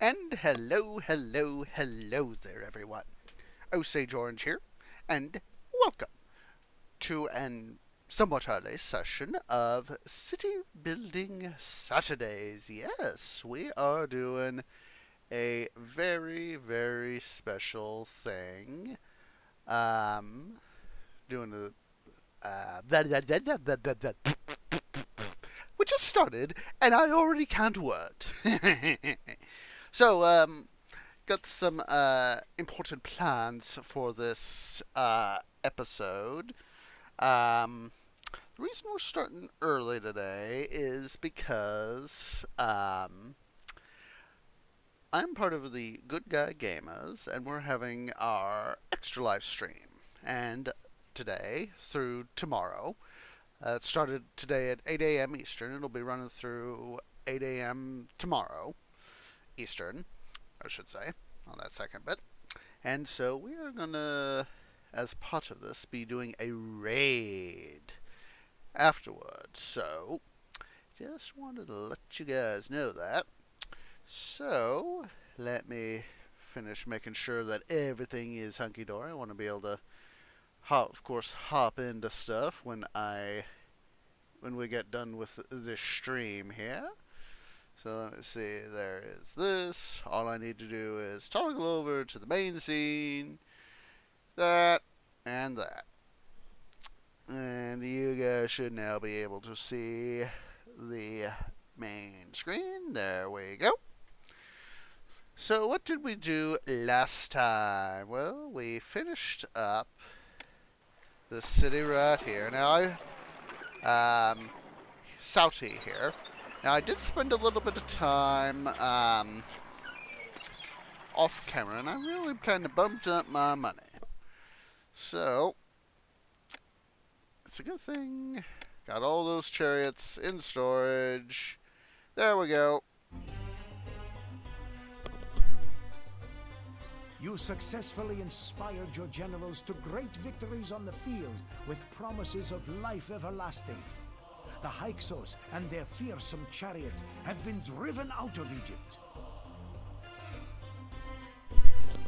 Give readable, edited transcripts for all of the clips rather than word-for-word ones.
And hello there, everyone. Osage Orange here, and welcome to an somewhat early session of City Building Saturdays. Yes, we are doing a very special thing. Um, doing we just started, and I already can't word. So, got some important plans for this episode. Um, the reason we're starting early today is because I'm part of the Good Guy Gamers, and we're having our extra live stream. And today through tomorrow, it started today at 8 a.m. Eastern. It'll be running through 8 a.m. tomorrow Eastern, I should say, on that second bit. And so we are gonna, as part of this, be doing a raid afterwards. So, just wanted to let you guys know that. So, let me finish making sure that everything is hunky dory. I want to be able to, of course, hop into stuff when we get done with this stream here. So let me see, there is this. All I need to do is toggle over to the main scene, that, and that. And you guys should now be able to see the main screen. There we go. So what did we do last time? Well, we finished up the city right here. Now Saudi here. Now I did spend a little bit of time off camera, and I really kind of bumped up my money. So it's a good thing. Got all those chariots in storage. There we go. You successfully inspired your generals to great victories on the field with promises of life everlasting. The Hyksos and their fearsome chariots have been driven out of Egypt.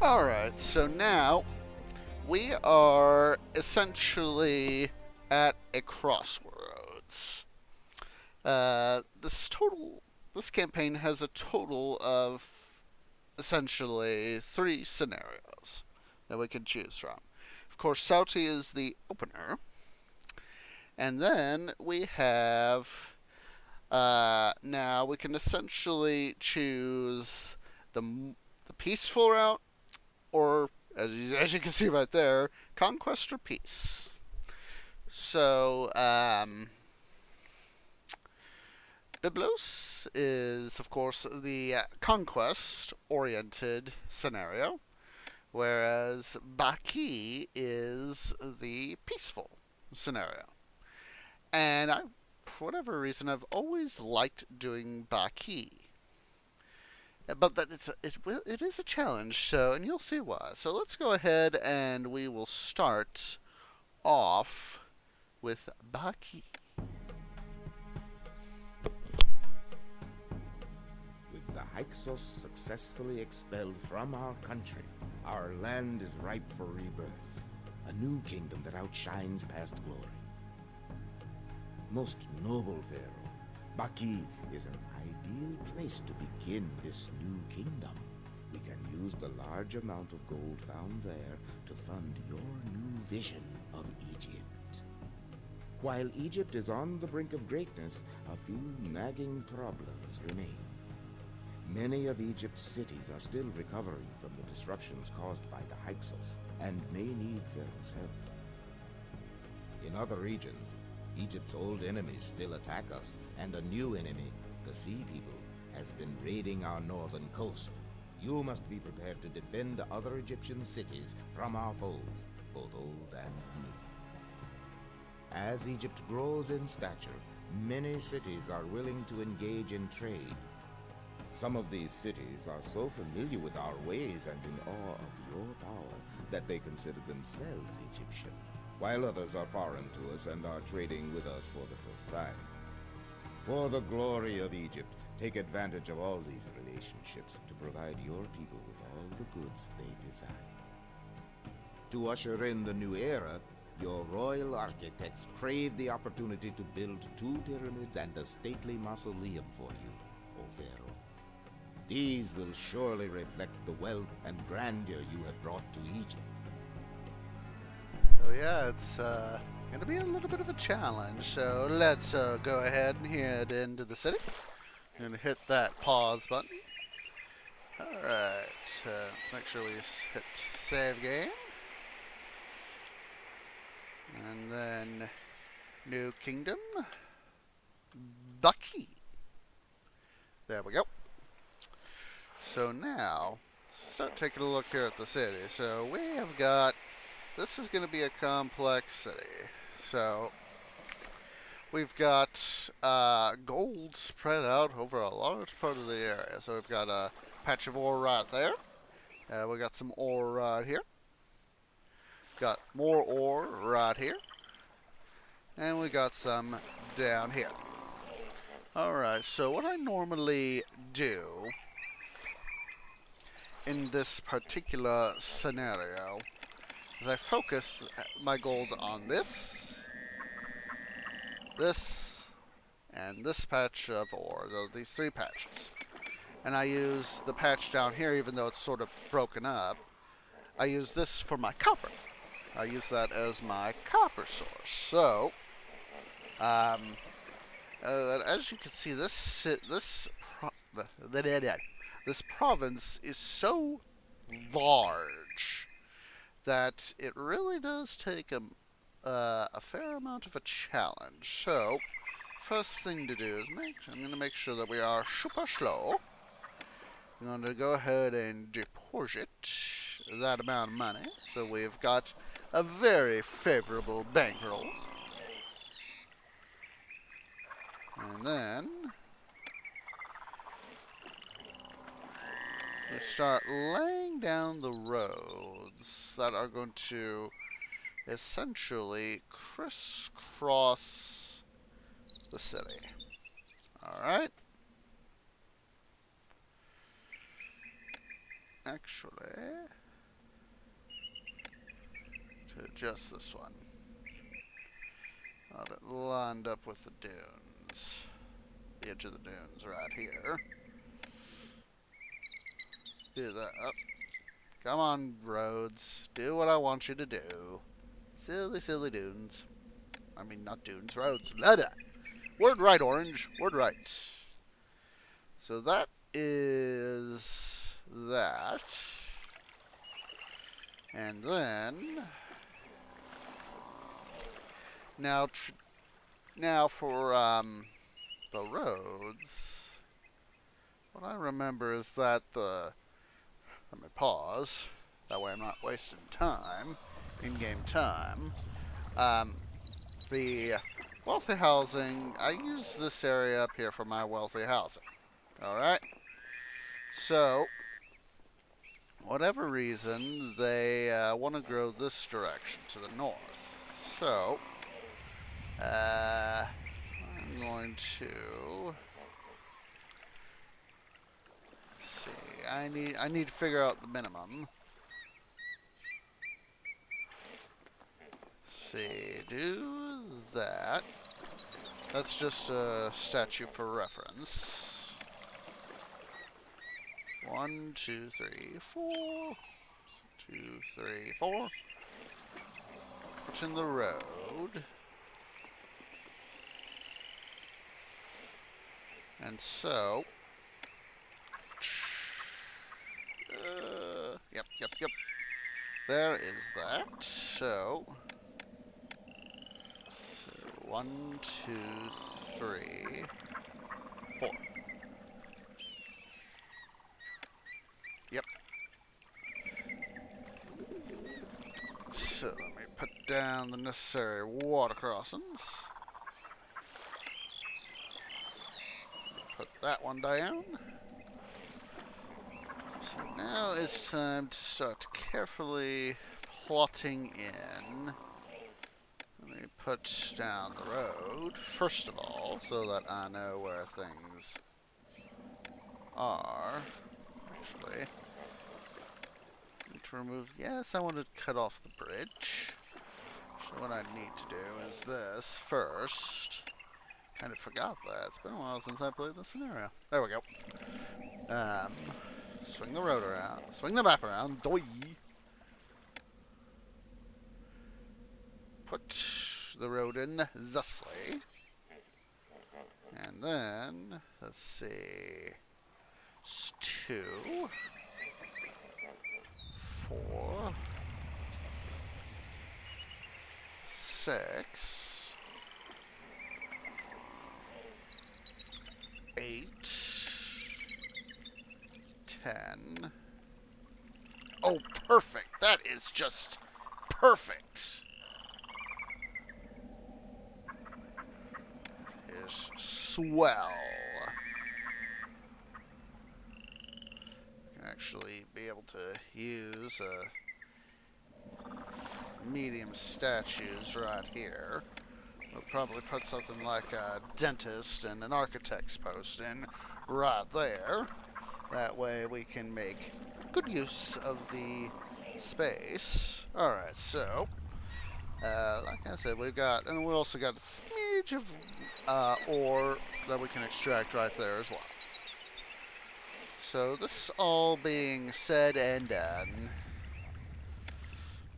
Alright, so now we are essentially at a crossroads. This campaign has a total of essentially 3 scenarios that we can choose from. Of course, Saudi is the opener, and then we have now we can essentially choose the peaceful route, or as you can see right there, conquest or peace. So, Byblos is, of course, the conquest-oriented scenario, whereas Baki is the peaceful scenario. And for whatever reason, I've always liked doing Baki. But that it is a challenge, and you'll see why. So let's go ahead and we will start off with Baki. With the Hyksos successfully expelled from our country, our land is ripe for rebirth. A new kingdom that outshines past glory. Most noble Pharaoh, Baki is an ideal place to begin this new kingdom. We can use the large amount of gold found there to fund your new vision of Egypt. While Egypt is on the brink of greatness, a few nagging problems remain. Many of Egypt's cities are still recovering from the disruptions caused by the Hyksos and may need Pharaoh's help. In other regions, Egypt's old enemies still attack us, and a new enemy, the Sea People, has been raiding our northern coast. You must be prepared to defend other Egyptian cities from our foes, both old and new. As Egypt grows in stature, many cities are willing to engage in trade. Some of these cities are so familiar with our ways and in awe of your power that they consider themselves Egyptian, while others are foreign to us and are trading with us for the first time. For the glory of Egypt, Take advantage of all these relationships to provide your people with all the goods they desire. To usher in the new era, your royal architects crave the opportunity to build 2 pyramids and a stately mausoleum for you, O Pharaoh. These will surely reflect the wealth and grandeur you have brought to Egypt. So yeah, it's going to be a little bit of a challenge. So let's go ahead and head into the city. I'm going to hit that pause button. Alright, let's make sure we hit save game. And then New Kingdom. Bucky. There we go. So now, start taking a look here at the city. So we have got, this is going to be a complex city. So we've got gold spread out over a large part of the area. So we've got a patch of ore right there. We got some ore right here. Got more ore right here. And we got some down here. Alright, so what I normally do in this particular scenario is I focus my gold on this, and this patch of ore, so these 3 patches. And I use the patch down here, even though it's sort of broken up, I use this for my copper. I use that as my copper source. So, as you can see, this province is so large that it really does take a fair amount of a challenge. So, first thing to do is I'm going to make sure that we are super slow. I'm going to go ahead and deposit that amount of money. So we've got a very favorable bankroll. And then we start laying down the roads that are going to essentially crisscross the city. Alright? Actually, to adjust this one. Have it lined up with the dunes. The edge of the dunes right here. Do that. Oh. Come on, roads. Do what I want you to do. Silly, silly dunes. I mean, not dunes, roads. Blah, blah. Word right, Orange. Word right. So that is that. And then now for the roads, what I remember is that let me pause, that way I'm not wasting time, in-game time. The wealthy housing, I use this area up here for my wealthy housing. Alright? So, whatever reason, they want to grow this direction to the north. So, I'm going to see. I need to figure out the minimum. See, do that. That's just a statue for reference. 1, 2, 3, 4. 2, 3, 4. Put in the road. And so, yep. There is that. So 1, 2, 3, 4. Yep. So let me put down the necessary water crossings. Put that one down. So now it's time to start carefully plotting in. Let me put down the road, first of all, so that I know where things are actually need to remove. Yes, I want to cut off the bridge. So what I need to do is this first. Kind of forgot that. It's been a while since I played this scenario. There we go. Swing the road around. Swing the map around. Doi. Put the road in thusly. And then, let's see. It's 2, 4, 6, 8, 10. Oh, perfect. That is just perfect. Is swell. Can actually be able to use medium statues right here. We'll probably put something like a dentist and an architect's post in right there. That way we can make good use of the space. Alright, so like I said, we've got, and we also got a smidge of ore that we can extract right there as well. So this all being said and done,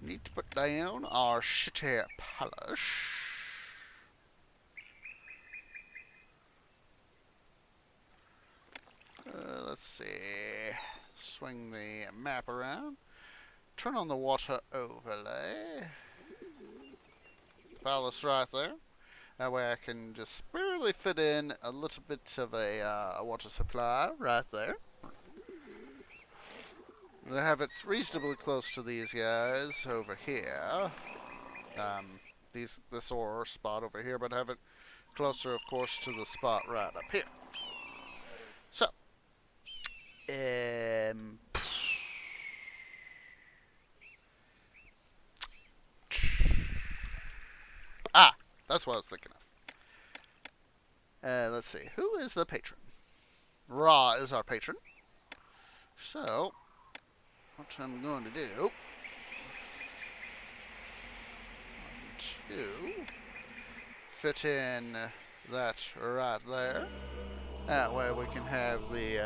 we need to put down our shitty palace. Let's see. Swing the map around. Turn on the water overlay. Palace right there. That way I can just barely fit in a little bit of a water supply right there. They have it reasonably close to these guys over here. This ore spot over here, but have it closer, of course, to the spot right up here. So, that's what I was thinking of. Let's see. Who is the patron? Ra is our patron. So, what I'm going to do... 1, 2... Fit in that right there. That way we can have the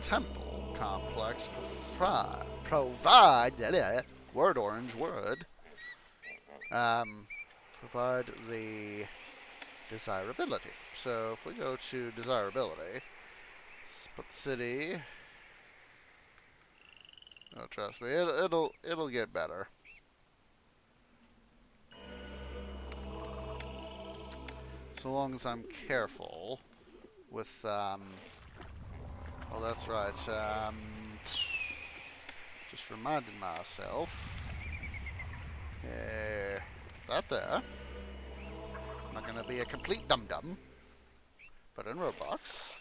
temple complex provide word orange word provide the desirability. So if we go to desirability, let's put the city. Oh, trust me, it'll get better. So long as I'm careful with well, that's right. Just reminded myself. That there. I'm not gonna be a complete dum-dum. But in Roblox,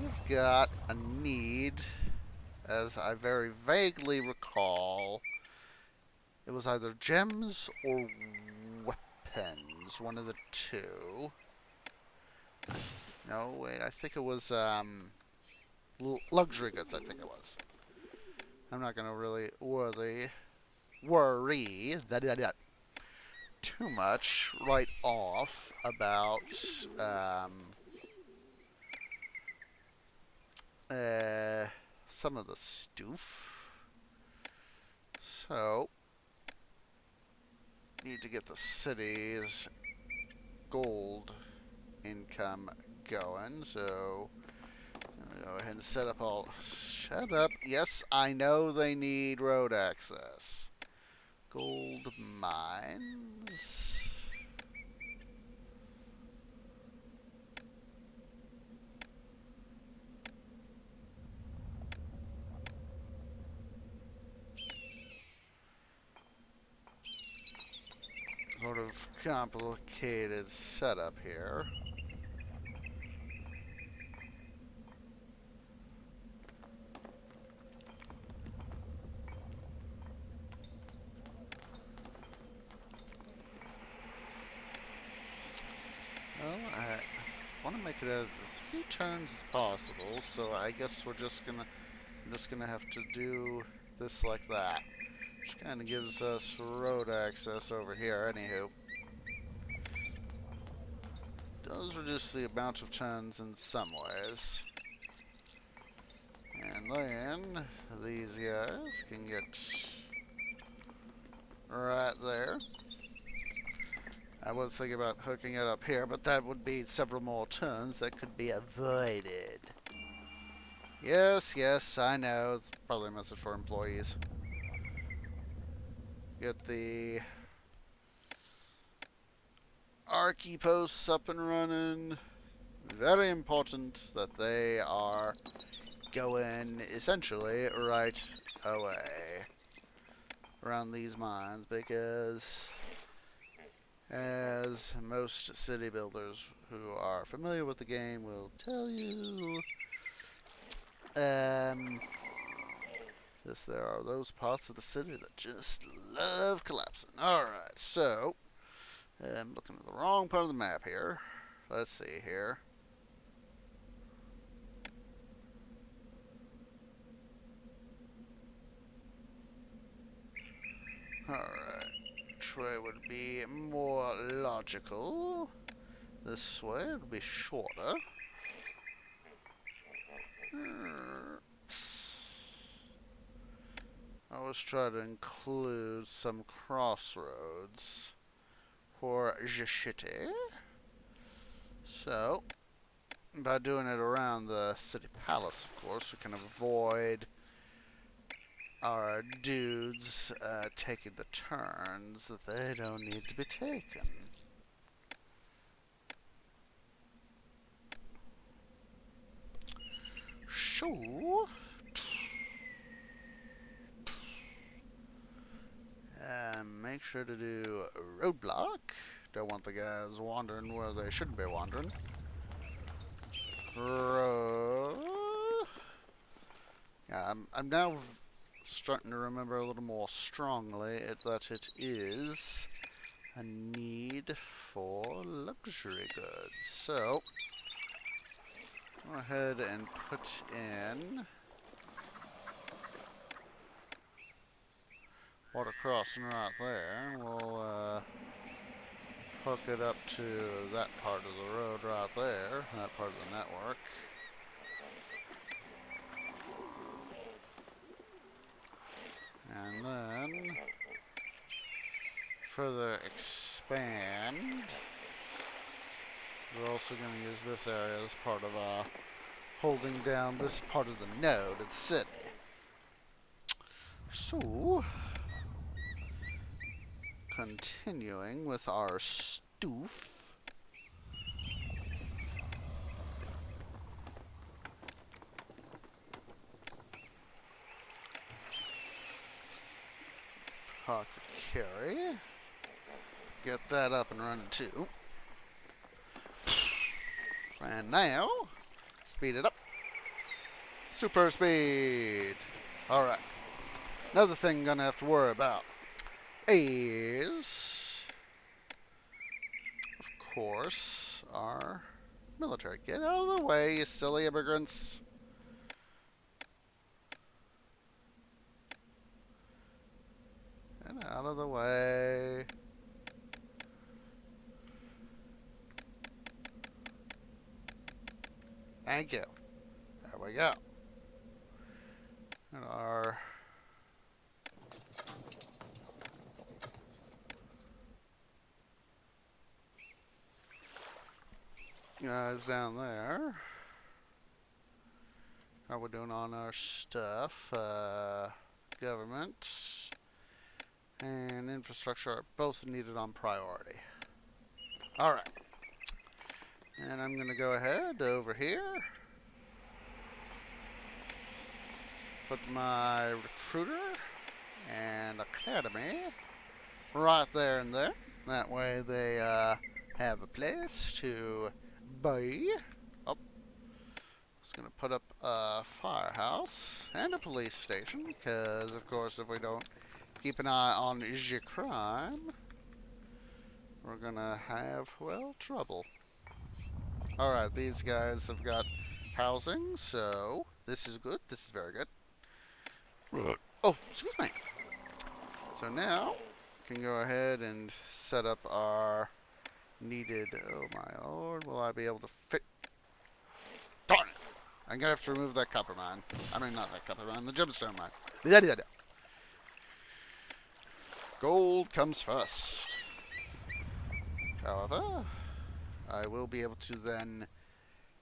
we've got a need, as I very vaguely recall, it was either gems or weapons, one of the two. No, wait, I think it was luxury goods, I think it was. I'm not gonna really worry too much right off about some of the stuff. So, need to get the city's gold income going, so go ahead and set up all... Shut up. Yes, I know they need road access. Gold mines. Sort of complicated setup here. Well, want to make it as few turns as possible, so I guess I'm just gonna have to do this like that. Which kind of gives us road access over here, anywho. Does reduce the amount of turns in some ways. And then these guys can get right there. I was thinking about hooking it up here, but that would be several more turns that could be avoided. Yes, yes, I know. It's probably a message for employees. Get the Archie posts up and running. Very important that they are going essentially right away around these mines, because as most city builders who are familiar with the game will tell you, just there are those parts of the city that just love collapsing. Alright, so I'm looking at the wrong part of the map here. Let's see here. Alright, which way would be more logical? This way would be shorter. I always try to include some crossroads for the city. So, by doing it around the city palace, of course, we can avoid our dudes taking the turns that they don't need to be taken. So, make sure to do a roadblock. Don't want the guys wandering where they shouldn't be wandering. Yeah, I'm now starting to remember a little more strongly that it is a need for luxury goods. So, go ahead and put in water crossing right there. We'll hook it up to that part of the road right there, that part of the network. And then further expand. We're also going to use this area as part of holding down this part of the node of the city. So, continuing with our stoof. Pocket carry. Get that up and running too. And now, speed it up. Super speed. Alright. Another thing I'm gonna have to worry about is, of course, our military. Get out of the way, you silly immigrants. Get out of the way. Thank you. There we go. And our guys down there. How we doing on our stuff? Government and infrastructure are both needed on priority. Alright. And I'm going to go ahead over here. Put my recruiter and academy right there and there. That way they have a place to buy. Oh, just going to put up a firehouse and a police station, because of course if we don't keep an eye on the crime, we're going to have, well, trouble. Alright, these guys have got housing, so this is good. This is very good. Oh, excuse me. So now, we can go ahead and set up our needed... Oh my lord, will I be able to fit... Darn it! I'm gonna have to remove that copper mine. I mean, not that copper mine, the gemstone mine. Yada yada. Gold comes first. However, I will be able to then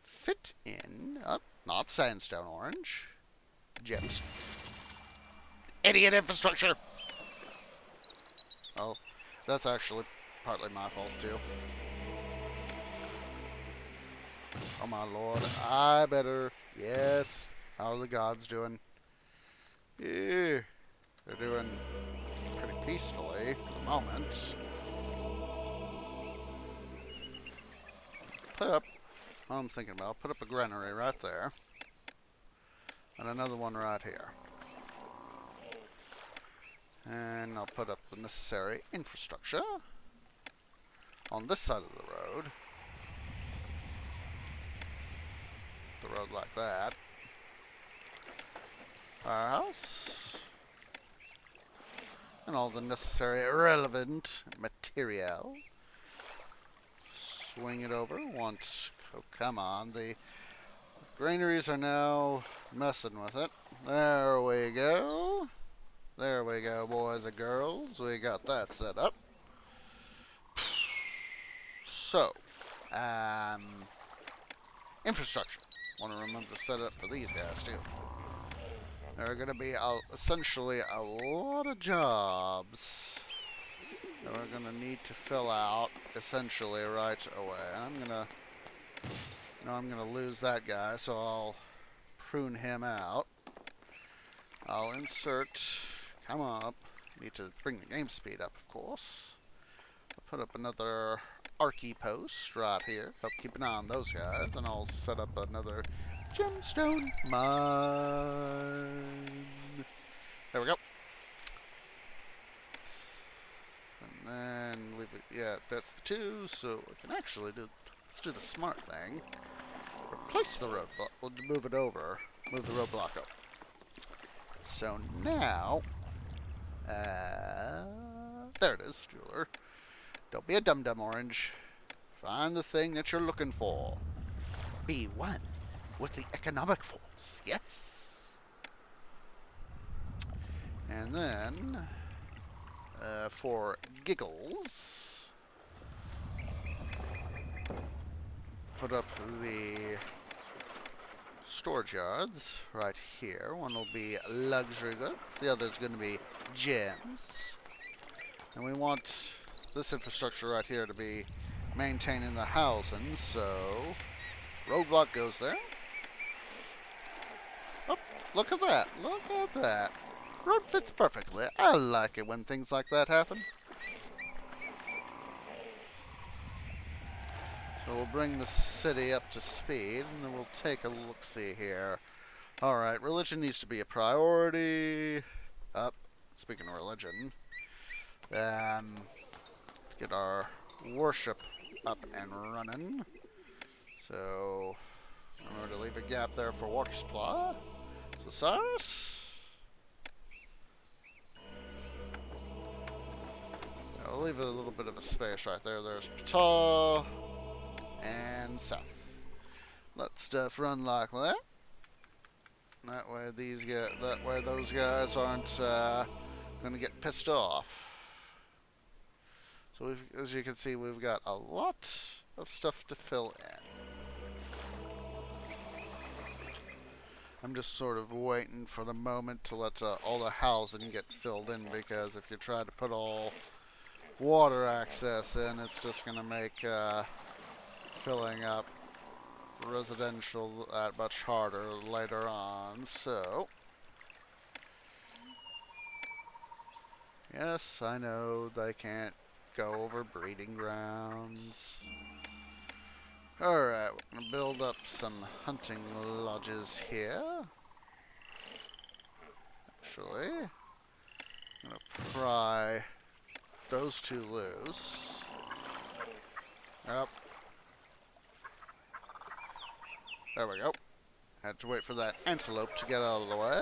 fit in, not sandstone orange, gems. Idiot infrastructure! Oh, that's actually partly my fault too. Oh my lord, I better, yes, how are the gods doing? Yeah, they're doing pretty peacefully for the moment. Put up, I'm thinking about, put up a granary right there. And another one right here. And I'll put up the necessary infrastructure on this side of the road. The road like that. Our house. And all the necessary relevant material. Swing it over once. Oh, come on. The granaries are now messing with it. There we go. There we go, boys and girls. We got that set up. So, infrastructure. Want to remember to set it up for these guys too. There are going to be essentially a lot of jobs that we're going to need to fill out essentially right away. I'm gonna lose that guy, so I'll prune him out. I'll insert. Come up. Need to bring the game speed up, of course. I'll put up another Archie post right here. Help keep an eye on those guys, and I'll set up another gemstone mine. There we go. And then leave it. Yeah, that's the two. So we can actually do. Let's do the smart thing. Replace the roadblock. We'll move it over. Move the roadblock up. So now, there it is, jeweler. Don't be a dum-dum, Orange. Find the thing that you're looking for. Be one with the economic force. Yes. And then, for giggles, put up the storage yards right here. One will be luxury goods. The other is going to be gems. And we want this infrastructure right here to be maintaining the housing. So roadblock goes there. Oh, look at that. Look at that. Road fits perfectly. I like it when things like that happen. So we'll bring the city up to speed, and then we'll take a look-see here. Alright, religion needs to be a priority. Speaking of religion, get our worship up and running. So, I'm going to leave a gap there for water supply. So, Cyrus, I'll leave a little bit of a space right there. There's Ptah and Seth. Let stuff run like that. That way those guys aren't gonna get pissed off. So as you can see, we've got a lot of stuff to fill in. I'm just sort of waiting for the moment to let all the housing get filled in, because if you try to put all water access in, it's just gonna make filling up residential that much harder later on. So yes, I know they can't go over breeding grounds. Alright, we're gonna build up some hunting lodges here. Actually, I'm gonna pry those two loose. Yep. There we go. Had to wait for that antelope to get out of the way.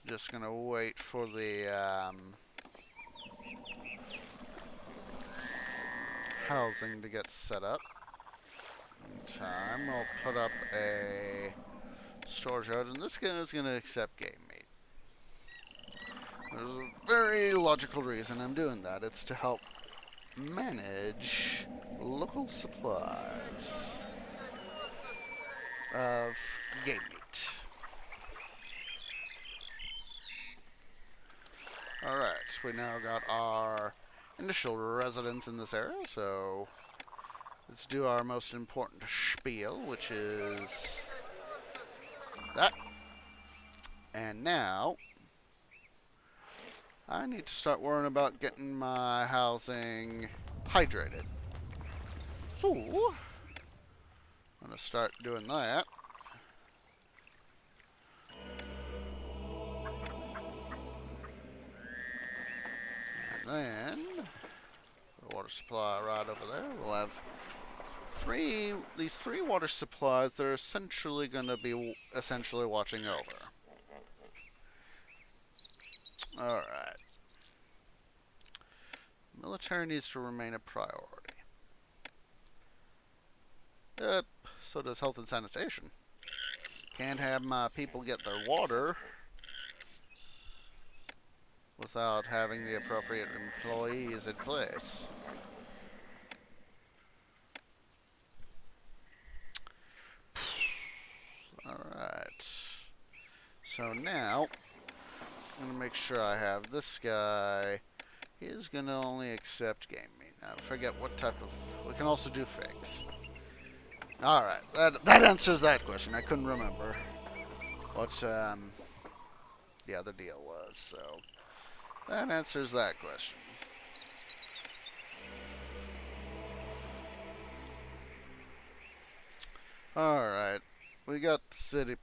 Just gonna wait for the housing to get set up. In time, I'll put up a storage yard, and this guy is gonna accept game meat. There's a very logical reason I'm doing that. It's to help manage local supplies of game meat. Alright, we now got our initial residence in this area, so let's do our most important spiel, which is that. And now, I need to start worrying about getting my housing hydrated. So, I'm going to start doing that. And then, the water supply right over there. We'll have these three water supplies that are essentially going to be watching over. Alright. Military needs to remain a priority. So does health and sanitation. Can't have my people get their water without having the appropriate employees in place. Alright. So now, I'm going to make sure I have this guy. He is going to only accept game meat. Now, I forget what type of... We can also do figs. Alright, that answers that question. I couldn't remember what the other deal was, so that answers that question. Alright, we got the city,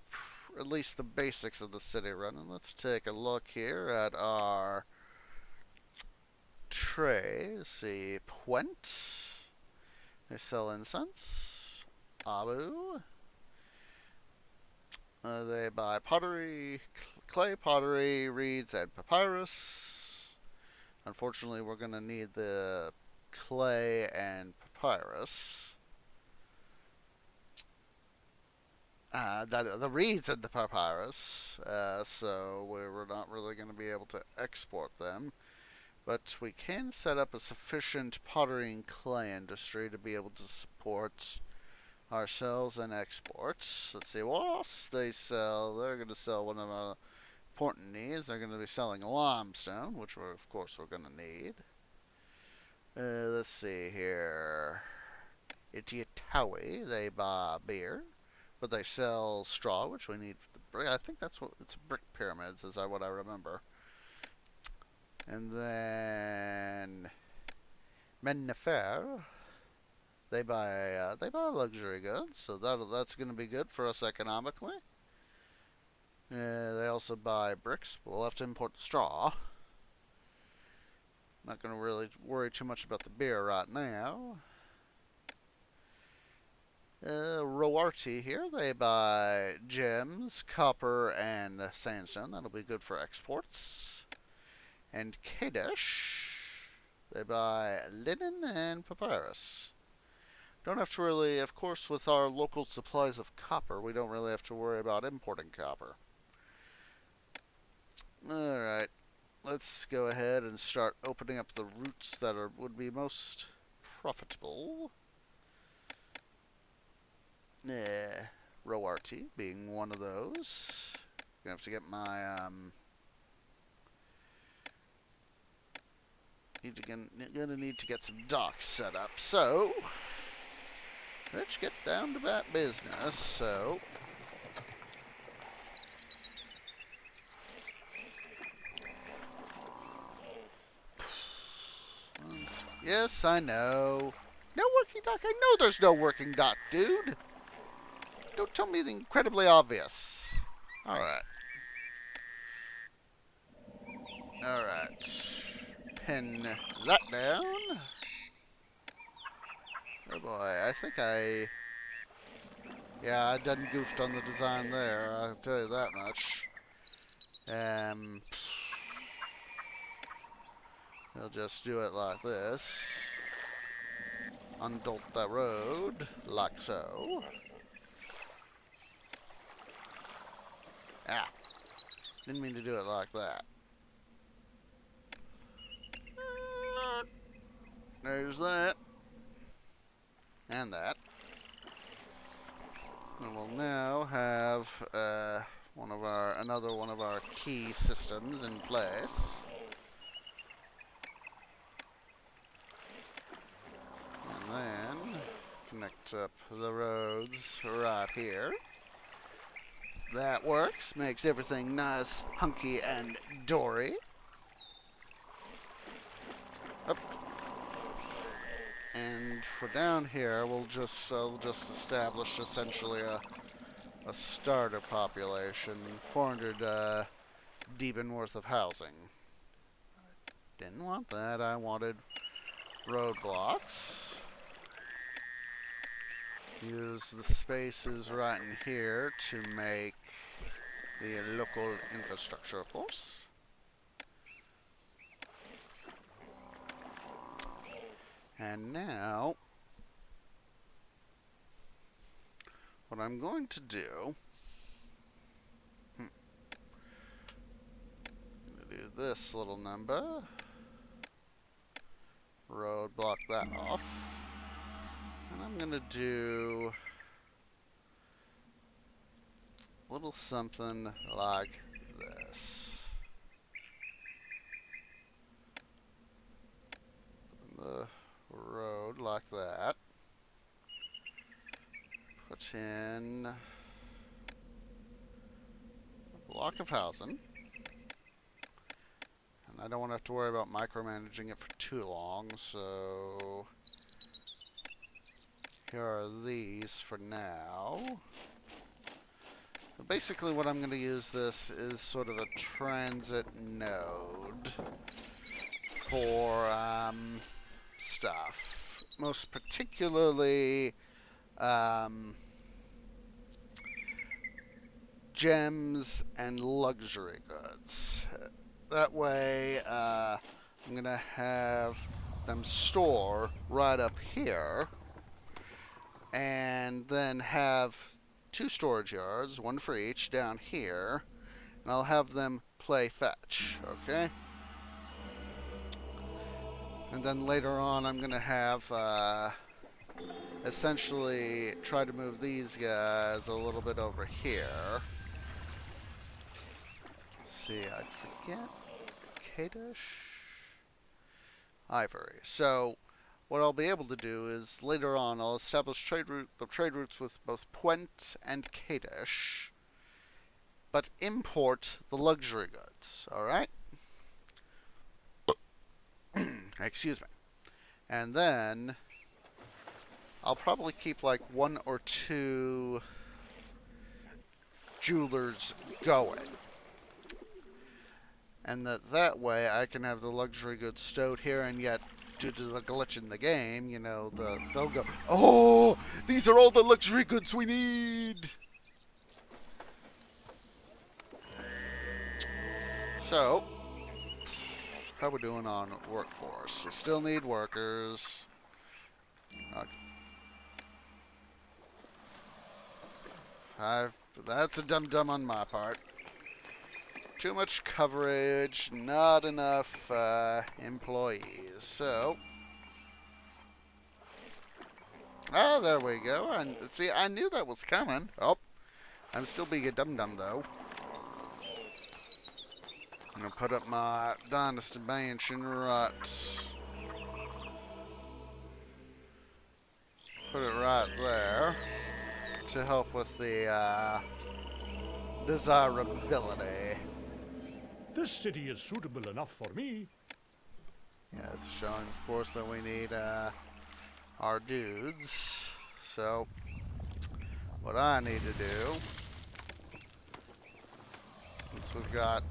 at least the basics of the city running. Let's take a look here at our tray. Let's see, Puent. They sell incense. Abu. They buy pottery, clay pottery, reeds, and papyrus. Unfortunately, we're going to need the clay and papyrus. The reeds and the papyrus, so we're not really going to be able to export them. But we can set up a sufficient pottery and clay industry to be able to support ourselves and exports. Let's see what else they sell. They're going to sell one of our important needs. They're going to be selling limestone, which of course we're going to need. Let's see here. Itiatawi, they buy beer, but they sell straw, which we need for the brick. I think that's what it's brick pyramids, is what I remember. And then Mennefer. They buy luxury goods, so that's going to be good for us economically. They also buy bricks. We'll have to import the straw. Not going to really worry too much about the beer right now. Roarty here, they buy gems, copper, and sandstone. That'll be good for exports. And Kadesh, they buy linen and papyrus. Don't have to really, of course, with our local supplies of copper, we don't really have to worry about importing copper. Alright, let's go ahead and start opening up the routes that would be most profitable. Roarty being one of those. Gonna have to get my, gonna need to get some docks set up, so let's get down to that business. So, yes, I know. No working dock? I know there's no working dock, dude. Don't tell me the incredibly obvious. Alright. Alright. Pin that down. Oh boy, I think I Yeah, I done goofed on the design there, I'll tell you that much. We'll just do it like this. Undolt that road, like so. Ah, didn't mean to do it like that. There's that. And that. And we'll now have another one of our key systems in place. And then connect up the roads right here. That works. Makes everything nice, hunky, and dory. Up. And for down here, I'll just establish essentially a starter population, 400 Deben worth of housing. Didn't want that. I wanted roadblocks. Use the spaces right in here to make the local infrastructure, of course. And now, what I'm going to do, I'm going to do this little number, roadblock that off, and I'm going to do a little something like this. The road like that. Put in a block of housing. And I don't want to have to worry about micromanaging it for too long, so here are these for now. But basically what I'm going to use this is sort of a transit node for stuff. Most particularly gems and luxury goods. That way I'm going to have them store right up here and then have 2 storage yards, 1 for each, down here, and I'll have them play fetch, okay? And then later on I'm going to have essentially try to move these guys a little bit over here. Let's see, I forget. Kadesh? Ivory. So what I'll be able to do is later on I'll establish the trade routes with both Puent and Kadesh, but import the luxury goods, alright? Excuse me. And then I'll probably keep like 1 or 2 jewelers going. And that way I can have the luxury goods stowed here, and yet due to the glitch in the game, you know, they'll go, oh, these are all the luxury goods we need. So, how we doing on workforce? We still need workers. That's a dum-dum on my part. Too much coverage, not enough employees. So, there we go. And see, I knew that was coming. Oh, I'm still being a dum-dum though. I'm gonna put up my dynasty mansion right. Put it right there to help with the desirability. This city is suitable enough for me. Yeah, it's showing, of course, that we need our dudes. So, what I need to do, since we've got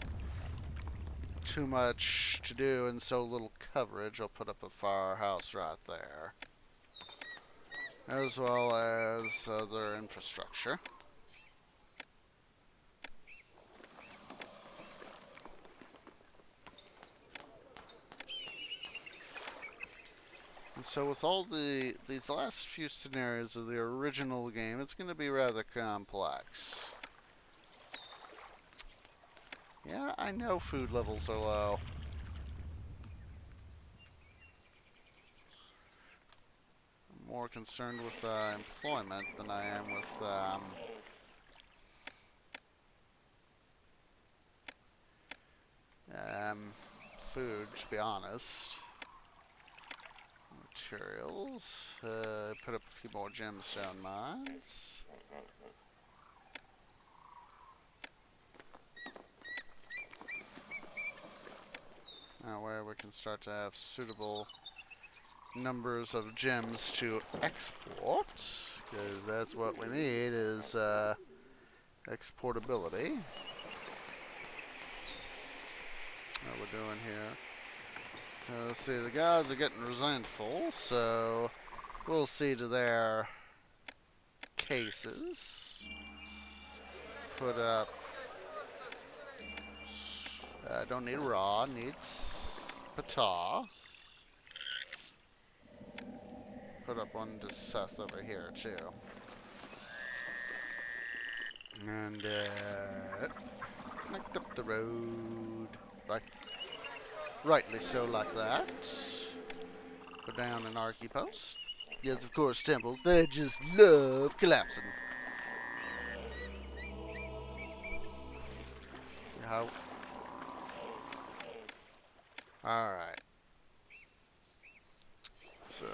too much to do and so little coverage, I'll put up a firehouse right there. as well as other infrastructure. And so with all these last few scenarios of the original game, it's going to be rather complex. Yeah, I know food levels are low. I'm more concerned with employment than I am with food, to be honest. Materials. Put up a few more gemstone mines. That way we can start to have suitable numbers of gems to export, because that's what we need is exportability. What we're doing here. Let's see, the gods are getting resentful, so we'll see to their cases. Put up. Don't need raw, needs patah. Put up one to Seth over here too. And connect up the road. Right. Rightly so, like that. Put down an archy post. Yes, of course, temples. They just love collapsing. How? Alright. So,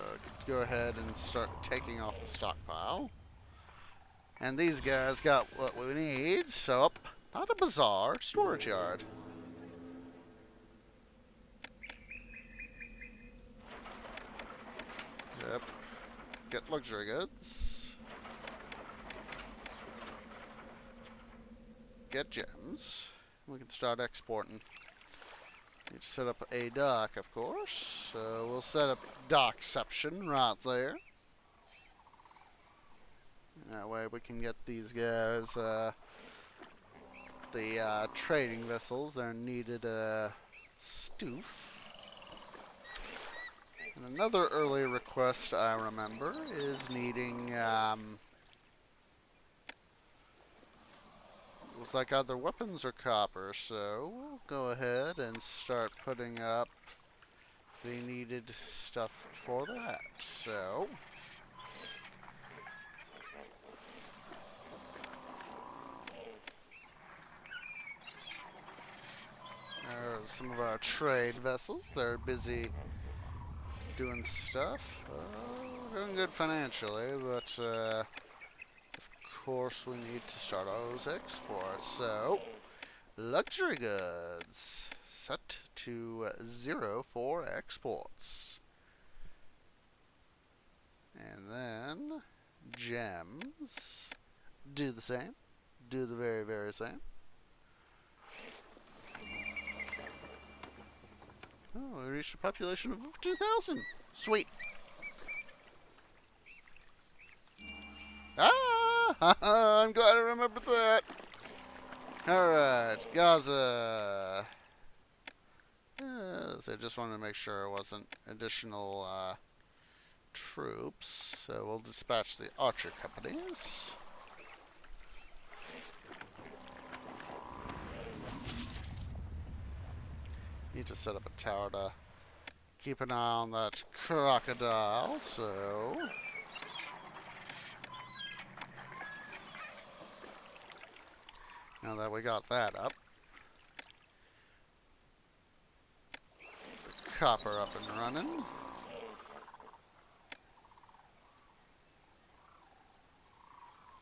go ahead and start taking off the stockpile. And these guys got what we need. So, not a bazaar, storage yard. Yep. Get luxury goods. Get gems. We can start exporting. Need to set up a dock, of course. So we'll set up dockception right there. That way we can get these guys the trading vessels. They're needed stoof. And another early request I remember is needing looks like either weapons or copper, so we'll go ahead and start putting up the needed stuff for that. So there's some of our trade vessels. They're busy doing stuff. Doing good financially, but of course we need to start those exports. So luxury goods set to 0 for exports. And then gems do the same. Do the very, very same. Oh, we reached a population of 2,000. Sweet. Ah! I'm glad I remembered that. Alright, Gaza. So I just wanted to make sure it wasn't additional troops. So we'll dispatch the archer companies. Need to set up a tower to keep an eye on that crocodile, so now that we got that up, the copper up and running.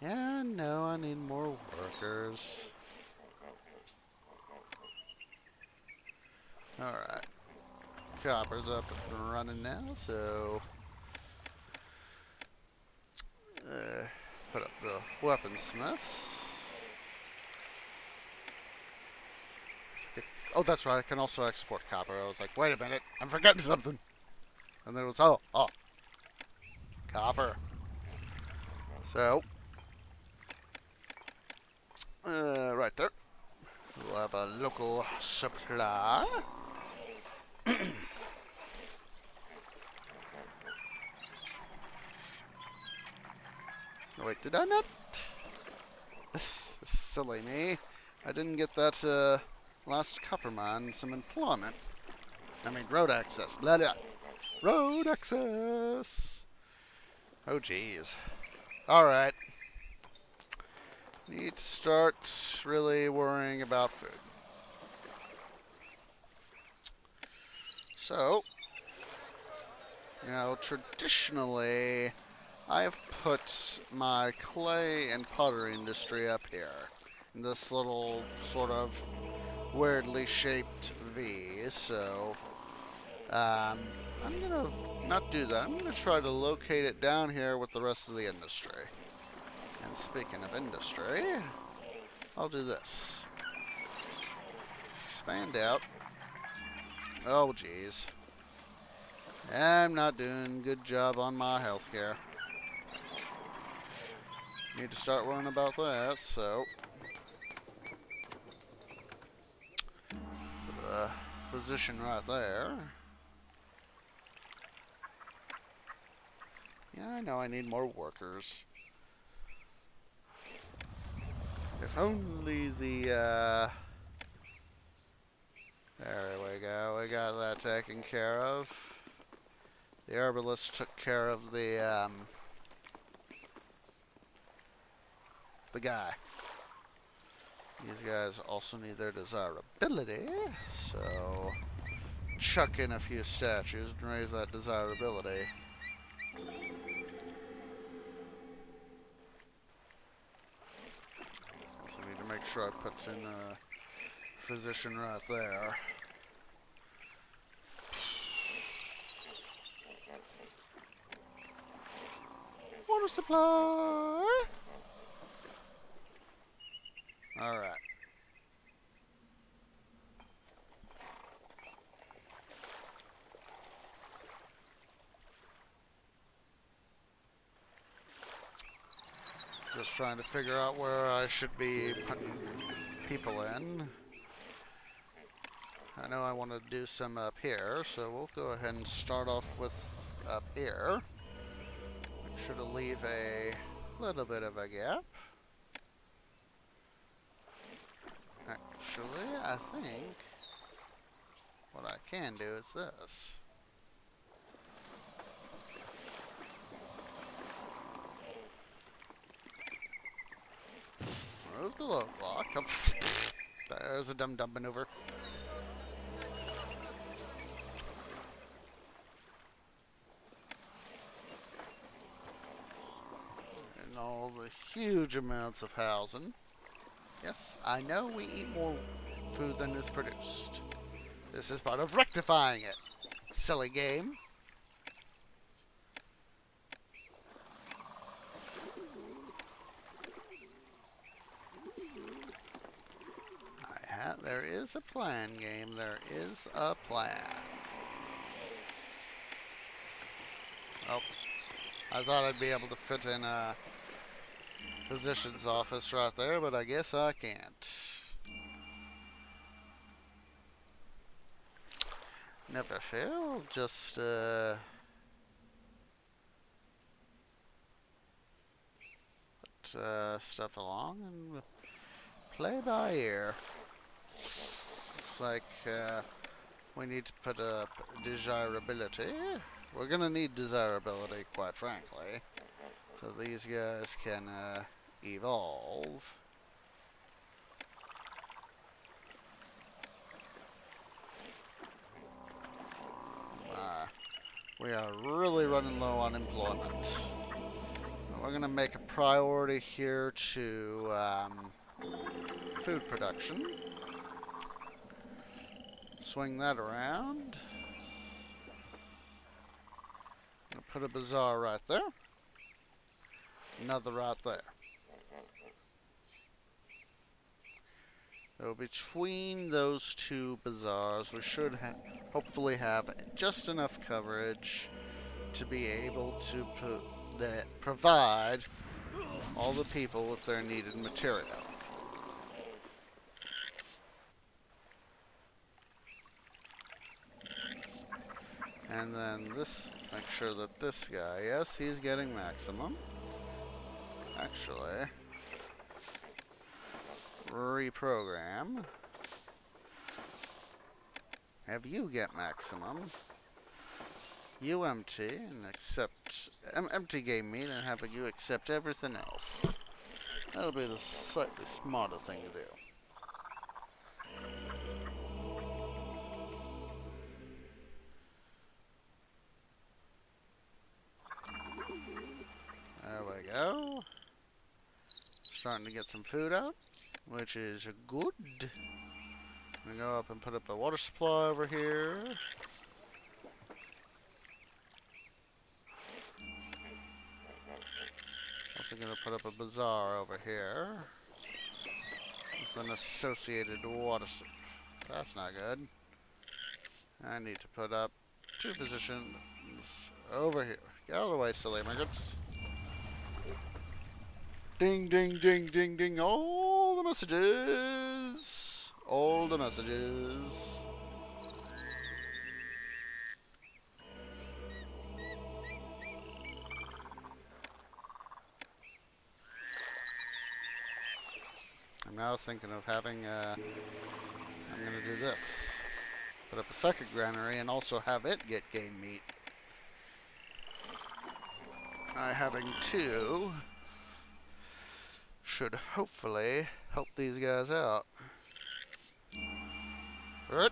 Yeah, no, I need more workers. Alright. Copper's up and running now, so put up the weaponsmiths. Oh, that's right, I can also export copper. I was like, wait a minute, I'm forgetting something. And then it was, oh, copper. So, right there. We'll have a local supply. Wait, did I not? Silly me. I didn't get that last copper mine some employment. I mean, road access. Blah, blah. Road access. Oh, jeez. Alright. Need to start really worrying about food. So, traditionally, I've put my clay and pottery industry up here. In this little sort of weirdly shaped V. So, I'm gonna not do that. I'm gonna try to locate it down here with the rest of the industry. And speaking of industry, I'll do this. Expand out. Oh, jeez. I'm not doing a good job on my healthcare. Need to start worrying about that, so... Put a physician right there. Yeah, I know I need more workers. If only the, there we go, we got that taken care of. The herbalist took care of the guy. These guys also need their desirability, so chuck in a few statues and raise that desirability. So I need to make sure I put in a physician right there. Water supply! Alright. Just trying to figure out where I should be putting people in. I know I want to do some up here, so we'll go ahead and start off with up here. Make sure to leave a little bit of a gap. Actually, I think what I can do is this. Move the load block. Oh, there's a dumb maneuver. And all the huge amounts of housing. Yes, I know we eat more food than is produced. This is part of rectifying it. Silly game. There is a plan, game. There is a plan. Oh, I thought I'd be able to fit in a physician's office right there, but I guess I can't. Never fail, just put stuff along and play by ear. Looks like we need to put up desirability. We're gonna need desirability, quite frankly, so these guys can evolve. We are really running low on employment. We're gonna make a priority here to food production. Swing that around. I'll put a bazaar right there. Another right there. So between those two bazaars, we should hopefully have just enough coverage to be able to provide all the people with their needed material. And then this, let's make sure that this guy, yes, he's getting maximum. Actually, reprogram. Have you get maximum. You empty and accept empty game meat and have you accept everything else. That'll be the slightly smarter thing to do. There we go. Starting to get some food out, which is good. I'm gonna go up and put up a water supply over here. Also gonna put up a bazaar over here with an associated water supply. That's not good. I need to put up 2 positions over here. Get out of the way, silly immigrants. Ding, ding, ding, ding, ding. All the messages. All the messages. I'm now thinking of having I'm gonna do this. Put up a second granary and also have it get game meat. Having 2 should hopefully help these guys out. But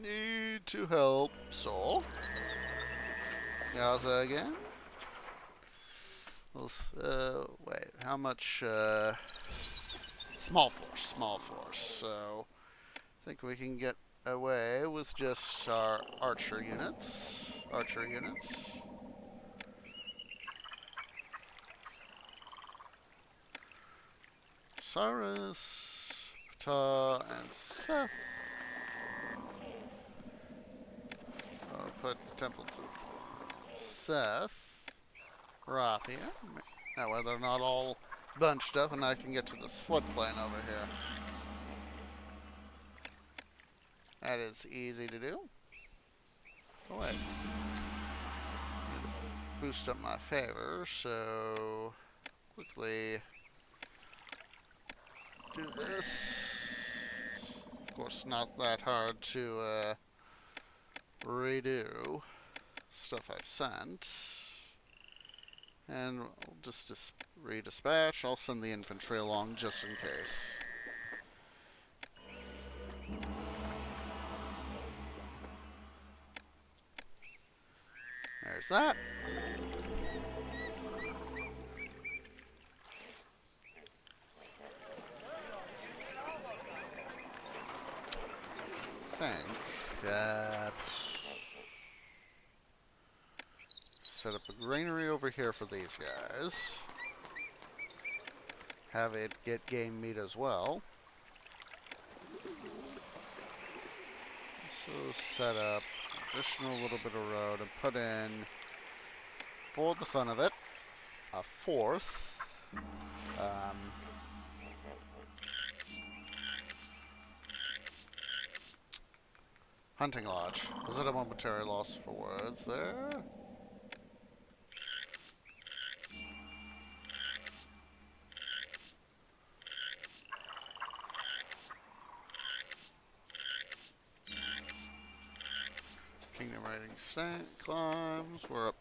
need to help Saul. Gaza again. Wait, how much? Small force. So I think we can get away with just our archer units. Cyrus, Ptah, and Seth. I'll put the temple to Seth. Right here. That way they're not all bunched up and I can get to this floodplain over here. That is easy to do. Oh wait. Boost up my favor, so quickly do this. Of course, not that hard to redo stuff I've sent. And we'll just redispatch. I'll send the infantry along just in case. There's that. Set up a granary over here for these guys. Have it get game meat as well. So set up additional little bit of road and put in, for the fun of it, a 4th. Hunting lodge. Was it a momentary loss for words there? Kingdom rating stank climbs. We're up.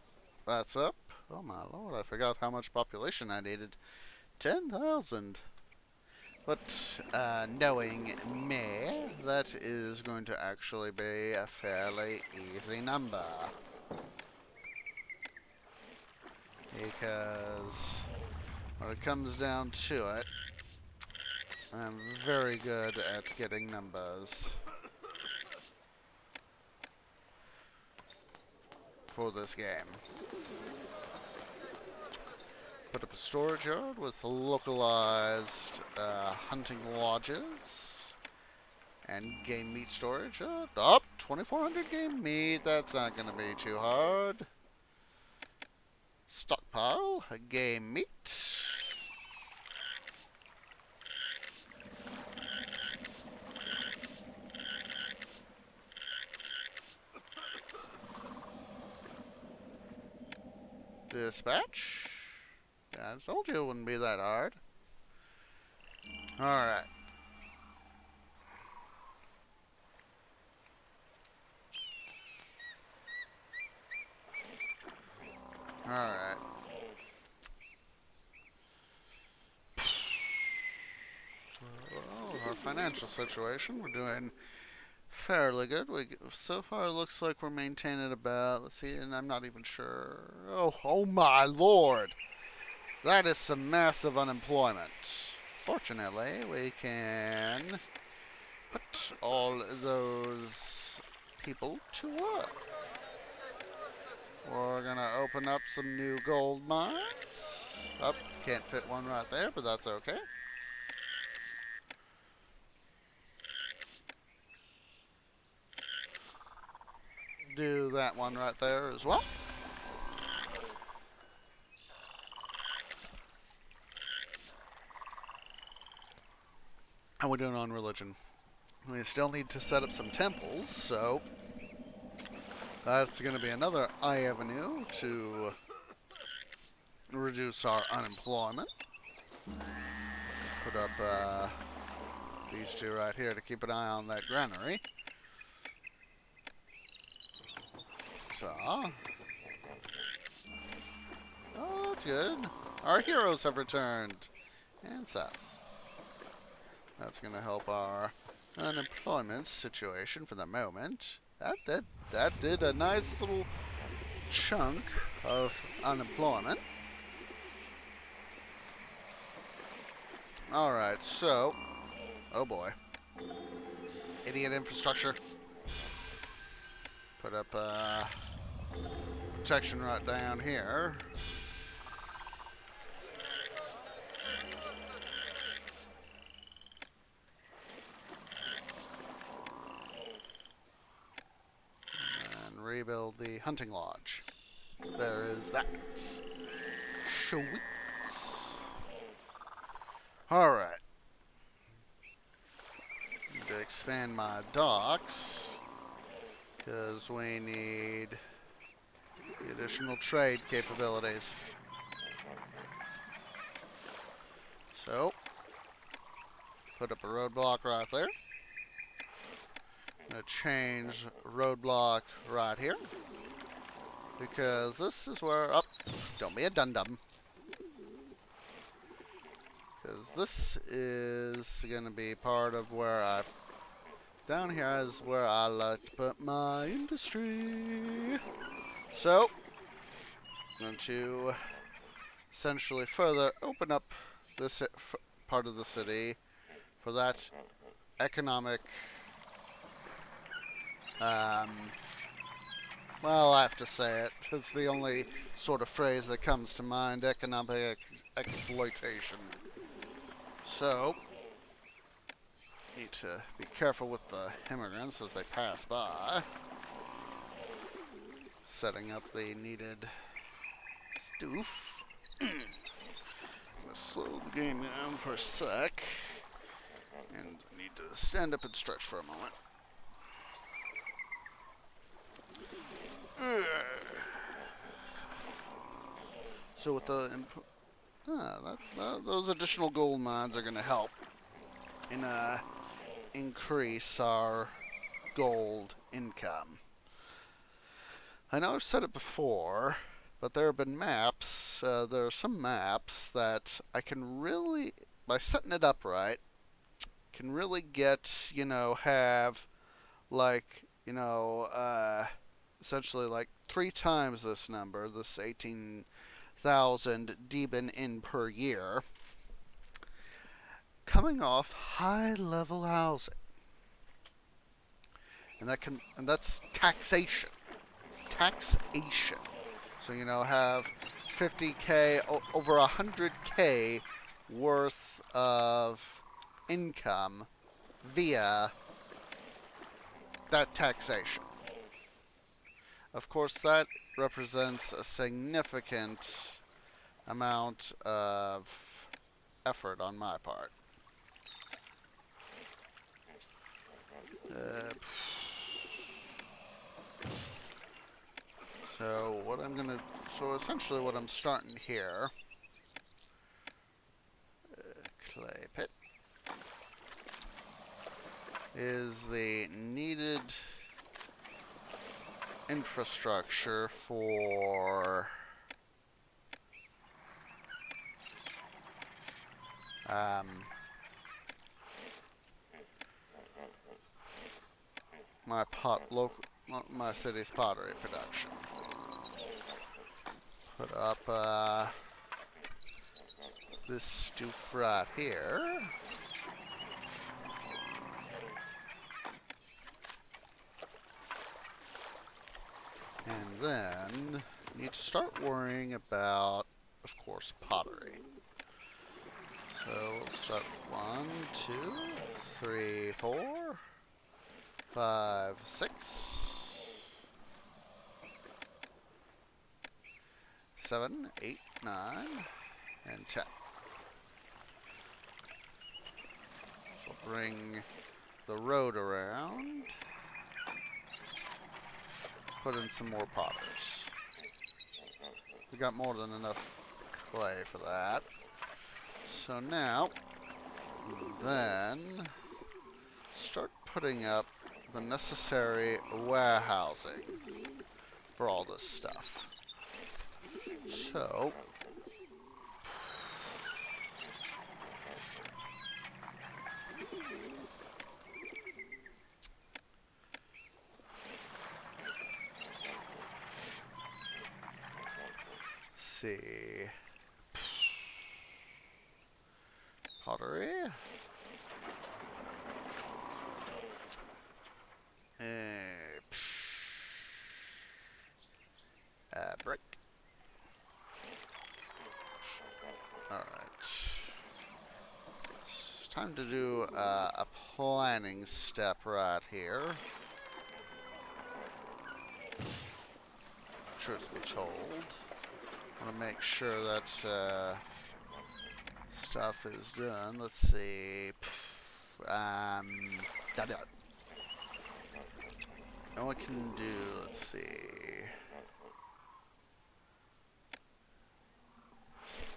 That's up. Oh my lord, I forgot how much population I needed. 10,000. But knowing me, that is going to actually be a fairly easy number. Because when it comes down to it, I'm very good at getting numbers for this game. Put up a storage yard with localized hunting lodges and game meat storage. 2,400 game meat. That's not going to be too hard. Stockpile game meat. Dispatch. Yeah, I told you it wouldn't be that hard. Alright. Alright. Well, our financial situation, we're doing fairly good. So far it looks like we're maintaining about, let's see, and I'm not even sure. Oh my lord! That is some massive unemployment. Fortunately, we can put all those people to work. We're gonna open up some new gold mines. Oh, can't fit one right there, but that's okay. Do that one right there as well. How we doing on religion? We still need to set up some temples, so that's going to be another avenue to reduce our unemployment. Put up these two right here to keep an eye on that granary. So, oh, that's good. Our heroes have returned. And south. That's going to help our unemployment situation for the moment. That did a nice little chunk of unemployment. Alright, so... Oh boy. Idiot infrastructure. Put up protection right down here. And rebuild the hunting lodge. There is that. Sweet. Alright. Need to expand my docks, because we need the additional trade capabilities. So, put up a roadblock right there. I'm going to change roadblock right here, because this is where... Oh, don't be a dum-dum. Because this is going to be part of where I... Down here is where I like to put my industry. So, I'm going to essentially further open up this part of the city for that economic... well, I have to say it. It's the only sort of phrase that comes to mind, economic exploitation. So, need to be careful with the immigrants as they pass by. Setting up the needed stoof. I'm gonna slow the game down for a sec. And need to stand up and stretch for a moment. So with the those additional gold mines are going to help in increase our gold income. I know I've said it before, but there have been maps. There are some maps that I can really, by setting it up right, can really get, have like, essentially like 3 times this number, this 18,000 Deben in per year, coming off high-level housing, and that's taxation. Taxation. So have 50K, over 100K worth of income via that taxation. Of course, that represents a significant amount of effort on my part. So essentially what I'm starting here, clay pit, is the needed infrastructure for my city's pottery production. Put up this stoof right here. And then need to start worrying about, of course, pottery. So we'll start 1, 2, 3, 4, 5, 6, 7, 8, 9, and 10. So bring the road around. Put in some more potters. We got more than enough clay for that. So now, then, start putting up the necessary warehousing for all this stuff. So, see. Pottery. Brick. Alright. It's time to do a planning step right here. Truth be told, I want to make sure that stuff is done. Let's see. Now we can do, let's see.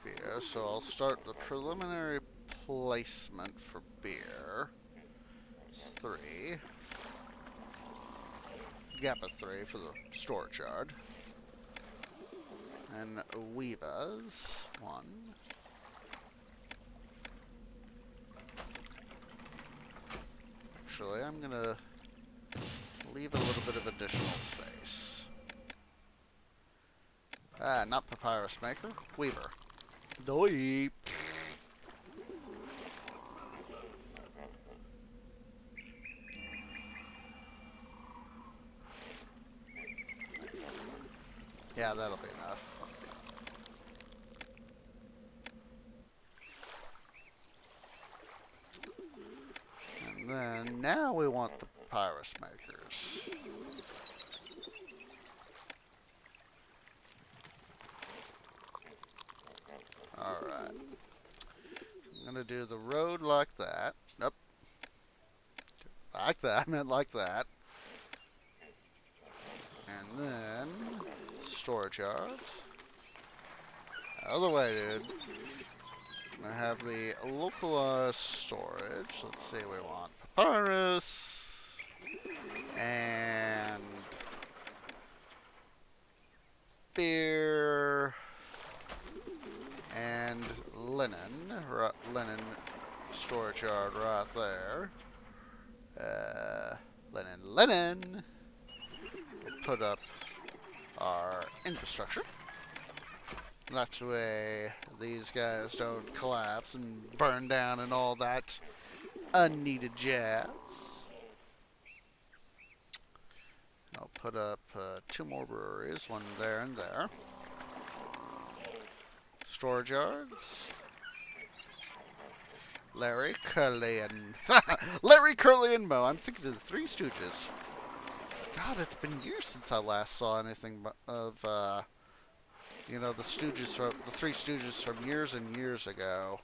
Beer, so I'll start the preliminary placement for beer. It's 3. Gap of 3 for the storage yard. And weavers, 1. Actually, I'm gonna leave a little bit of additional space. Not papyrus maker, weaver. Doi. Yeah, that'll be enough. And then, now we want the papyrus makers. Alright. I'm gonna do the road like that. Nope. Like that. I meant like that. And then storage yards. Out of the way, dude. I'm gonna have the localized storage. Let's see, we want papyrus and beer and linen. Linen storage yard right there. Linen. We'll put up our infrastructure. That way these guys don't collapse and burn down and all that unneeded jazz. I'll put up 2 more breweries, 1 there and there. Storage yards. Larry, Curly, and Larry, Curly, and Moe. I'm thinking of the Three Stooges. God, it's been years since I last saw anything of you know, the Three Stooges from years and years ago.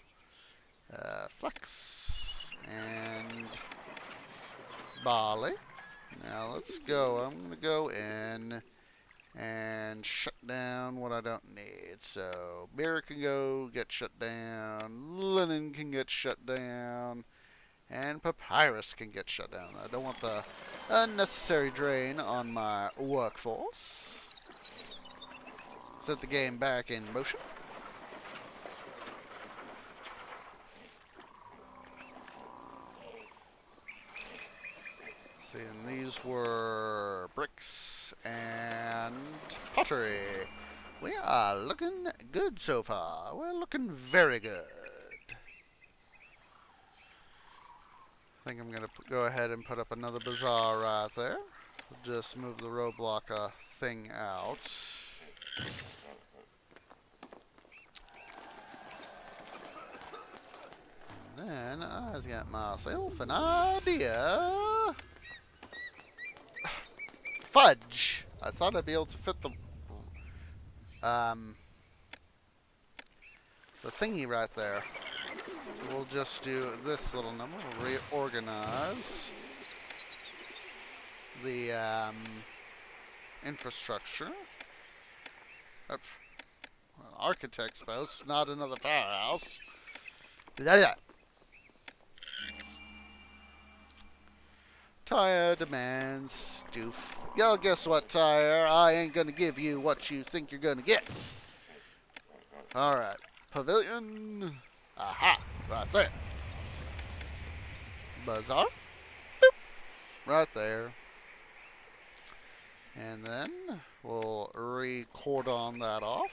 Flex and Bali. Now let's go. I'm gonna go in and and shut down what I don't need. So beer can go get shut down, linen can get shut down, and papyrus can get shut down. I don't want the unnecessary drain on my workforce. Set the game back in motion. See, and these were bricks and pottery. We are looking good so far. We're looking very good. I think I'm going to go ahead and put up another bazaar right there. Just move the roadblock thing out. And then I got myself an idea. Fudge! I thought I'd be able to fit the thingy right there. We'll just do this little number. We'll reorganize the infrastructure. An architect's house, not another powerhouse. Yeah. Tyre demands stoof. Yo, guess what, Tyre? I ain't gonna give you what you think you're gonna get. Alright. Pavilion. Aha. Right there. Bazaar. Boop. Right there. And then we'll re-cordon that off.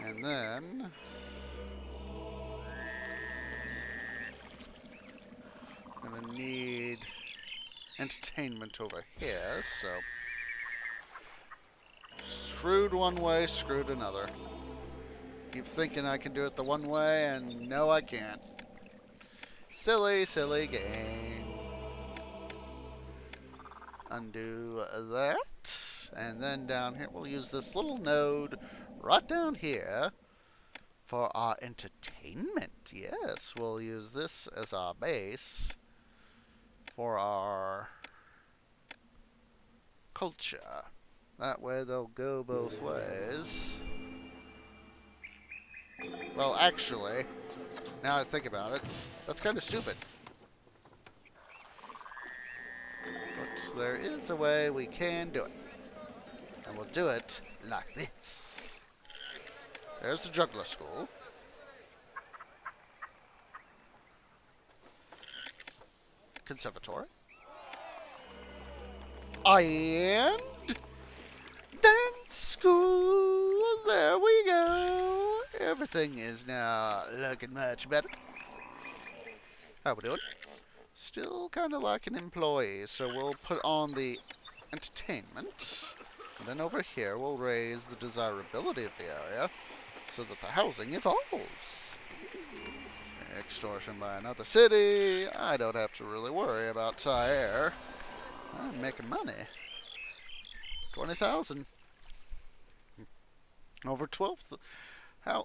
And then I'm gonna need entertainment over here, so screwed one way, screwed another. Keep thinking I can do it the one way, and no I can't. Silly, silly game. Undo that, and then down here we'll use this little node right down here for our entertainment. Yes, we'll use this as our base for our culture. That way they'll go both ways. Well, actually, now I think about it, that's kind of stupid. But there is a way we can do it. And we'll do it like this. There's the juggler school. Conservatory. And dance school. There we go. Everything is now looking much better. How we doing? Still kind of like an employee, so we'll put on the entertainment. And then over here we'll raise the desirability of the area so that the housing evolves. Extortion by another city. I don't have to really worry about Tyre. I'm making money. 20,000. Over 12.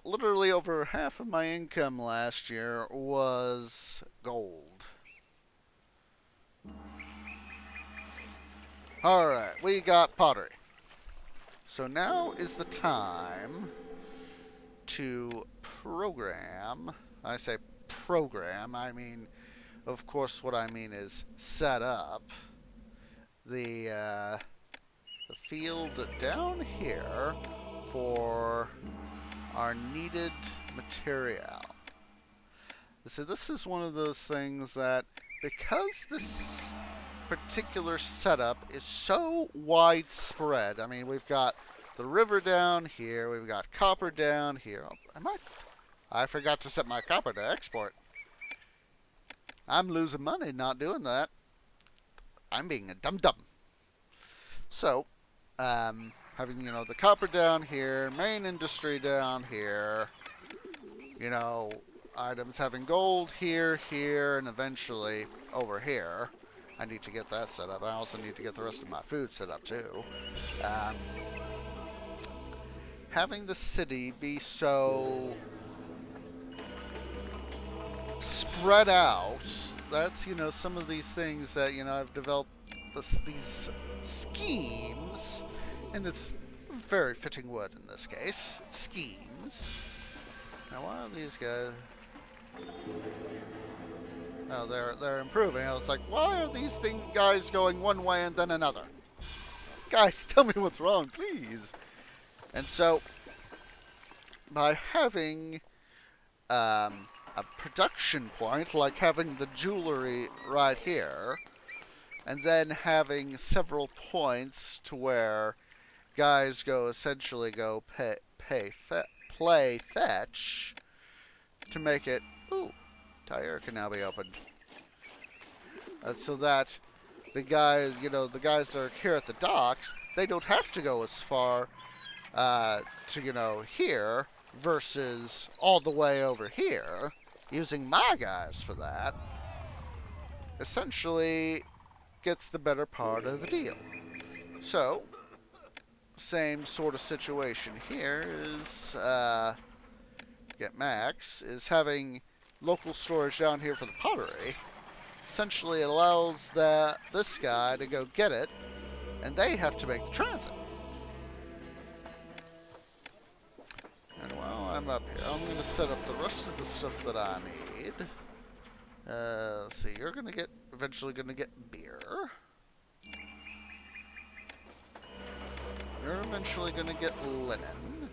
Literally over half of my income last year was gold. Alright, we got pottery. So now is the time to program. I say program, I mean, of course what I mean is set up the field down here for our needed material. So this is one of those things that, because this particular setup is so widespread, I mean, we've got the river down here, we've got copper down here. I forgot to set my copper to export. I'm losing money not doing that. I'm being a dum-dum. So, having, you know, the copper down here, main industry down here, you know, items having gold here, here, and eventually over here. I need to get that set up. I also need to get the rest of my food set up too. Having the city be so spread out, that's, you know, some of these things that, you know, I've developed these schemes and it's very fitting word in this case, schemes. Now, why are these guys... Oh, they're improving. I was like, why are these guys going one way and then another? Guys, tell me what's wrong, please. And so, by having a production point, like having the jewelry right here, and then having several points to where guys go essentially go play fetch to make it. Ooh, tire can now be opened. So that the guys, the guys that are here at the docks, they don't have to go as far to here versus all the way over here, using my guys for that. Essentially, gets the better part of the deal. So, same sort of situation here is Get Max is having local storage down here for the pottery. Essentially, it allows this guy to go get it, and they have to make the transit. And while I'm up here, I'm going to set up the rest of the stuff that I need. Let's see, you're going to eventually going to get beer. You're eventually going to get linen.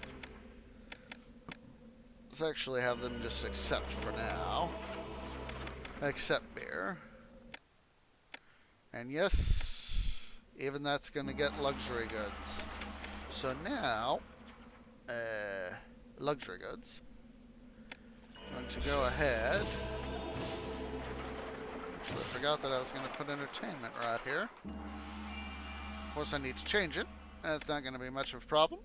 Let's actually have them just accept for now. Accept beer. And yes, even that's going to get luxury goods. So now, luxury goods. I'm going to go ahead. Actually, I forgot that I was going to put entertainment right here. Of course, I need to change it. That's not going to be much of a problem.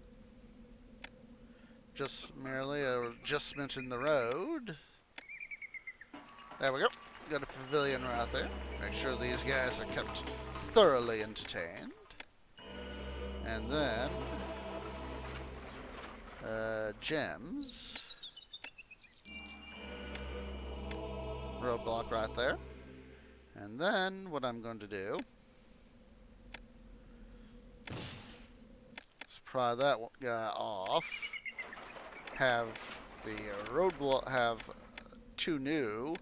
Just merely a adjustment in the road. There we go. Got a pavilion right there. Make sure these guys are kept thoroughly entertained. And then gems. Roadblock right there. And then what I'm going to do is pry that guy off. Have the roadblock, have two new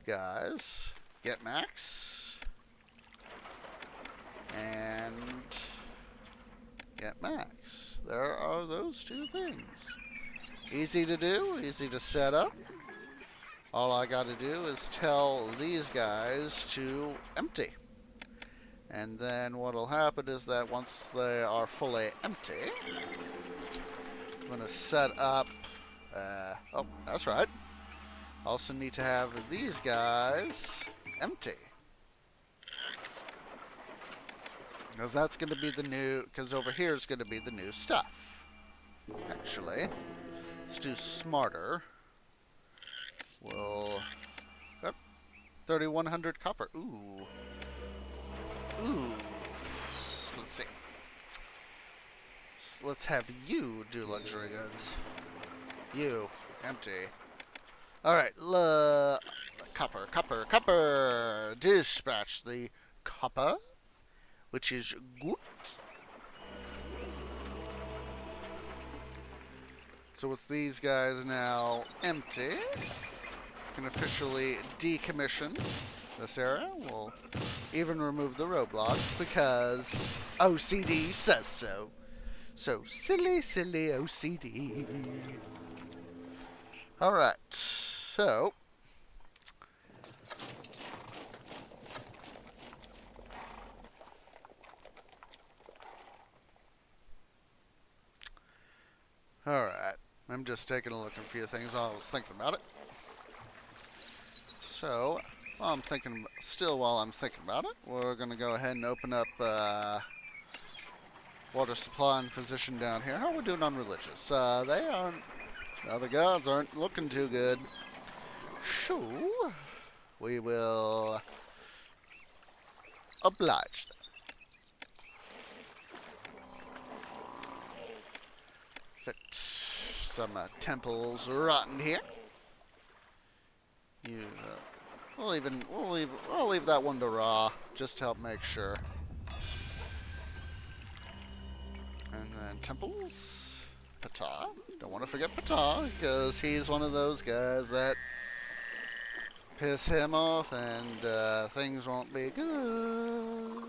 guys. Get Max. And Get Max. There are those two things. Easy to do, easy to set up. All I gotta do is tell these guys to empty. And then what'll happen is that once they are fully empty, I'm gonna set up, oh, that's right. Also need to have these guys empty. Because that's gonna be the new, because over here is gonna be the new stuff. Actually, let's do smarter. We'll, oh, 3,100 copper. Ooh. Ooh. Let's see. Let's have you do luxury goods. You. Empty. Alright. Copper, copper, copper. Dispatch the copper, which is good. So with these guys now empty, can officially decommission this area. We'll even remove the roadblocks because OCD says so. So silly, silly OCD. Alright, so alright. I'm just taking a look at a few things while I was thinking about it. So, while I'm thinking about it, we're going to go ahead and open up water supply and physician down here. How are we doing on religious? They aren't, the other gods aren't looking too good. So, we will oblige them. Fit some temples rotten here. You, we'll leave that one to raw, just to help make sure. And temples. Ptah. Don't want to forget Ptah, because he's one of those guys that piss him off and things won't be good.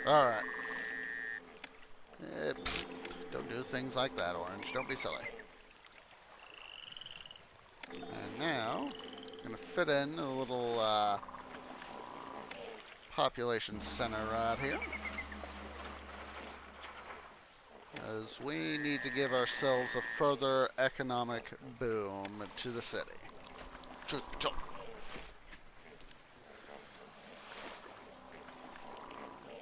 Alright. Don't do things like that, Orange. Don't be silly. And now, I'm going to fit in a little population center right here. As we need to give ourselves a further economic boom to the city. Truth patrol.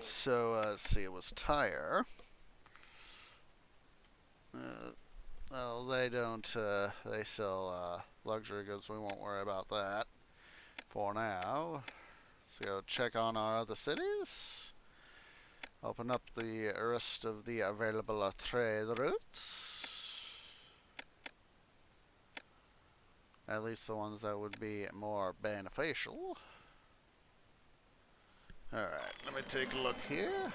So, let's see, it was Tyre. Well, they don't, they sell luxury goods. We won't worry about that for now. Let's go check on our other cities. Open up the rest of the available trade routes. At least the ones that would be more beneficial. Alright, let me take a look here.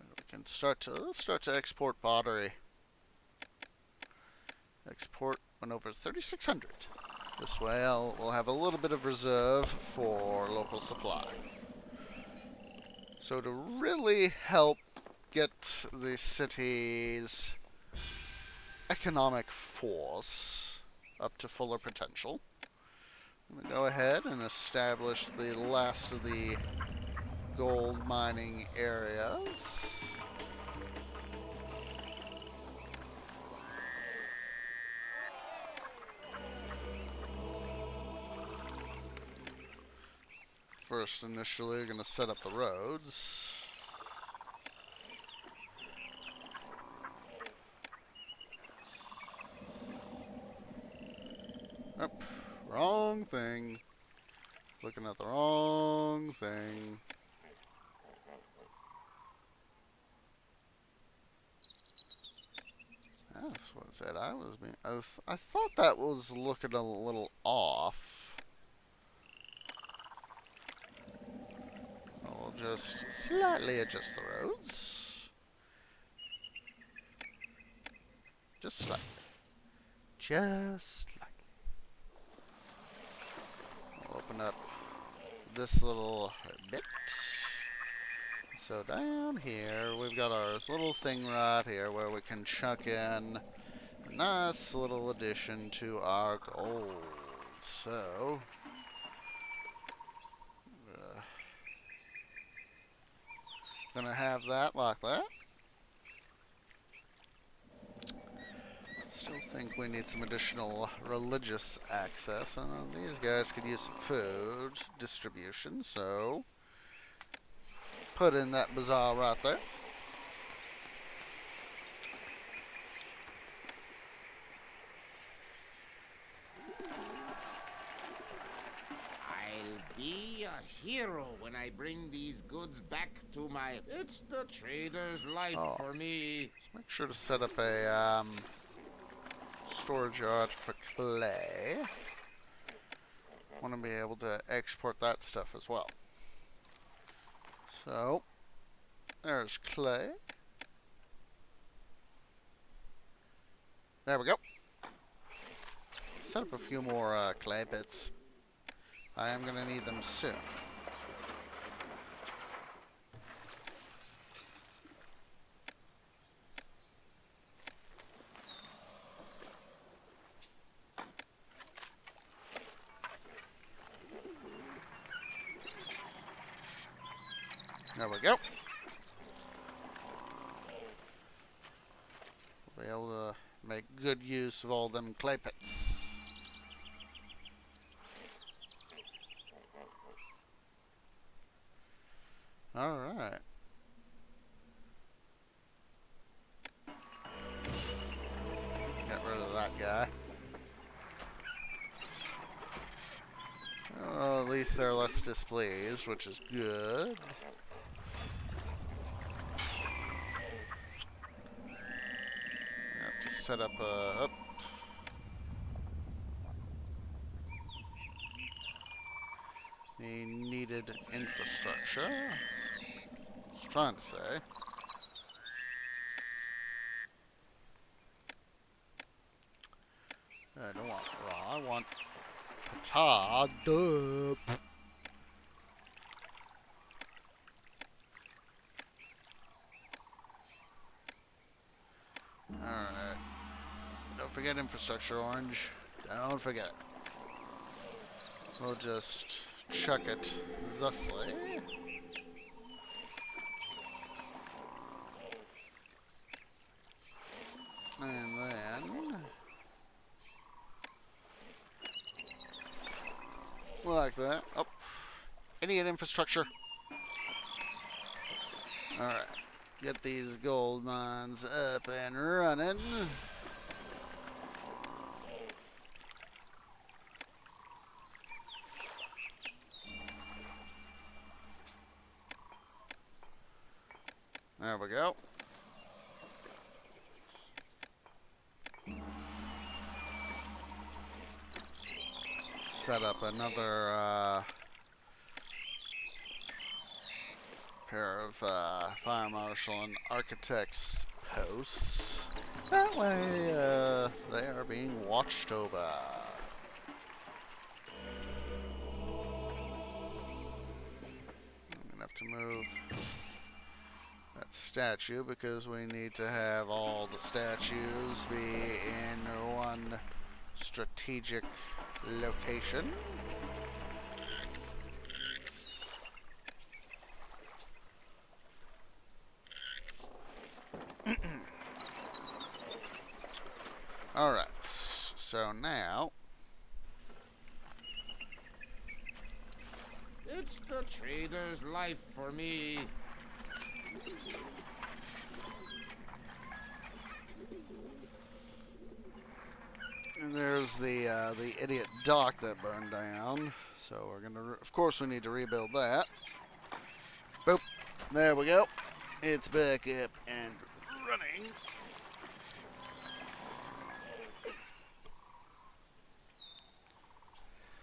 We can start to export pottery. Export went over 3,600. This way we'll have a little bit of reserve for local supply. So to really help get the city's economic force up to fuller potential, I'm going to go ahead and establish the last of the gold mining areas. First, initially, we're going to set up the roads. Oh, wrong thing. Looking at the wrong thing. That's what it said. I thought that was looking a little off. We'll just slightly adjust the roads. Just slightly. Just slightly. We'll open up this little bit. So down here, we've got our little thing right here where we can chuck in a nice little addition to our gold. So, gonna have that like that. Still think we need some additional religious access, and these guys could use some food distribution, so put in that bazaar right there. I'll be a hero when I bring these goods back to my... It's the trader's life for me. Make sure to set up a storage yard for clay. Want to be able to export that stuff as well. So, there's clay. There we go. Set up a few more clay bits. I am going to need them soon. There we go. We'll be able to make good use of all them clay pits. Alright. Get rid of that guy. Well, at least they're less displeased, which is good. Have to set up a... the needed infrastructure. I was trying to say. I don't want raw, I want potato. Alright. Don't forget infrastructure, Orange. Don't forget. We'll just chuck it thusly. And then... like that. Oh. Idiot infrastructure. Alright. Get these gold mines up and running. There we go. Set up another pair of fire marshal and architects posts. That way they are being watched over. I'm gonna have to move that statue because we need to have all the statues be in one strategic location. Alright, so now... It's the trader's life for me. And there's the idiot dock that burned down. So we're gonna, of course, we need to rebuild that. Boop. There we go. It's back up and running.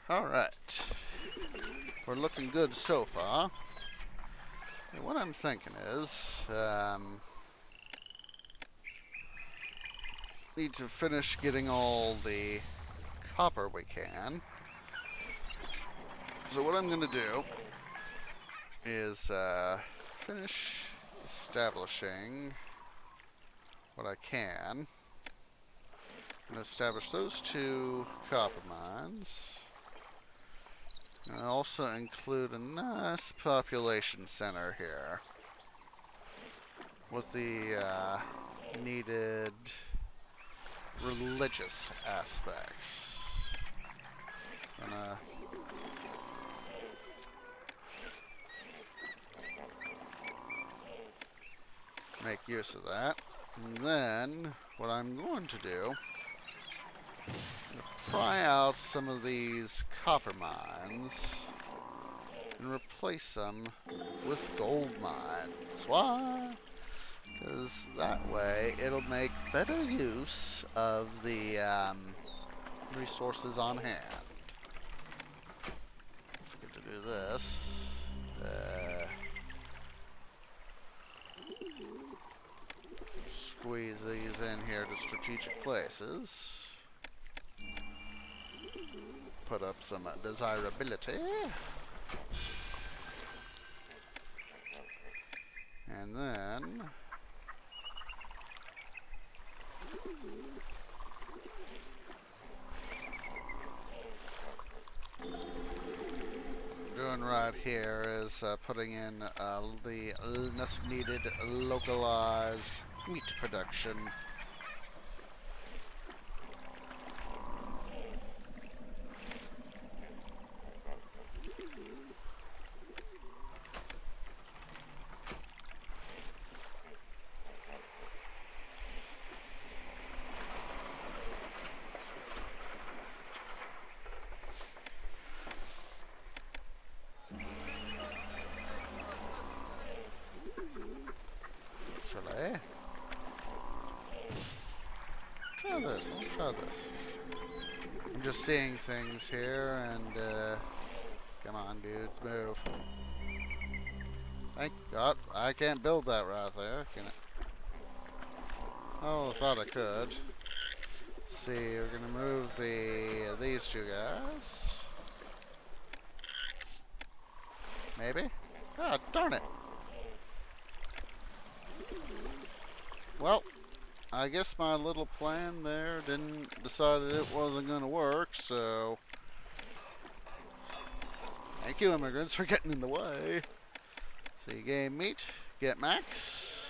All right. We're looking good so far. And what I'm thinking is, need to finish getting all the copper we can. So what I'm going to do is finish establishing what I can. I'm going to establish those 2 copper mines. And I also include a nice population center here with the needed religious aspects. Gonna make use of that. And then what I'm going to do, pry out some of these copper mines and replace them with gold mines. Why? Because that way it'll make better use of the resources on hand. Forget to do this. Squeeze these in here to strategic places. Put up some desirability. And then doing right here is putting in the needed localized meat production. Try this. I'm just seeing things here, and Come on, dudes, move. Thank God. I can't build that right there, can I? Oh, I thought I could. Let's see, we're gonna move these two guys. Maybe? Ah, darn it. Well, I guess my little plan there decided it wasn't gonna work, so thank you, immigrants, for getting in the way. See, game meat, get max.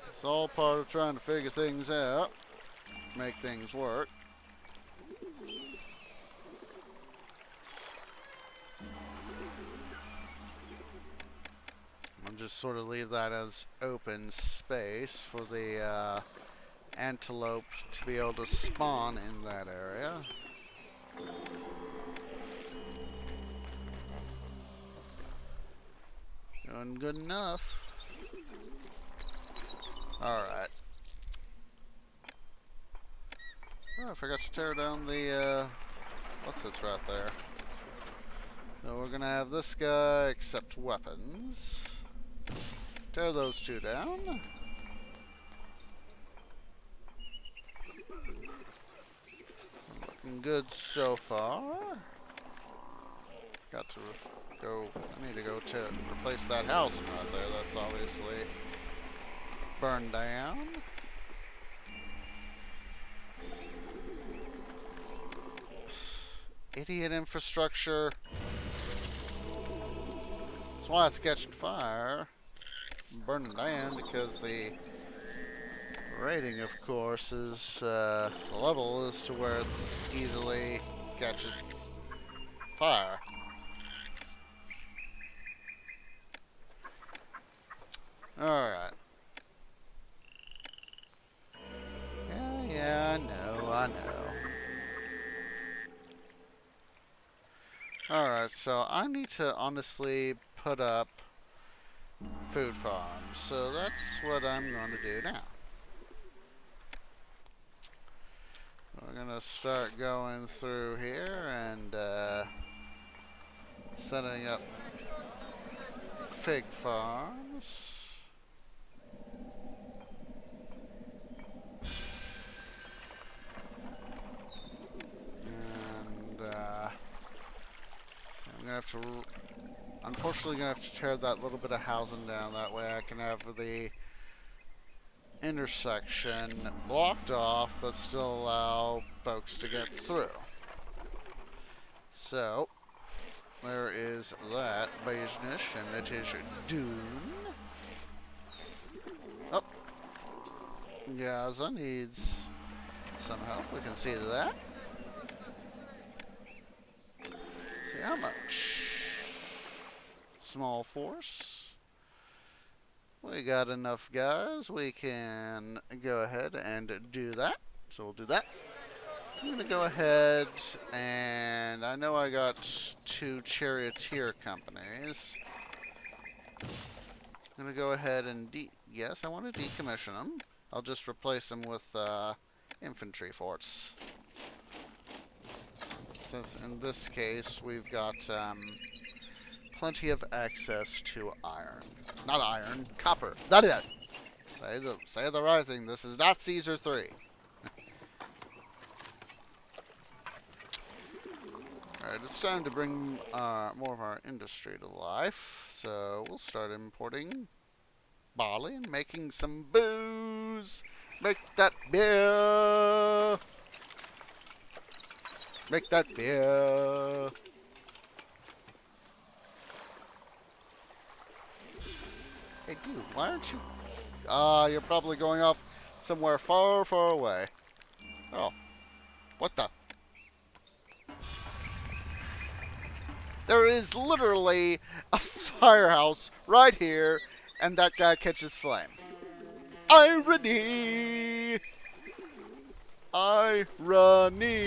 It's all part of trying to figure things out, make things work. I'll just sort of leave that as open space for the antelope to be able to spawn in that area. Doing good enough. Alright. Oh, I forgot to tear down the, what's this right there? So we're gonna have this guy accept weapons. Tear those two down. Looking good so far. Got to go, I need to go to replace that housing right there. That's obviously burned down. Idiot infrastructure. That's why it's catching fire. Burning down because the rating, of course, is the level is to where it's easily catches fire. Alright. Yeah, I know. Alright, so I need to honestly put up food farms. So that's what I'm going to do now. We're going to start going through here and setting up fig farms. And so I'm gonna have to, unfortunately, gonna have to tear that little bit of housing down. That way, I can have the intersection blocked off, but still allow folks to get through. So there is that business, and it is done. Oh, Gaza needs some help. We can see to that. See how much. Small force. We got enough guys. We can go ahead and do that. So we'll do that. I'm going to go ahead and I know I got 2 charioteer companies. I'm going to go ahead and yes, I want to decommission them. I'll just replace them with infantry forts. Since in this case we've got plenty of access to iron. Not iron, copper. That is it. Say the right thing. This is not Caesar 3. Alright, it's time to bring more of our industry to life. So we'll start importing barley and making some booze. Make that beer. Make that beer. Hey, dude, why aren't you... you're probably going off somewhere far, far away. Oh. What the... There is literally a firehouse right here, and that guy catches flame. Irony! Irony!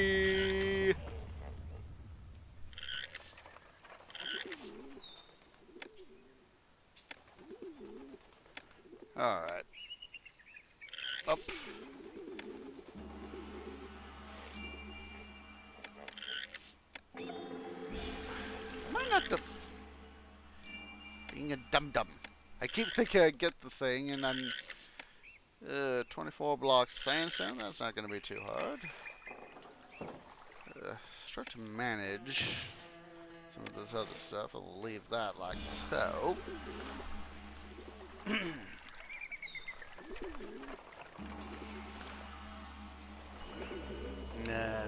Alright. Up. not being a dum-dum. I keep thinking I get the thing, and I'm 24 blocks sandstone. That's not going to be too hard. Start to manage some of this other stuff. I'll leave that like so.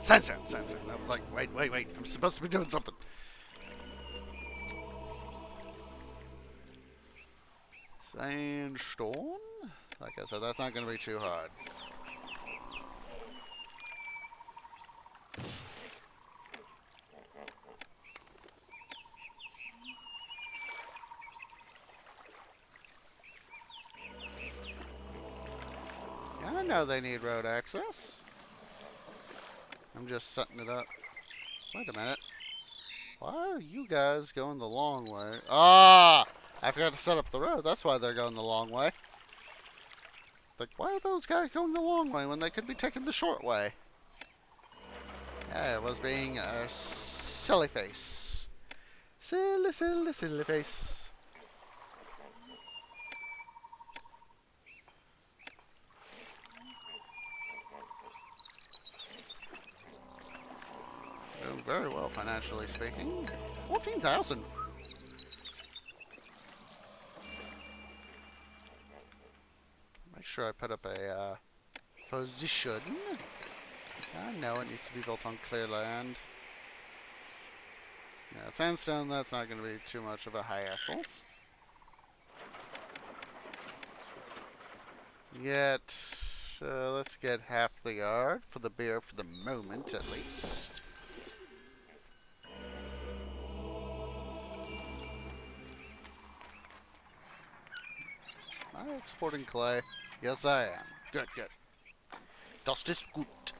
Sandstone. I was like, wait. I'm supposed to be doing something. Sandstone? Like I said, that's not going to be too hard. Yeah, I know they need road access. I'm just setting it up. Wait a minute. Why are you guys going the long way? Ah! I forgot to set up the road. That's why they're going the long way. Like, why are those guys going the long way when they could be taking the short way? Yeah, it was being a silly face. Silly face. Doing very well financially speaking. 14,000. Make sure I put up a position. I know it needs to be built on clear land. Yeah, sandstone, that's not going to be too much of a hassle. Yet, let's get half the yard for the beer for the moment, at least. Am I exporting clay? Yes, I am. Good. Das ist gut.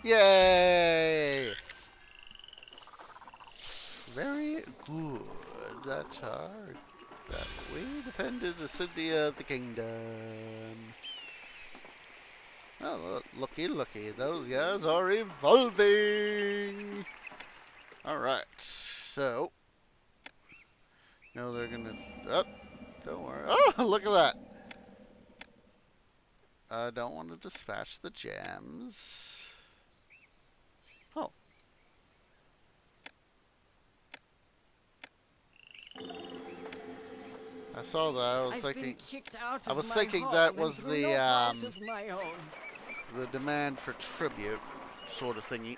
Yay! Very good. That's hard. That we defended the city of the kingdom. Oh, looky. Those guys are evolving. Alright. So. No, they're gonna. Oh, don't worry. Oh, look at that. I don't want to dispatch the gems. Oh. I saw that. I was thinking that was the demand for tribute sort of thingy.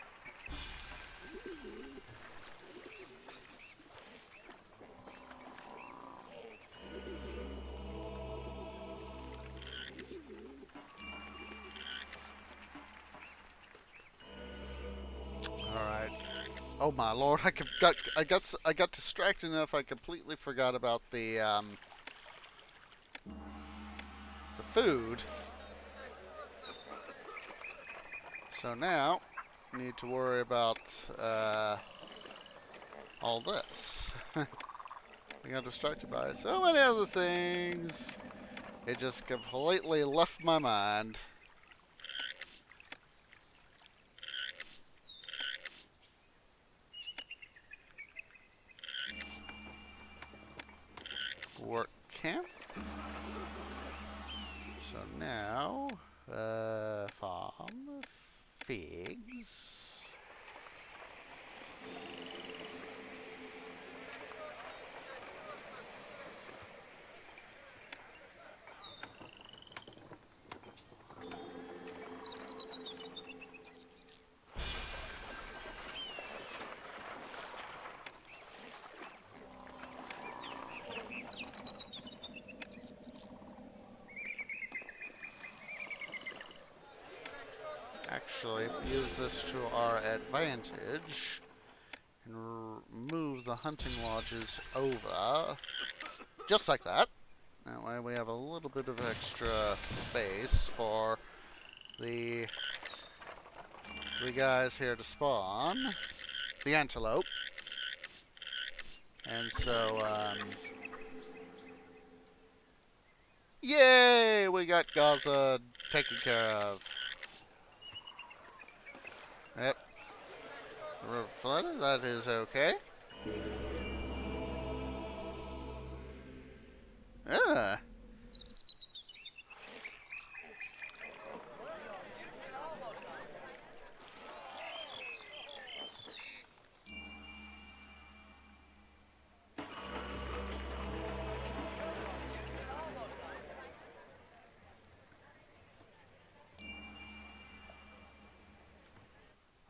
Oh my lord! I got distracted enough. I completely forgot about the food. So now, I need to worry about all this. I got distracted by so many other things. It just completely left my mind. Work camp. So now, farm figs. Actually, use this to our advantage and move the hunting lodges over, just like that. That way we have a little bit of extra space for the guys here to spawn. The antelope. And so, yay! We got Gaza taken care of. Yep. River flooded, that is okay. Ah.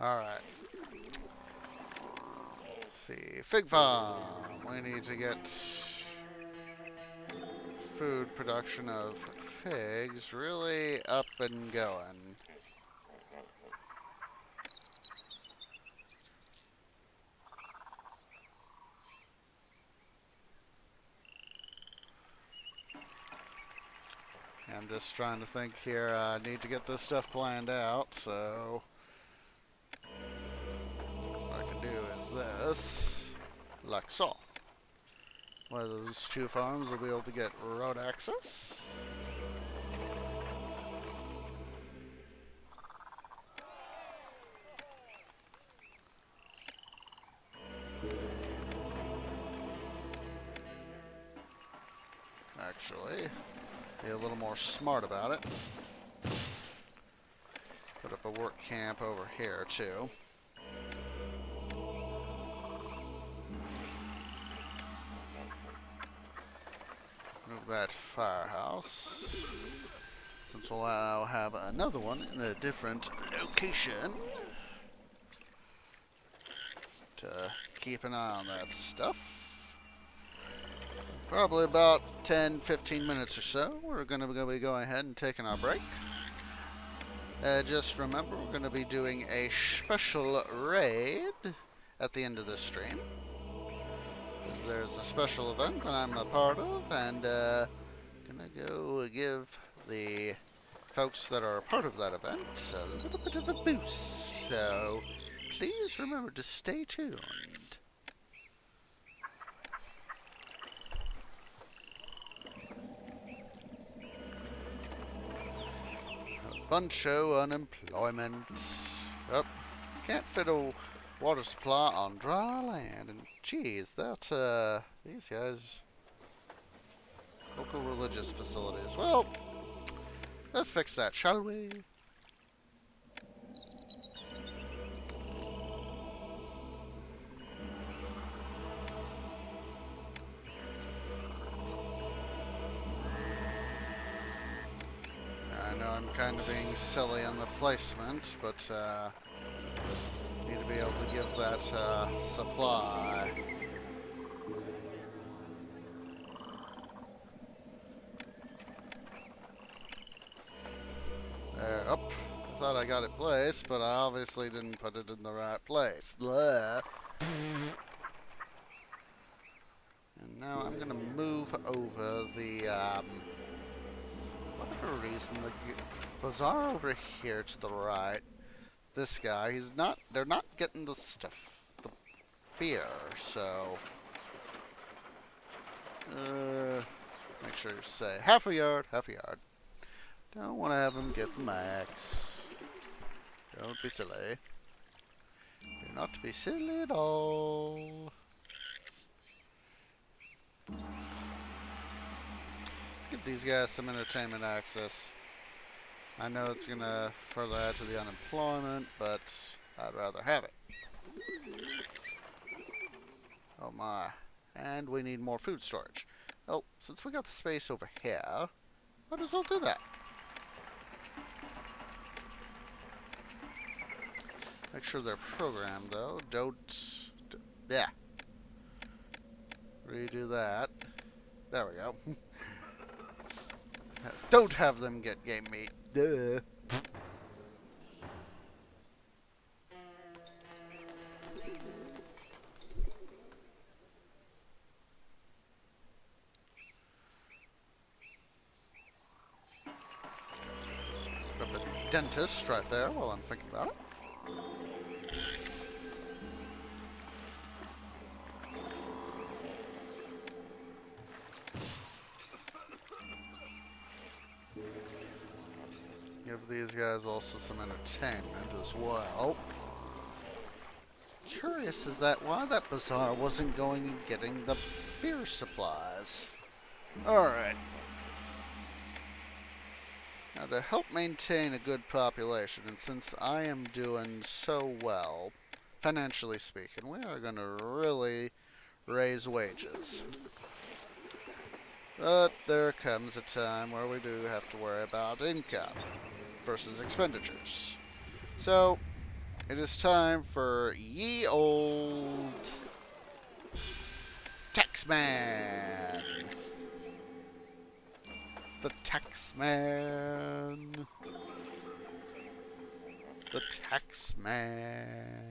Alright. Let's see. Fig farm. We need to get food production of figs really up and going. I'm just trying to think here. I need to get this stuff planned out, so what I can do is this, like so. One of those two farms will be able to get road access. Actually, be a little more smart about it. Put up a work camp over here too. Move that firehouse. Since we'll now have another one in a different location. To keep an eye on that stuff. Probably about 10-15 minutes or so. We're going to be going ahead and taking our break. Just remember, we're going to be doing a special raid at the end of this stream. There's a special event that I'm a part of, and gonna go give the folks that are a part of that event a little bit of a boost. So please remember to stay tuned. Buncho unemployment. Oh, can't fit a water supply on dry land. And geez, that these guys, local religious facilities. Well, let's fix that, shall we? I know I'm kind of being silly on the placement, but need to be able to give that supply. I thought I got it placed, but I obviously didn't put it in the right place. Blah. And now I'm gonna move over the whatever reason, the bazaar over here to the right, this guy, they're not getting the stuff, the beer, so, make sure you say half a yard. Don't want to have them get the max. Don't be silly. You're not to be silly at all. Give these guys some entertainment access. I know it's gonna further add to the unemployment, but I'd rather have it. Oh my. And we need more food storage. Well, since we got the space over here, might as well do that. Make sure they're programmed though. Yeah. Redo that. There we go. Don't have them get game meat. Duh. dentist right there while I'm thinking about it. Give these guys also some entertainment as well. It's curious is that why that bazaar wasn't going and getting the beer supplies. Alright. Now to help maintain a good population, and since I am doing so well, financially speaking, we are going to really raise wages. But there comes a time where we do have to worry about income versus expenditures. So, it is time for ye old Taxman. The Taxman. The Taxman.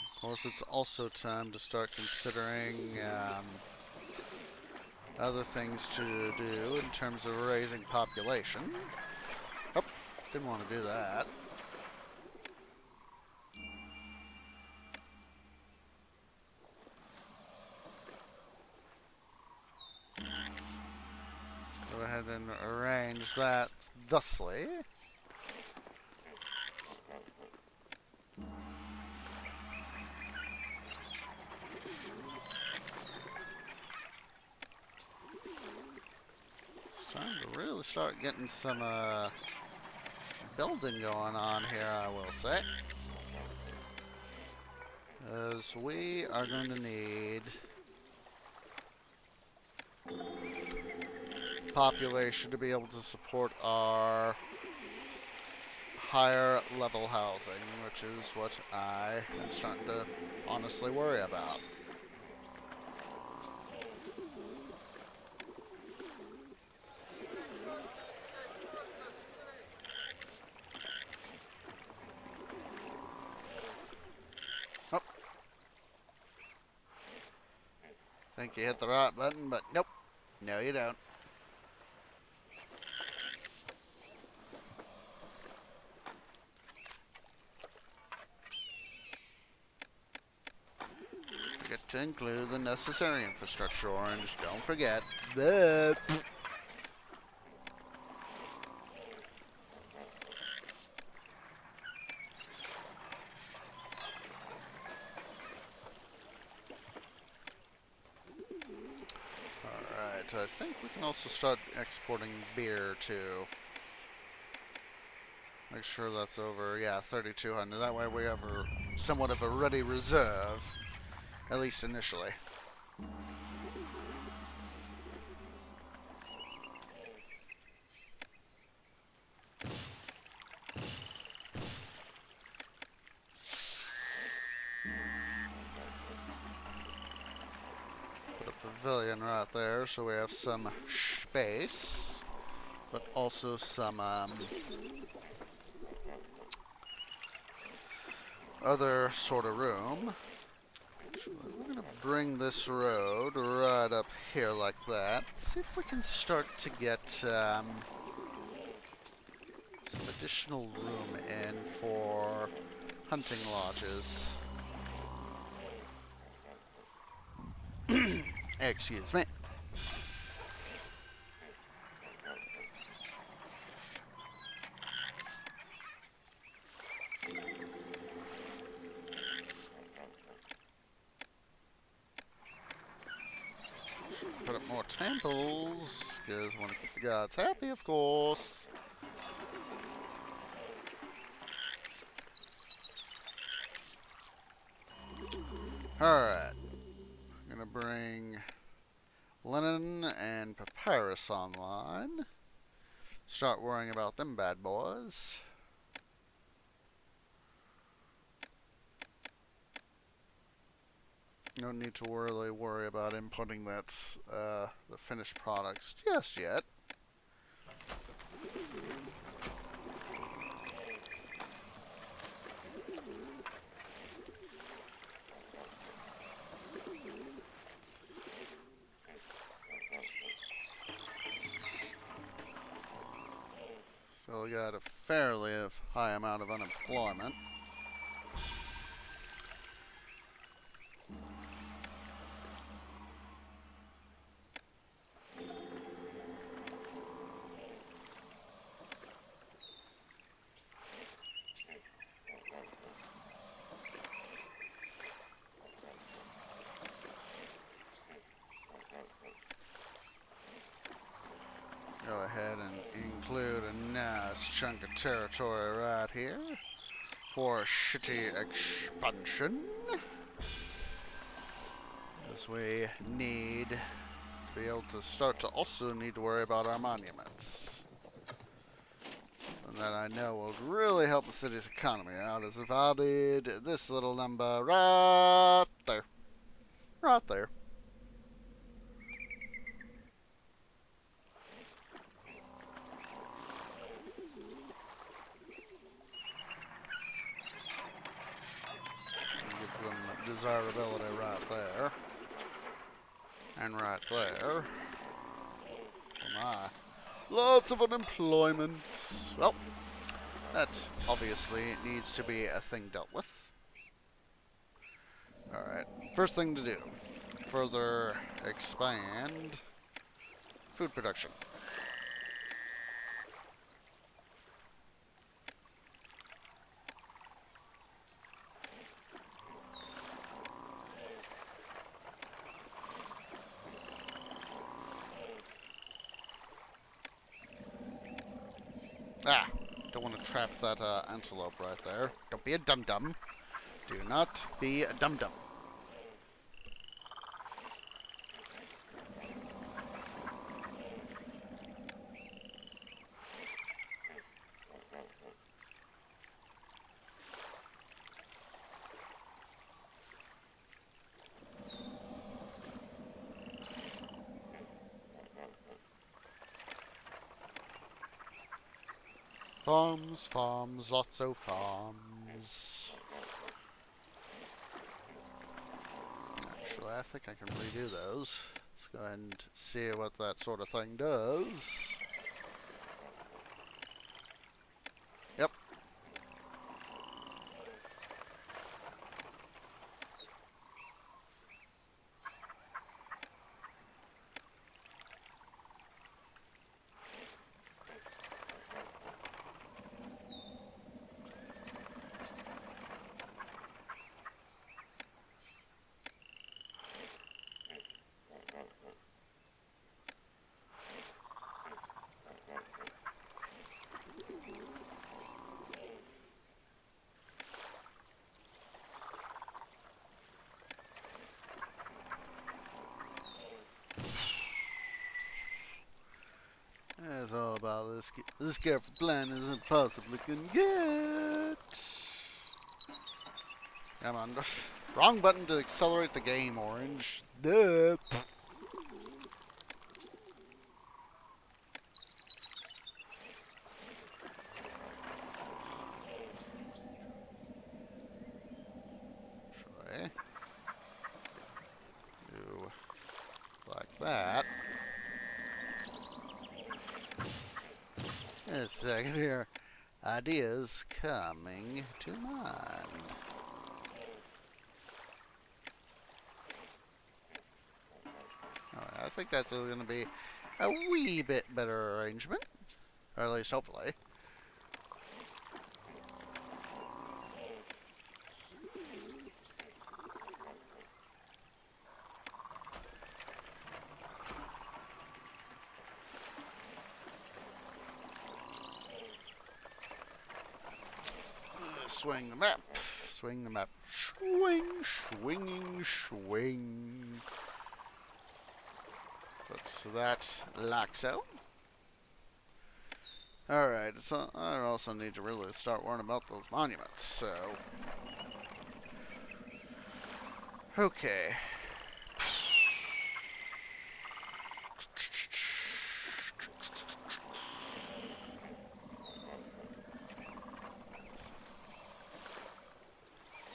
Of course, it's also time to start considering other things to do in terms of raising population. Oh, didn't want to do that. Go ahead and arrange that thusly. It's time to really start getting some building going on here, I will say. As we are going to need population to be able to support our higher level housing, which is what I am starting to honestly worry about. Oh. Think you hit the right button, but nope. No, you don't. Forget to include the necessary infrastructure, Orange. Don't forget. That. Alright, I think we can also start exporting beer too. Make sure that's over, yeah, 3,200. That way we have somewhat of a ready reserve, at least initially. Put a pavilion right there so we have some space, but also some other sort of room. We're going to bring this road right up here like that. See if we can start to get some additional room in for hunting lodges. Excuse me. Put up more temples, because I want to keep the gods happy, of course. Alright. I'm going to bring linen and papyrus online. Start worrying about them bad boys. No need to really worry about inputting that's the finished products just yet. So we got a fairly high amount of unemployment. Go ahead and include a nice chunk of territory right here for a shitty expansion. As we need to be able to start to also need to worry about our monuments. And that I know will really help the city's economy out is if I did this little number right there. Right there. Give them desirability right there. And right there. Oh my. Lots of unemployment. Well, that obviously needs to be a thing dealt with. Alright, first thing to do. Further expand food production. Ah, don't want to trap that antelope right there. Don't be a dum-dum. Do not be a dum-dum. Farms, farms, lots of farms. Actually, I think I can redo those. Let's go ahead and see what that sort of thing does. Yep. It's all about this careful plan as it possibly can get. Come on. Wrong button to accelerate the game, Orange. Duh. Try. Do like that. In a second here. Ideas coming to mind. Alright, I think that's going to be a wee bit better arrangement. Or at least hopefully. Swing the map. Swing the map. Swing, swinging, swing. Put that like so. Alright, so I also need to really start worrying about those monuments, so. Okay.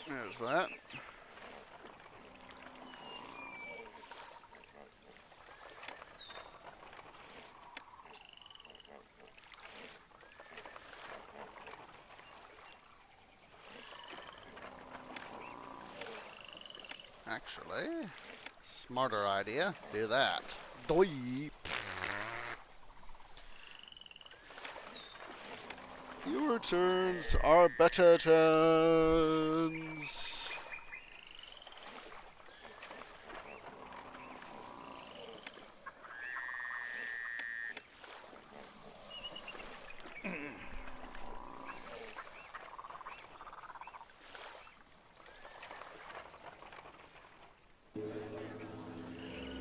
There's that. Actually, smarter idea. Do that. Doi. Fewer turns are better turns.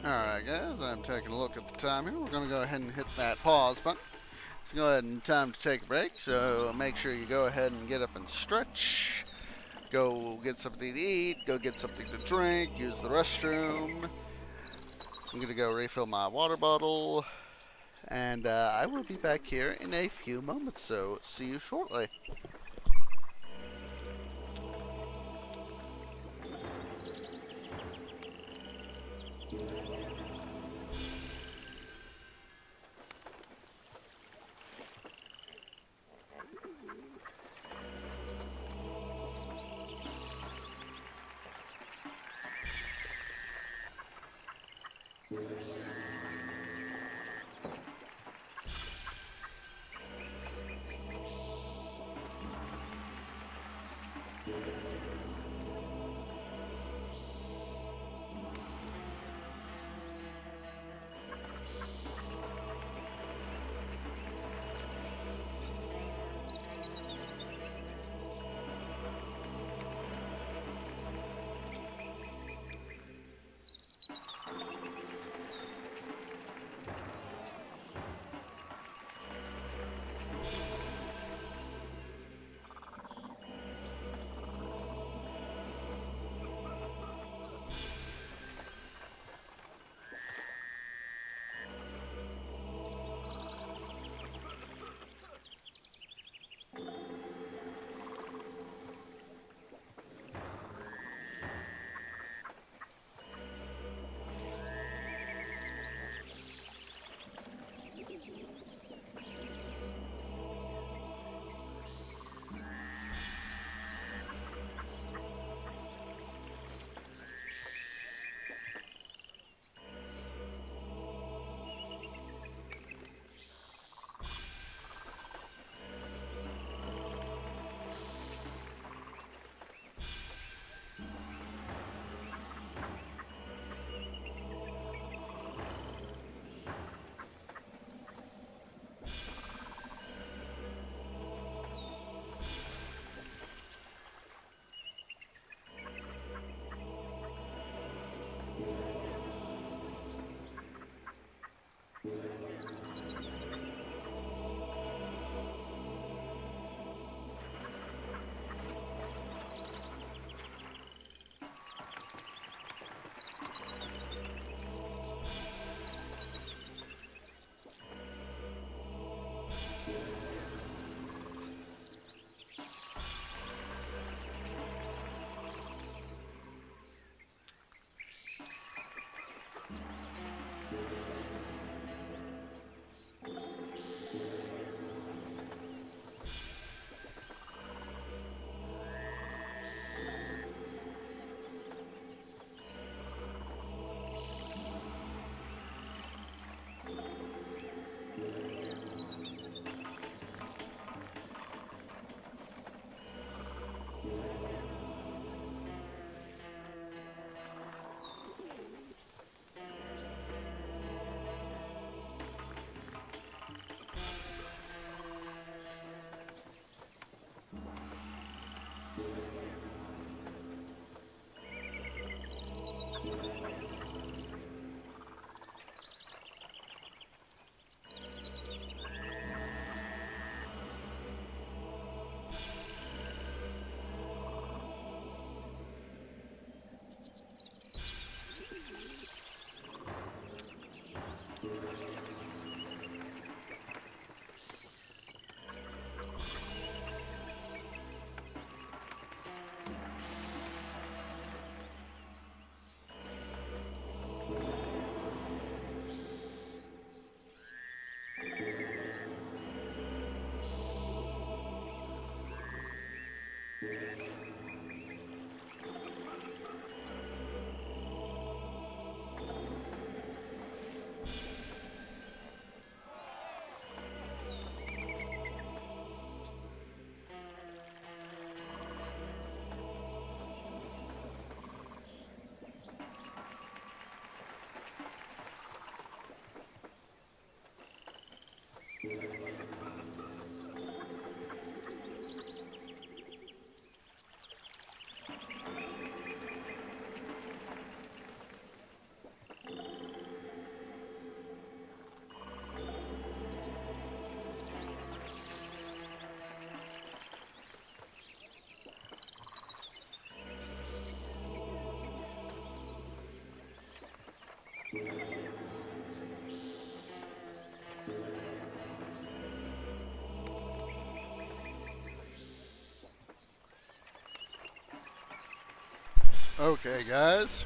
Alright guys, I'm taking a look at the time here. We're going to go ahead and hit that pause button. It's go ahead and time to take a break, so make sure you go ahead and get up and stretch. Go get something to eat, go get something to drink, use the restroom. I'm going to go refill my water bottle, and I will be back here in a few moments, so see you shortly. Okay, guys.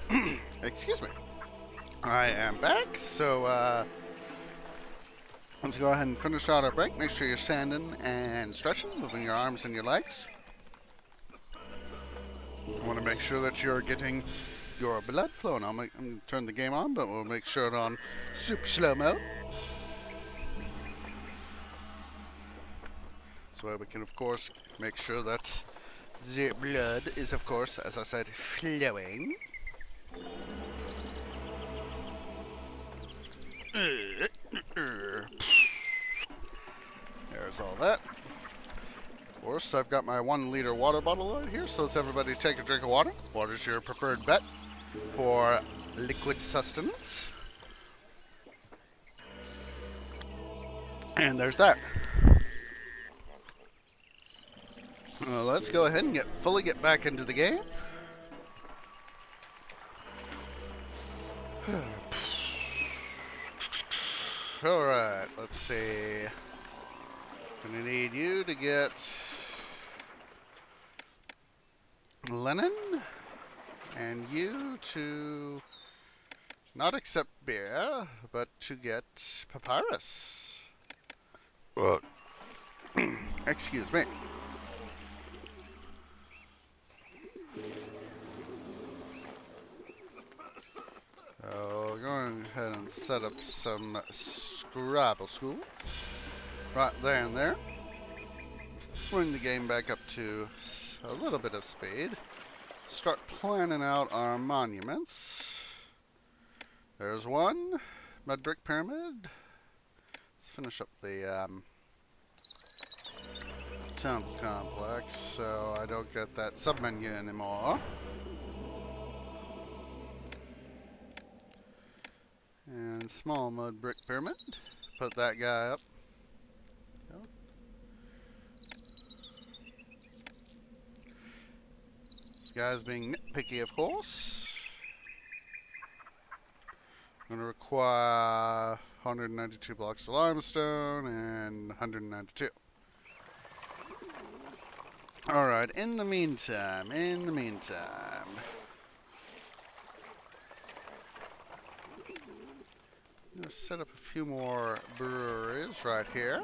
Excuse me. I am back. So, let's go ahead and finish out our break. Make sure you're standing and stretching, moving your arms and your legs. I want to make sure that you're getting your blood flowing. I'm going to turn the game on, but we'll make sure it on super slow mode. So we can, of course, make sure that the blood is, of course, as I said, flowing. There's all that. Of course, I've got my 1 liter water bottle right here, so let's everybody take a drink of water. Water's your preferred bet for liquid sustenance. And there's that. Let's go ahead and fully get back into the game. Alright, let's see. Gonna need you to get linen, and you to not accept beer, but to get papyrus. Excuse me. So, going ahead and set up some Scrabble schools. Right there and there. Bring the game back up to a little bit of speed. Start planning out our monuments. There's one. Mud brick pyramid. Let's finish up the temple complex so I don't get that submenu anymore. And small mud brick pyramid. Put that guy up. This guy's being nitpicky, of course. I'm going to require 192 blocks of limestone and 192. Alright, in the meantime, let's set up a few more breweries right here.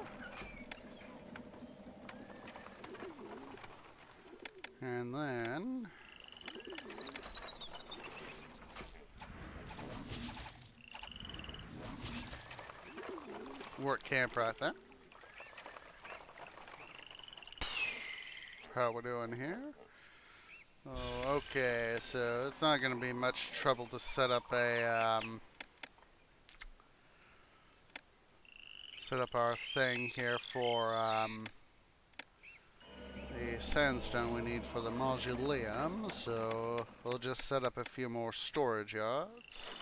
And then work camp right there. How we doing here? Oh, okay, so it's not going to be much trouble to set up a set up our thing here for the sandstone we need for the mausoleum. So we'll just set up a few more storage yards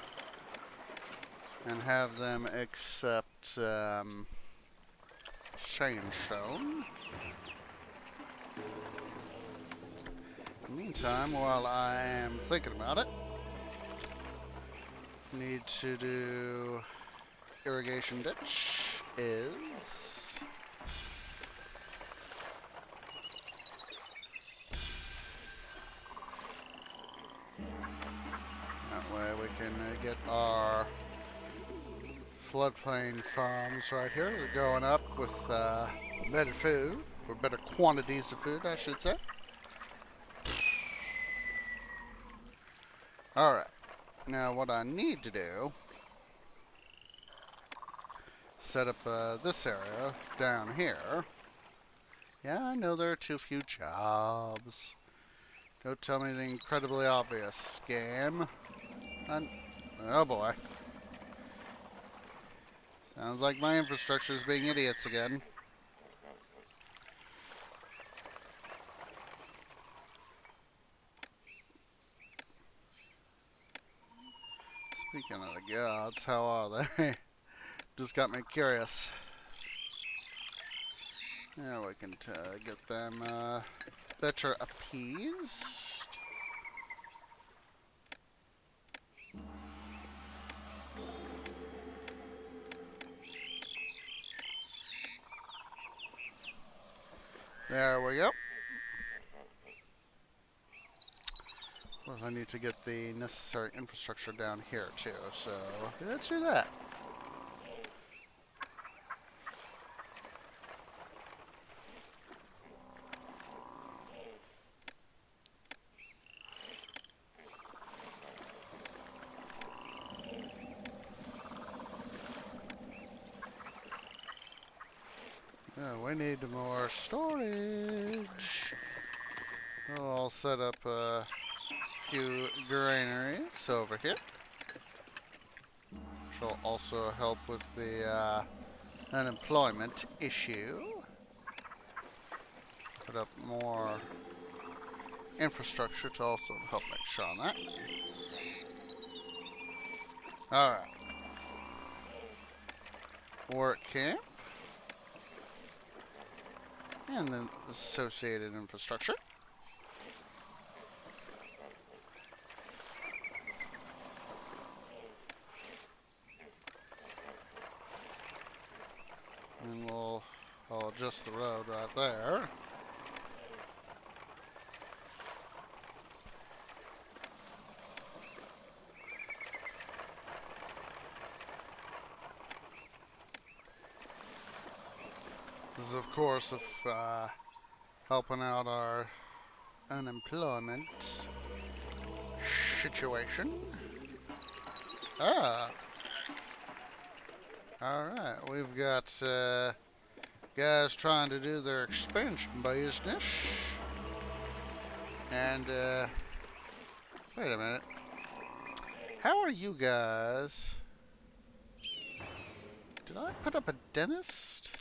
and have them accept sandstone. In the meantime, while I am thinking about it, need to do irrigation ditch is that way we can get our floodplain farms right here. They're going up with better food, or better quantities of food, I should say. Alright, now what I need to do, set up this area down here. Yeah, I know there are too few jobs. Don't tell me the incredibly obvious, scam. Oh boy. Sounds like my infrastructure is being idiots again. Speaking of the gods, how are they? Just got me curious. Yeah, we can get them better appeased. There we go. Well, I need to get the necessary infrastructure down here too, so let's do that. We need more storage. I'll set up a few granaries over here, which will also help with the unemployment issue. Put up more infrastructure to also help make sure on that. Alright. Work camp. And then associated infrastructure. And I'll adjust the road right there. This is, of course, helping out our unemployment situation. Ah. Alright, we've got guys trying to do their expansion business. And, wait a minute. How are you guys? Did I put up a dentist?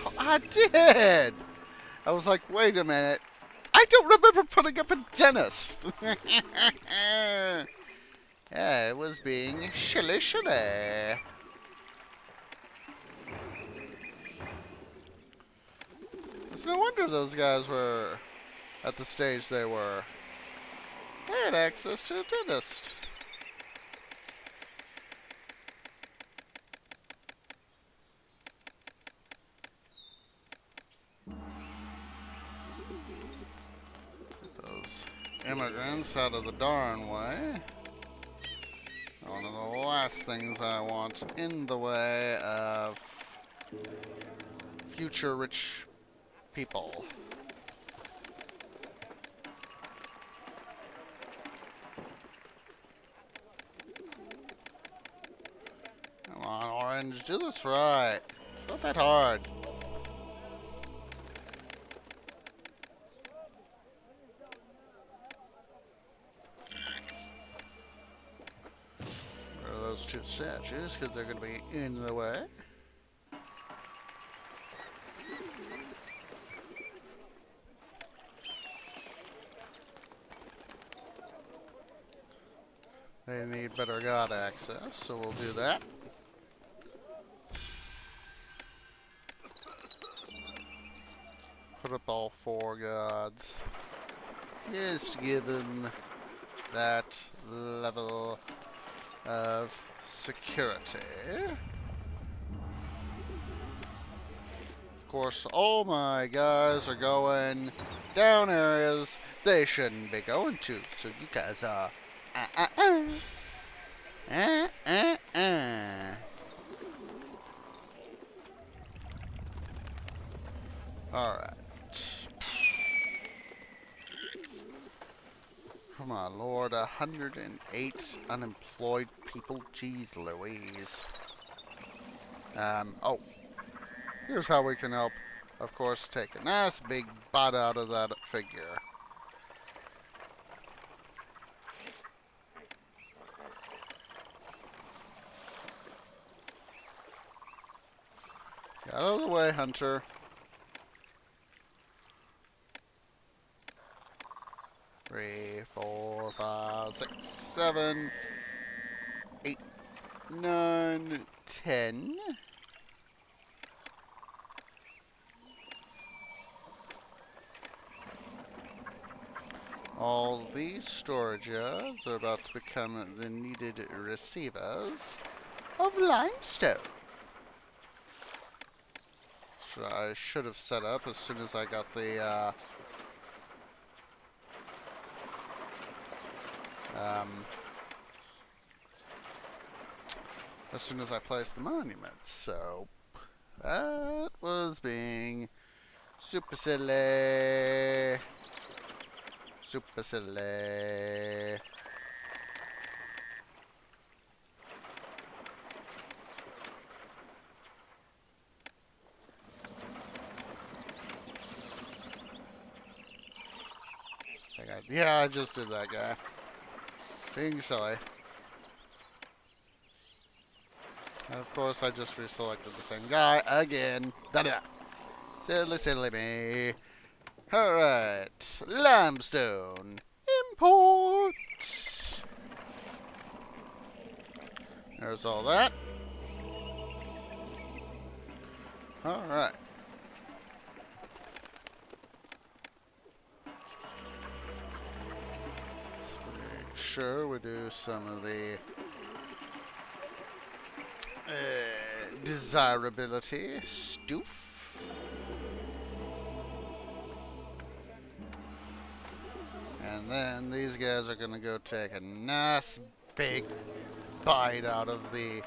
Oh, I did! I was like, wait a minute. I don't remember putting up a dentist. Yeah, it was being shilly. It's no wonder those guys were at the stage they were. They had access to a dentist. Get those immigrants out of the darn way. One of the last things I want in the way of future rich people. Come on, Orange, do this right. It's not that hard. Where are those two statues? Because they're going to be in the way. They need better god access, so we'll do that. Put up all 4 gods. Just to give them that level of security. Of course, all my guys are going down areas they shouldn't be going to, so you guys are Alright. Oh my lord, 108 unemployed people. Jeez Louise. Oh. Here's how we can help. Of course, take a nice big bite out of that figure. Get out of the way, Hunter. Three, 4, 5, 6, 7, 8, 9, 10. All these storage yards are about to become the needed receivers of limestone. which I should have set up as soon as I got the as soon as I placed the monuments. So that was being super silly. Super silly. Yeah, I just did that guy. Being silly. And of course, I just reselected the same guy again. Da-da. Silly, silly me. Alright. Limestone. Import. There's all that. Alright. Make sure we do some of the desirability stuff. And then these guys are gonna go take a nice big bite out of the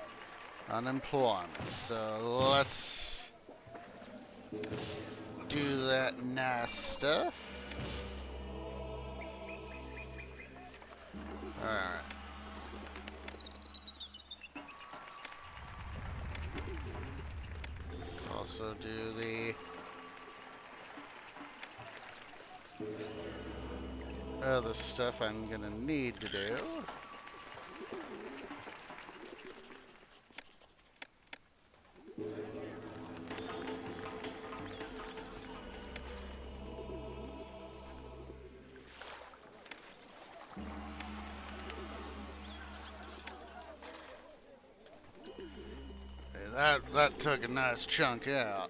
unemployment. So let's do that nice stuff. Alright. Also do the other stuff I'm gonna need to do. That took a nice chunk out.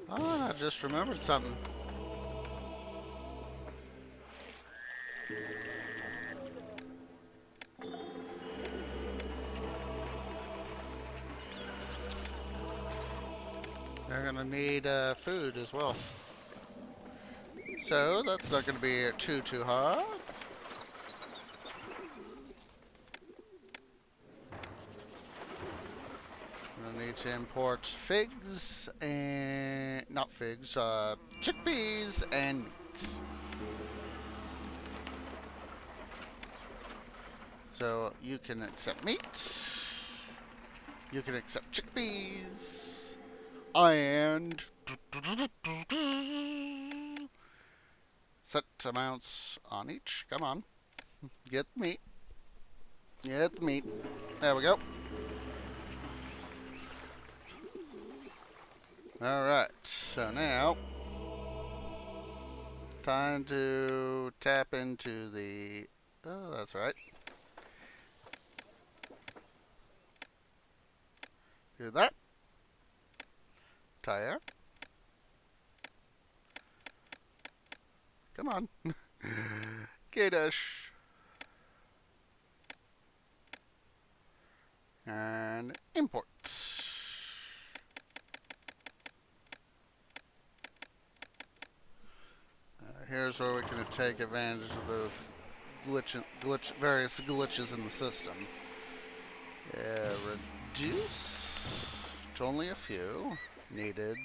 Oh, I just remembered something. They're gonna need food as well. So that's not gonna be too hard. We'll need to import figs and not figs, chickpeas and meat. So you can accept meat. You can accept chickpeas and set amounts on each. Come on, get meat. Get meat. There we go. Alright, so now, time to tap into the, oh, that's right. Do that. Tire. Come on. K-Dash. And import. Here's where we can take advantage of the various glitches in the system. Yeah, reduce to only a few needed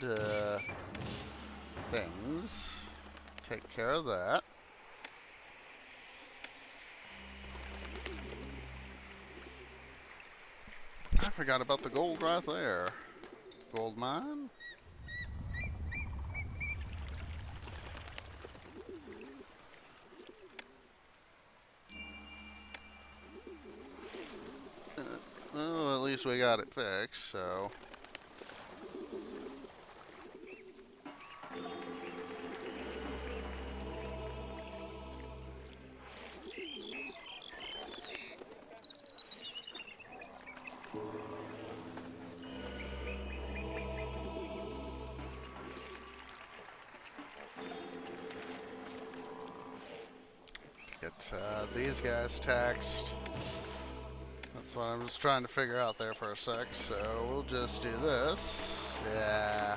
things. Take care of that. I forgot about the gold right there. Gold mine. Well, at least we got it fixed, so. get these guys taxed. That's what I was trying to figure out there for a sec. So we'll just do this. Yeah.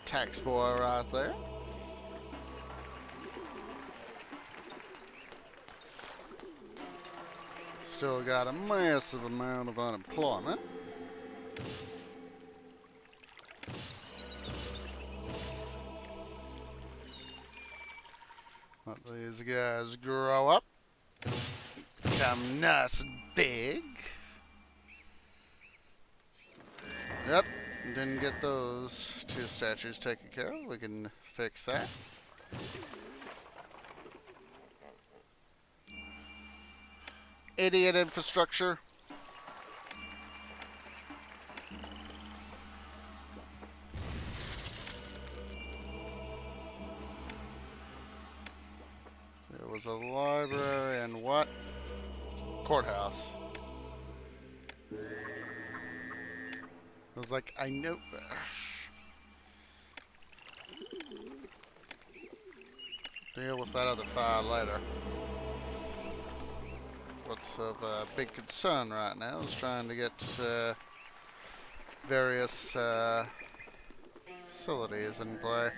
Tax boy right there. Still got a massive amount of unemployment. Let these guys grow up. Become nice and big. Yep, didn't get those two statues taken care of. We can fix that. Idiot infrastructure. There was a library and what? Courthouse. I was like, I know. Deal with that other file later. What's of big concern right now is trying to get various facilities in play.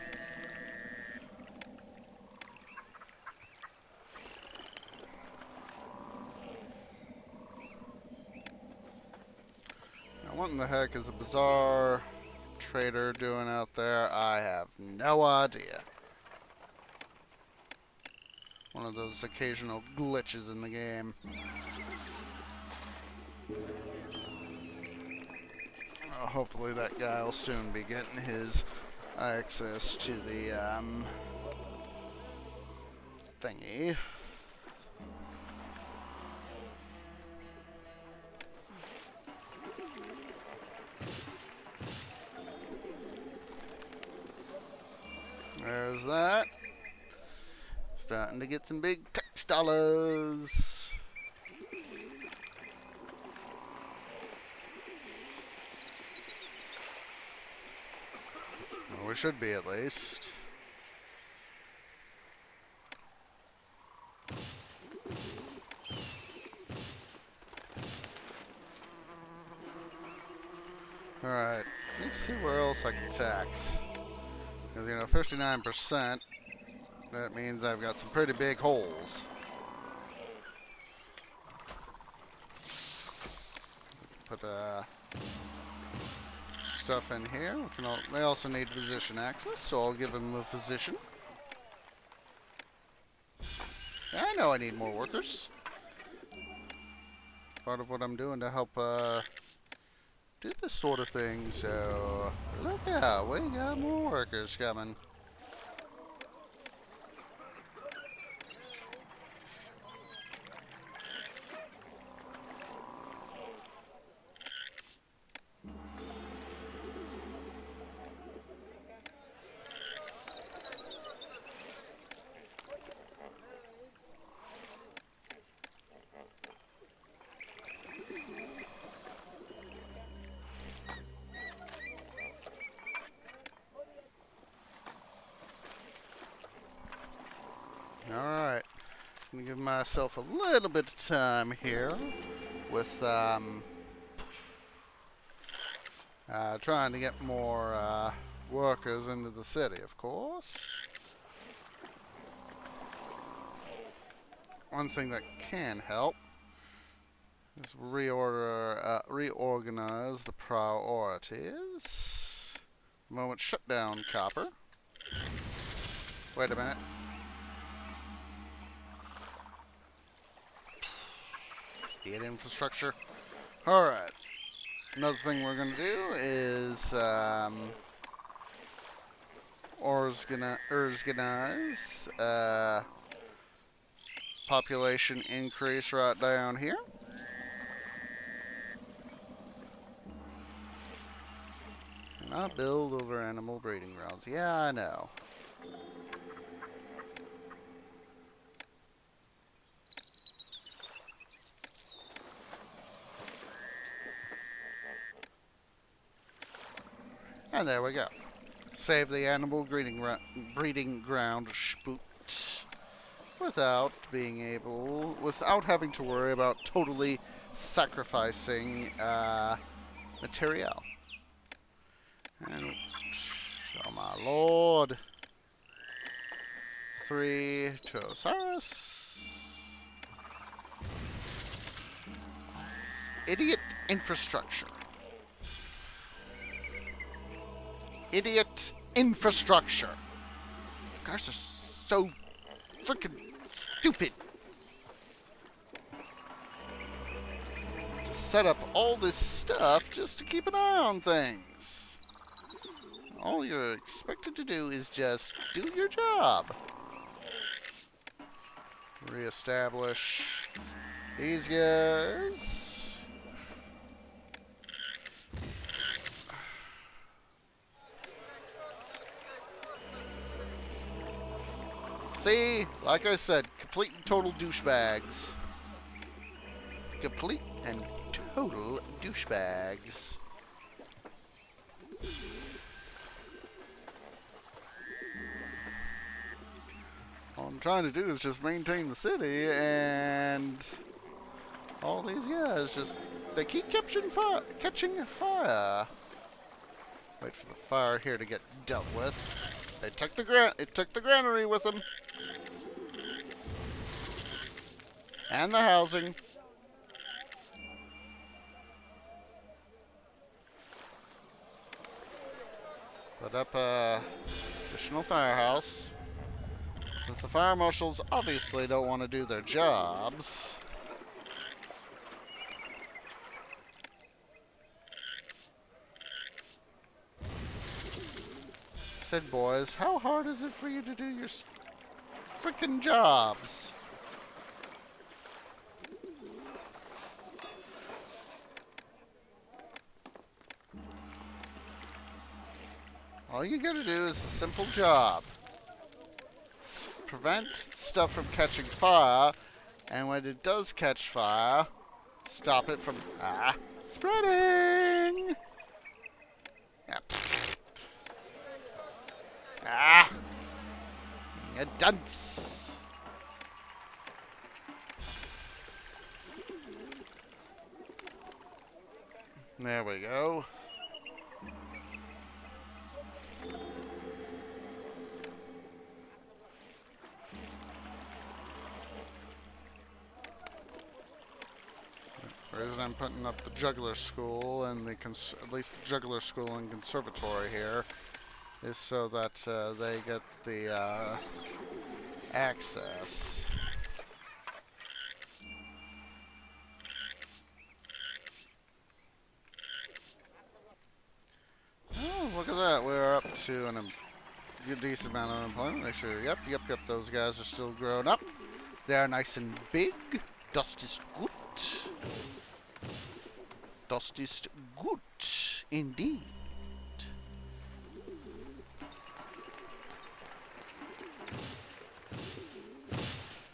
Now, what in the heck is a bizarre trader doing out there? I have no idea. One of those occasional glitches in the game. Hopefully that guy will soon be getting his access to the thingy. There's that. Starting to get some big tax dollars. Well, we should be at least. Alright, let's see where else I can tax. Because, you know, 59%, that means I've got some pretty big holes. Put stuff in here. They also need physician access, so I'll give them a physician. Yeah, I know I need more workers. Part of what I'm doing to help do this sort of thing, so look out, we got more workers coming. Alright, I'm gonna give myself a little bit of time here with trying to get more workers into the city, of course. One thing that can help is reorganize the priorities. Moment, shut down copper. Wait a minute. Get infrastructure. Alright. Another thing we're going to do is organize population increase right down here. And I build over animal breeding grounds. Yeah, I know. And there we go. Save the animal breeding ground spooked. without having to worry about totally sacrificing material. And oh my lord. 3 to Osiris. Idiot infrastructure. Idiot infrastructure. You guys are so freaking stupid. To set up all this stuff just to keep an eye on things. All you're expected to do is just do your job. Reestablish these guys. See, like I said, complete and total douchebags. Complete and total douchebags. All I'm trying to do is just maintain the city, and all these guys just, they keep catching fire. Wait for the fire here to get dealt with. They took the granary with them. And the housing. Put up a additional firehouse. Since the fire marshals obviously don't want to do their jobs. Said, boys, how hard is it for you to do your freaking jobs? All you gotta do is a simple job. Prevent stuff from catching fire, and when it does catch fire, stop it from spreading. You dunce. There we go. The reason I'm putting up the juggler school and the at least the juggler school and conservatory here is so that they get the access. Oh, look at that. We're up to a decent amount of unemployment. Make sure, yep, those guys are still grown up. They are nice and big. Das ist gut. Das ist gut, indeed.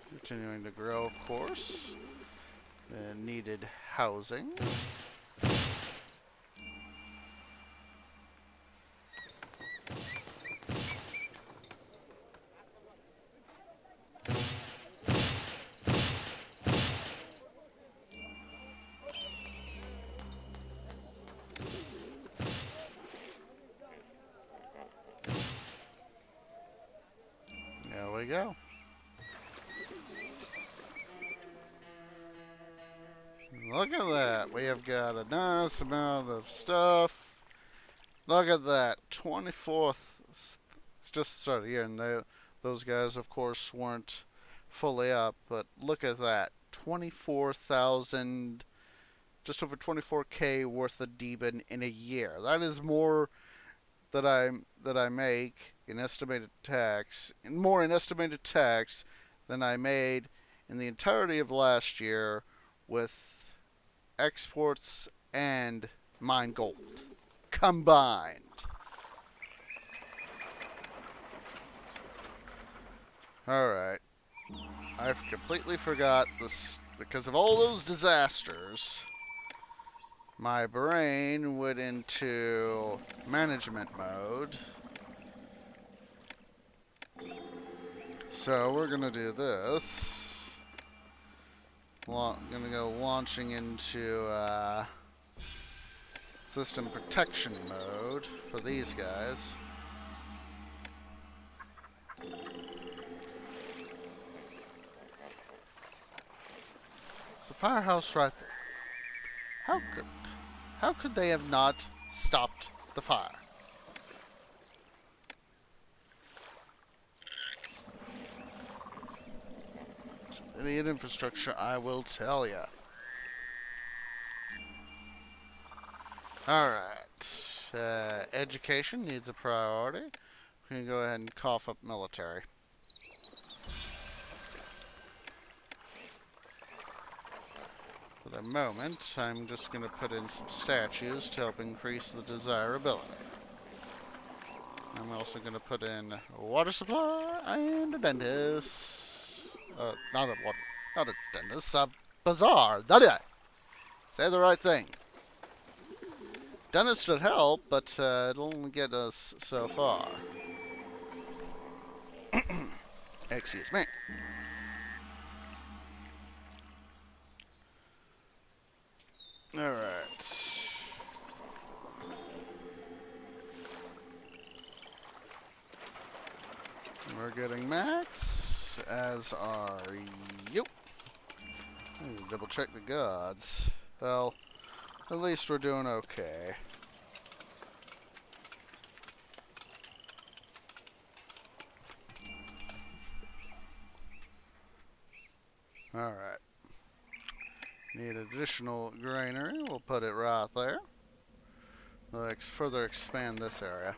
Continuing to grow, of course. The needed housing. There we go. Look at that. We have got a nice amount of stuff. Look at that. 24th. It's just the start of the year, and those guys, of course, weren't fully up. But look at that. 24,000, just over 24K worth of Deben in a year. That is more that I make in estimated tax, more in estimated tax than I made in the entirety of last year with exports and mine gold combined. Alright. I've completely forgot this because of all those disasters. My brain went into management mode. So we're gonna do this. Gonna go launching into system protection mode for these guys. It's a firehouse right there. How could they have not stopped the fire? Idiot infrastructure, I will tell ya. Alright. Education needs a priority. We can go ahead and cough up military. For the moment, I'm just going to put in some statues to help increase the desirability. I'm also going to put in a water supply and a dentist. Not a dentist, a bazaar. Say the right thing. Dentist would help, but it'll only get us so far. Excuse me. Alright. We're getting max, as are you. Double check the gods. Well, at least we're doing okay. Alright. Need additional granary. We'll put it right there. We'll further expand this area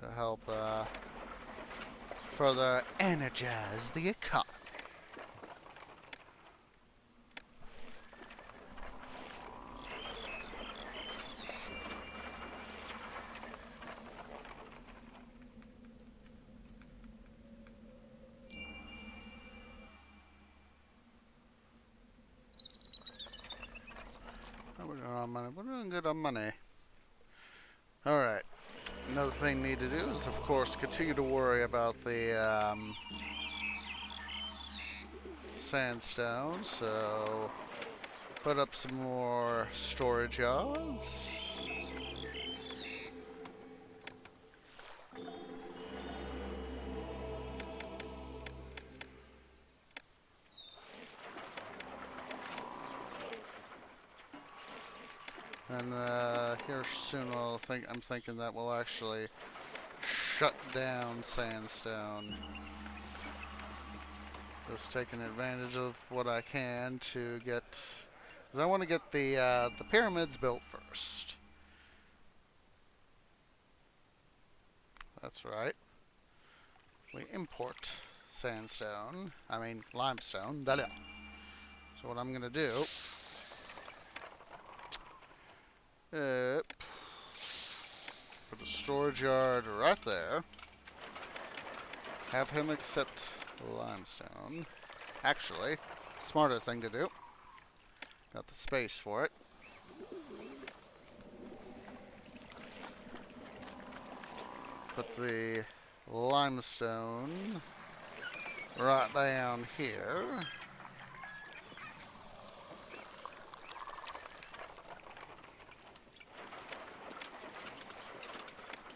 to help further energize the economy. We're doing on money. We're doing good on money. Alright. Another thing we need to do is, of course, continue to worry about the sandstone. So, put up some more storage yards. And here soon I'm thinking that will actually shut down sandstone. Just taking advantage of what I can to get, because I want to get the pyramids built first. That's right. We import limestone. So what I'm gonna do. Put a storage yard right there. Have him accept limestone. Actually, smarter thing to do. Got the space for it. Put the limestone right down here.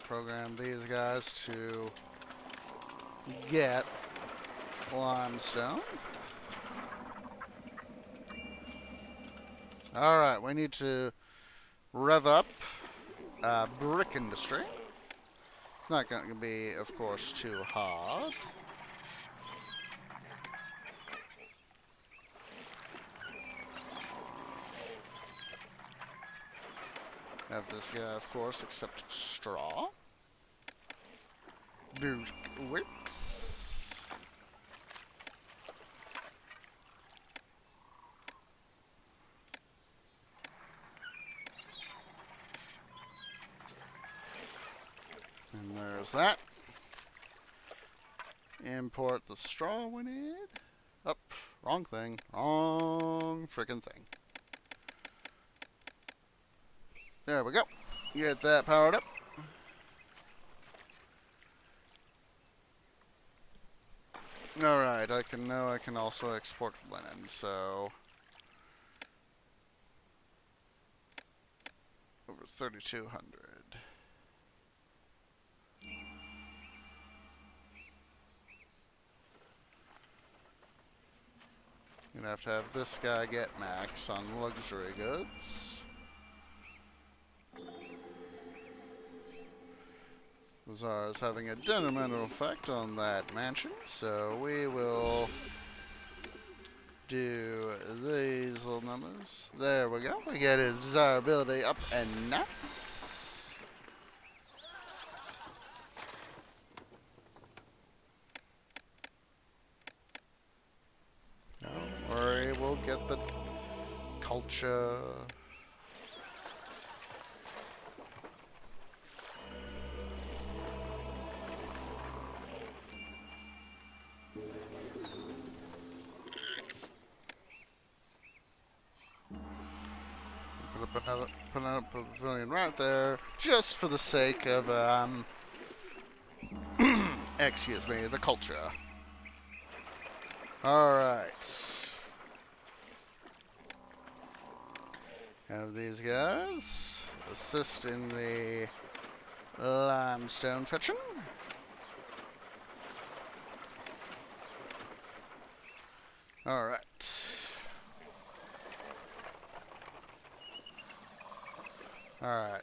Program these guys to get limestone. Alright, we need to rev up brick industry. It's not going to be, of course, too hard. Have this guy, of course, accept straw. Works. And there's that. Import the straw we need. Oh, wrong thing. Wrong frickin' thing. There we go. Get that powered up. Alright, I can also export linen, so over 3,200. Gonna have to have this guy get max on luxury goods. Bazaar is having a detrimental effect on that mansion, so we will do these little numbers. There we go. We get his desirability up and nice. Don't worry, we'll get the culture. Put a pavilion right there, just for the sake of, excuse me, the culture. Alright. Have these guys assist in the limestone fetching. Alright. Alright.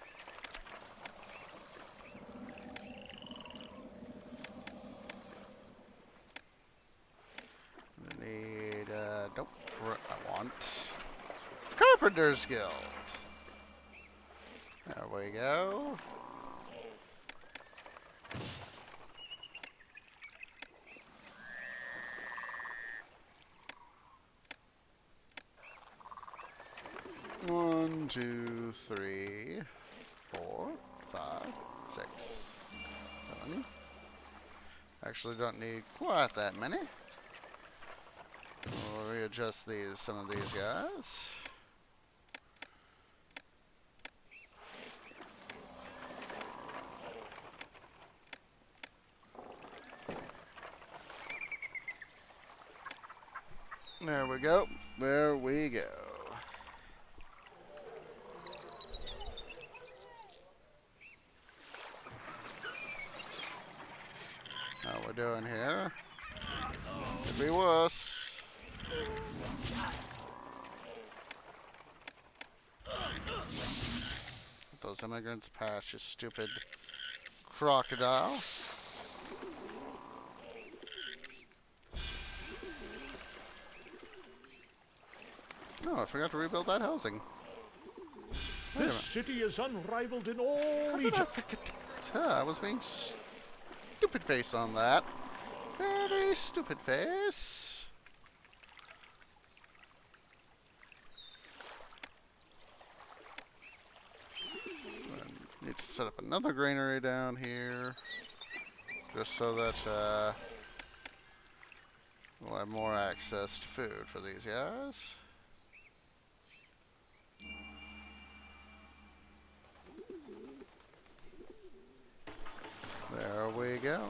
I need, nope, I want Carpenter's Guild. There we go. One, two, three, 4, 5, 6, 7. Actually, don't need quite that many. We'll readjust some of these guys. There we go. There we go. How we doing here? Could be worse. Let those immigrants pass, you stupid crocodile. Oh, I forgot to rebuild that housing. This city is unrivaled in all How did I Egypt. forget? I was being stupid face on that. Very stupid face. Need to set up another granary down here, just so that we'll have more access to food for these guys. There we go.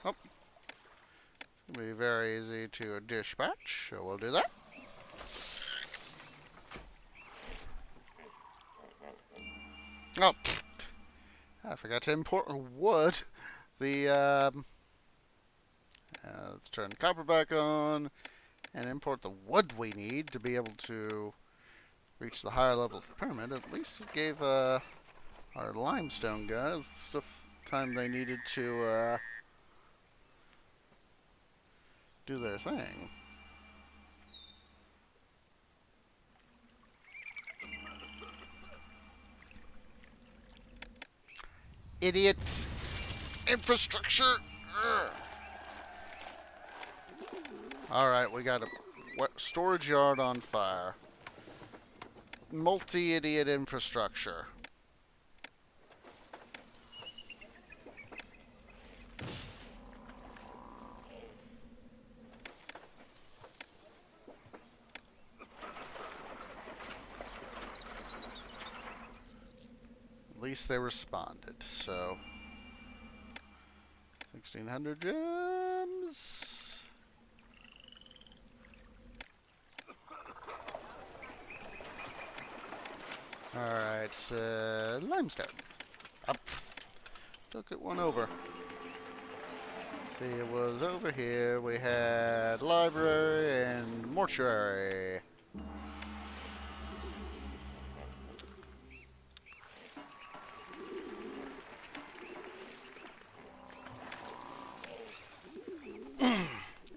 Oh, it's gonna be very easy to dispatch, so we'll do that. Oh, I forgot to import wood. Let's turn the copper back on and import the wood we need to be able to reach the higher levels of the pyramid. At least it gave our limestone guys the stuff time they needed to do their thing. Idiots! Infrastructure! Alright, we got a storage yard on fire. Multi-idiot infrastructure. At least they responded, so 1,600 gems. Alright, limestone. Up. Took it one over. See, it was over here. We had library and mortuary.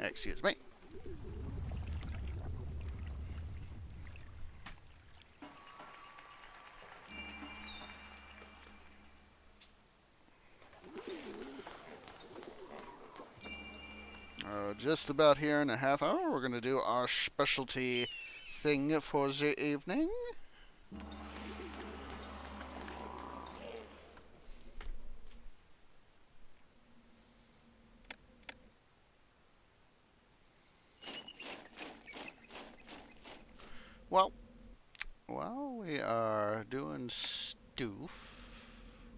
Excuse me. Just about here in a half hour, we're going to do our specialty thing for the evening. Well, while we are doing stoof,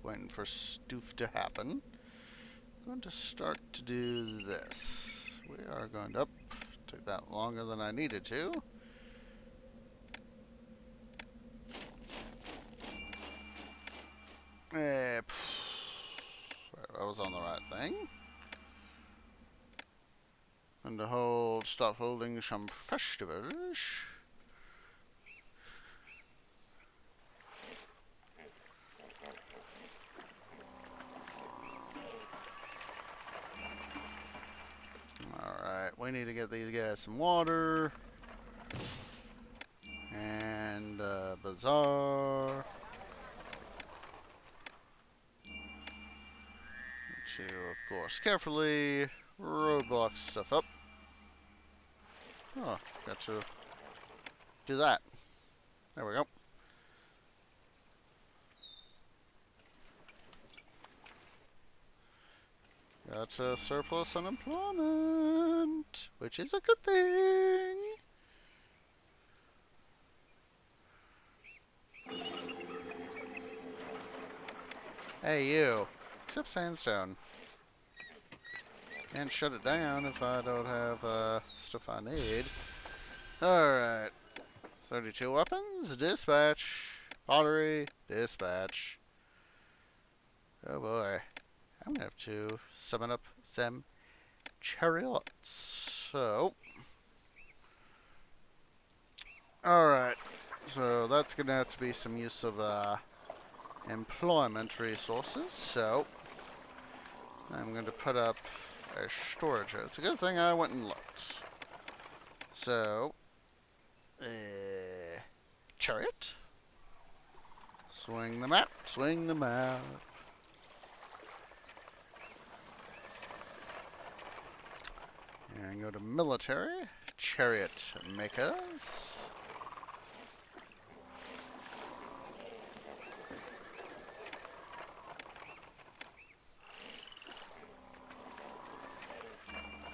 waiting for stoof to happen, I'm going to start to do this. We are going to, took that longer than I needed to. I was on the right thing. And to hold, stop holding some festivals. Alright, we need to get these guys some water. And bazaar. To, of course, carefully roadblock stuff up. Oh, got to do that. There we go. Got a surplus unemployment, which is a good thing. Hey, you. Accept sandstone. Can't shut it down if I don't have stuff I need. Alright. 32 weapons, dispatch. Pottery, dispatch. Oh boy. I'm gonna have to summon up some chariots. So. Alright. So that's gonna have to be some use of employment resources. So I'm going to put up a storage. It's a good thing I went and looked. So, chariot. Swing the map, swing the map. And go to military, chariot makers.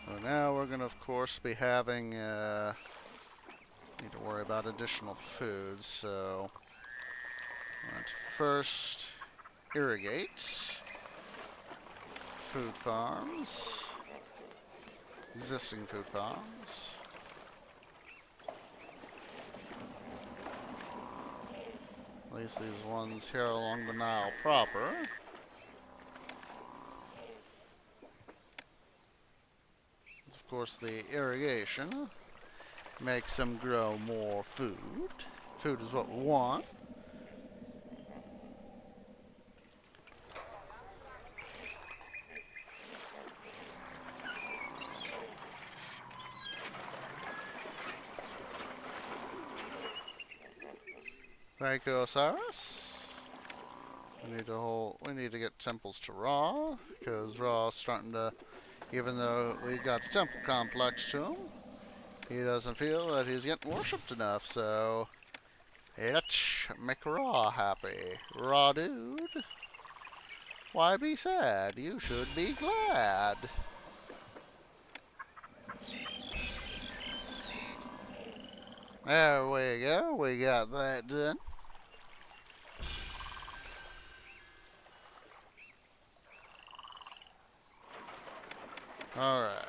So now we're going to, of course, be having, need to worry about additional food, so I'm going to first irrigate food farms, existing food farms. At least these ones here along the Nile proper. Of course, the irrigation makes them grow more food. Food is what we want. Thank you, Osiris. We need to get temples to Ra, because Ra's starting to, even though we got a temple complex to him, he doesn't feel that he's getting worshipped enough, so let's make Ra happy. Ra dude, why be sad? You should be glad. There we go, we got that done. Alright.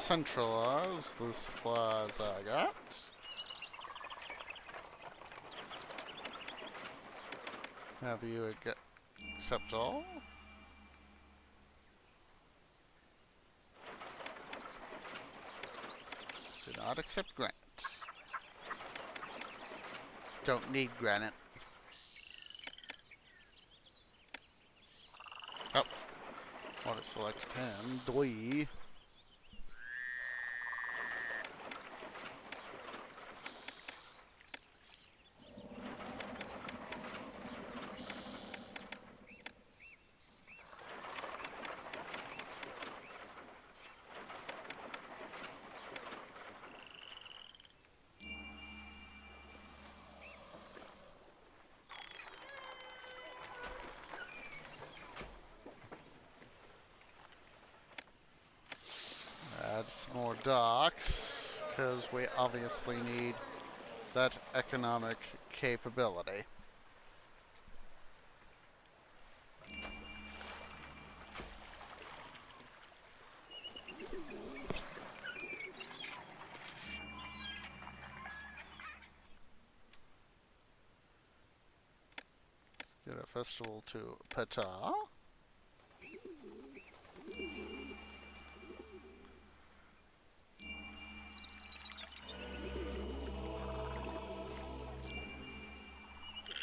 centralize the supplies I got. Have you accept all? Do not accept granite. Don't need granite. Oh. Want to select 10. Doi. Add some more docks, because we obviously need that economic capability. Let's get a festival to Ptah.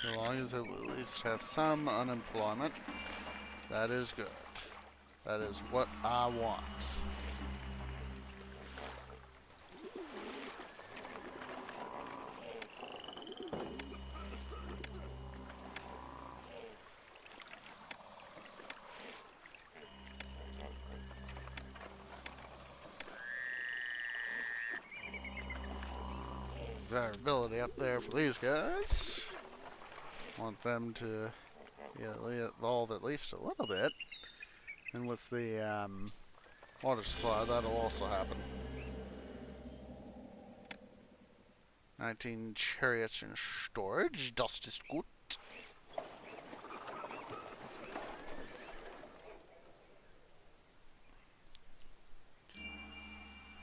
As long as it will at least have some unemployment, that is good. That is what I want. Desirability up there for these guys. Want them to evolve at least a little bit. And with the water supply, that'll also happen. 19 chariots in storage. Dust is good.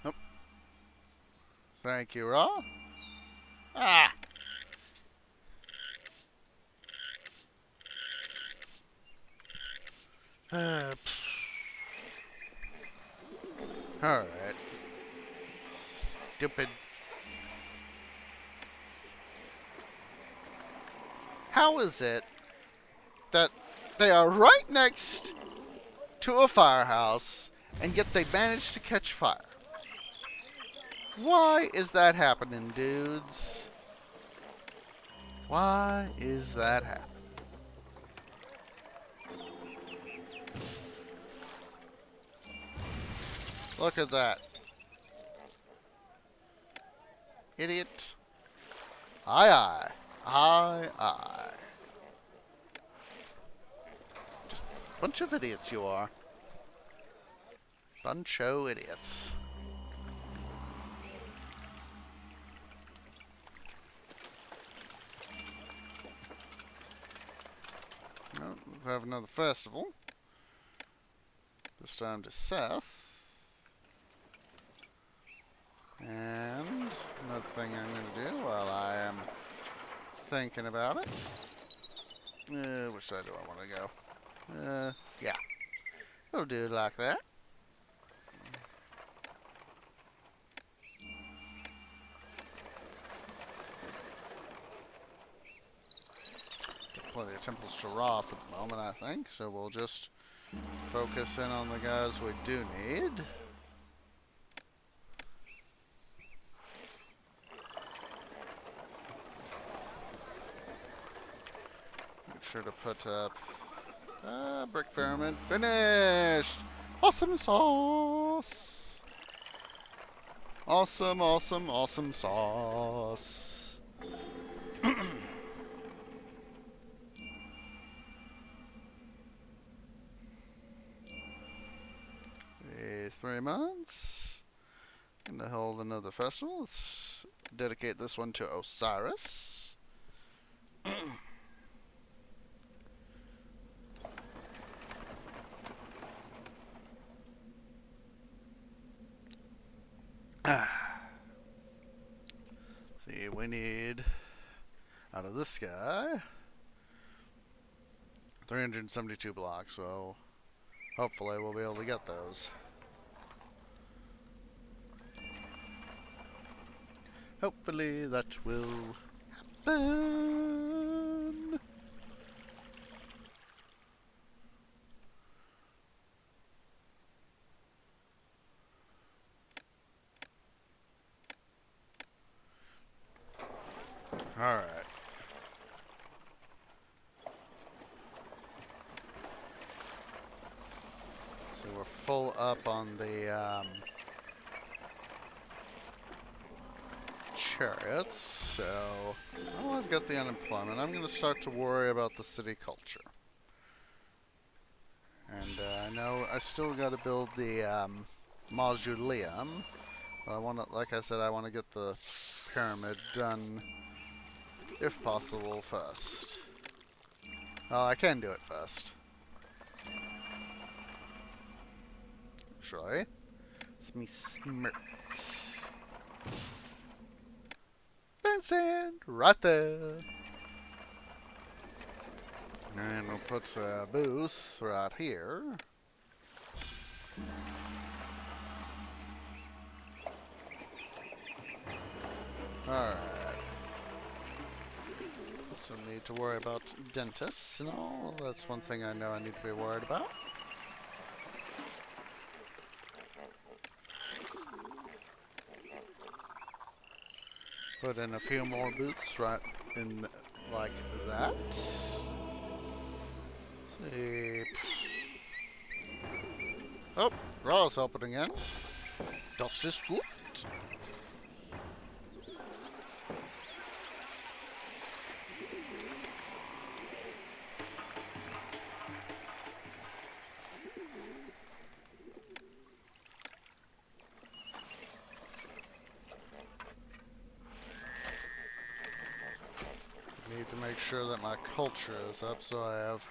Oh. Thank you, Ra. Ah! Alright. Stupid. How is it that they are right next to a firehouse and yet they manage to catch fire? Why is that happening, dudes? Why is that happening? Look at that. Idiot. Aye, aye. Aye, aye. Just a bunch of idiots you are. Bunch of idiots. Well, let's have another festival. This time to Seth. And another thing I'm going to do while I am thinking about it. Which side do I want to go? Yeah. It'll do like that. Got plenty of temples to Roth at the moment, I think. So we'll just focus in on the guys we do need. Sure to put up brick pyramid finished. Awesome sauce. Awesome, awesome, awesome sauce. 3 months. Gonna hold another festival. Let's dedicate this one to Osiris. we need out of this guy 372 blocks, so hopefully we'll be able to get those. Hopefully that will happen. Alright. So we're full up on the chariots, so oh, I've got the unemployment. I'm going to start to worry about the city culture. And I know I still got to build the mausoleum, but I want to, like I said, I want to get the pyramid done, if possible, first. Oh, I can do it first. Should I? It's me smirked. Bandstand right there. And we'll put a booth right here. Alright. Also need to worry about dentists and all. That's one thing I know I need to be worried about. Put in a few more booths right in like that. See. Oh, Raw's helping again. Das ist gut. Need to make sure that my culture is up so I have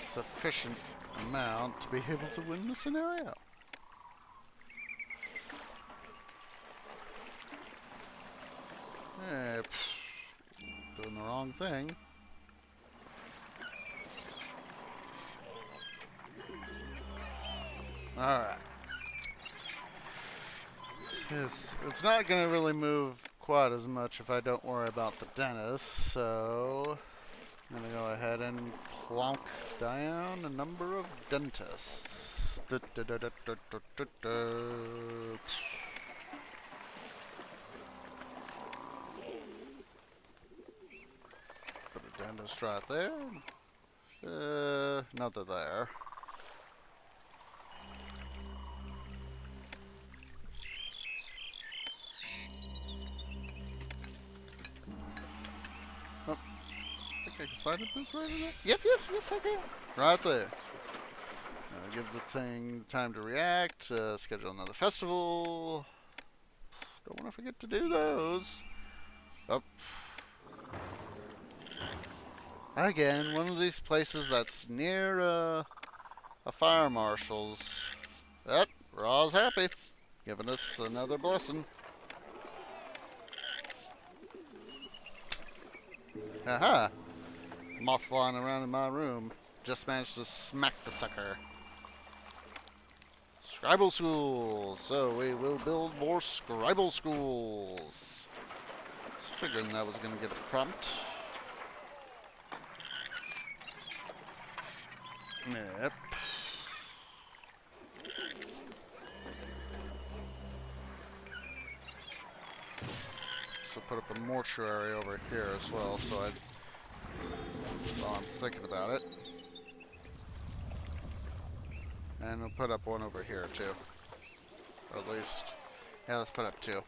sufficient amount to be able to win the scenario. Eh, doing the wrong thing. Alright. It's not going to really move quite as much if I don't worry about the dentist, so I'm going to go ahead and plonk down a number of dentists. Put a dentist right there. Another there. Oh, I think I can slide a booth right in there. Yes, I can. Right there. Give the thing time to react. Schedule another festival. Don't want to forget to do those. Oh. Again, one of these places that's near a fire marshal's. That Raw's happy, giving us another blessing. Aha! Moth flying around in my room. Just managed to smack the sucker. Scribal schools. So we will build more scribal schools. I was figuring that was going to get a prompt. Yep. So put up a mortuary over here as well, so while I'm thinking about it. And we'll put up one over here too. Or at least, yeah, let's put up two.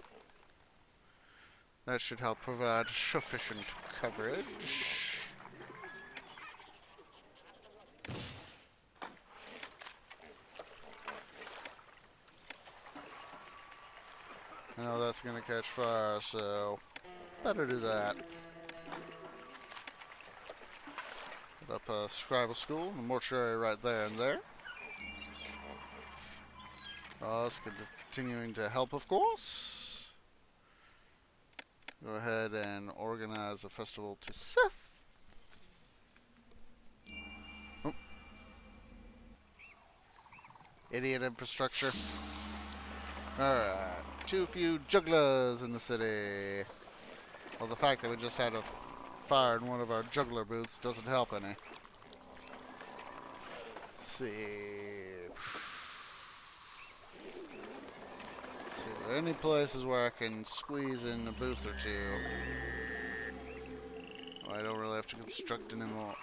That should help provide sufficient coverage. I know that's gonna catch fire, so better do that. Put up a scribal school and a mortuary right there and there. It's continuing to help, of course. Go ahead and organize a festival to Seth. Oh. Idiot infrastructure. Alright. Too few jugglers in the city. Well, the fact that we just had a fire in one of our juggler booths doesn't help any. Let's see. See, are there any places where I can squeeze in a booth or two? Oh, I don't really have to construct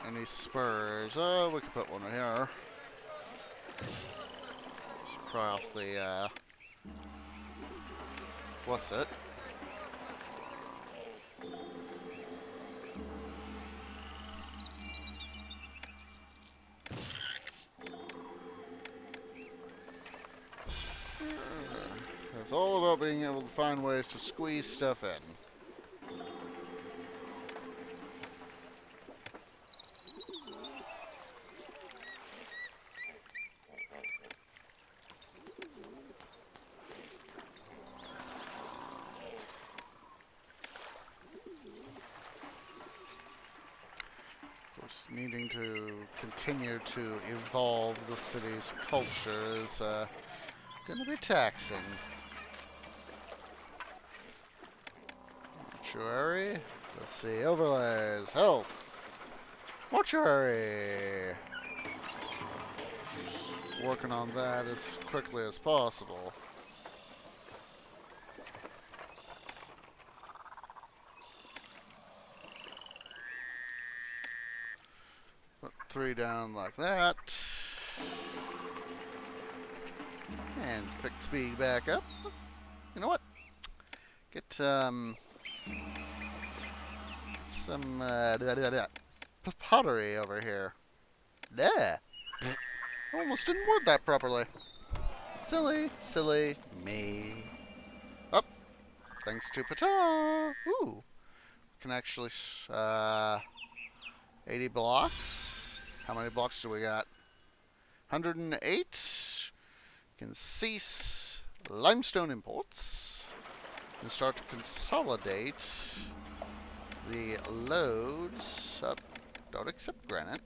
any spurs. Oh, we can put one in here. Just pry off the, what's it? It's all about being able to find ways to squeeze stuff in. Of course, needing to continue to evolve the city's culture is going to be taxing. Mortuary. Let's see. Overlays. Health. Mortuary. Just working on that as quickly as possible. Put 3 down like that. And let's pick speed back up. You know what? Get some pottery over here. There. I almost didn't word that properly. Silly, silly me. Up. Thanks to Pata. Ooh. Can actually 80 blocks. How many blocks do we got? 108. Can cease limestone imports. And start to consolidate the loads. Don't accept granite.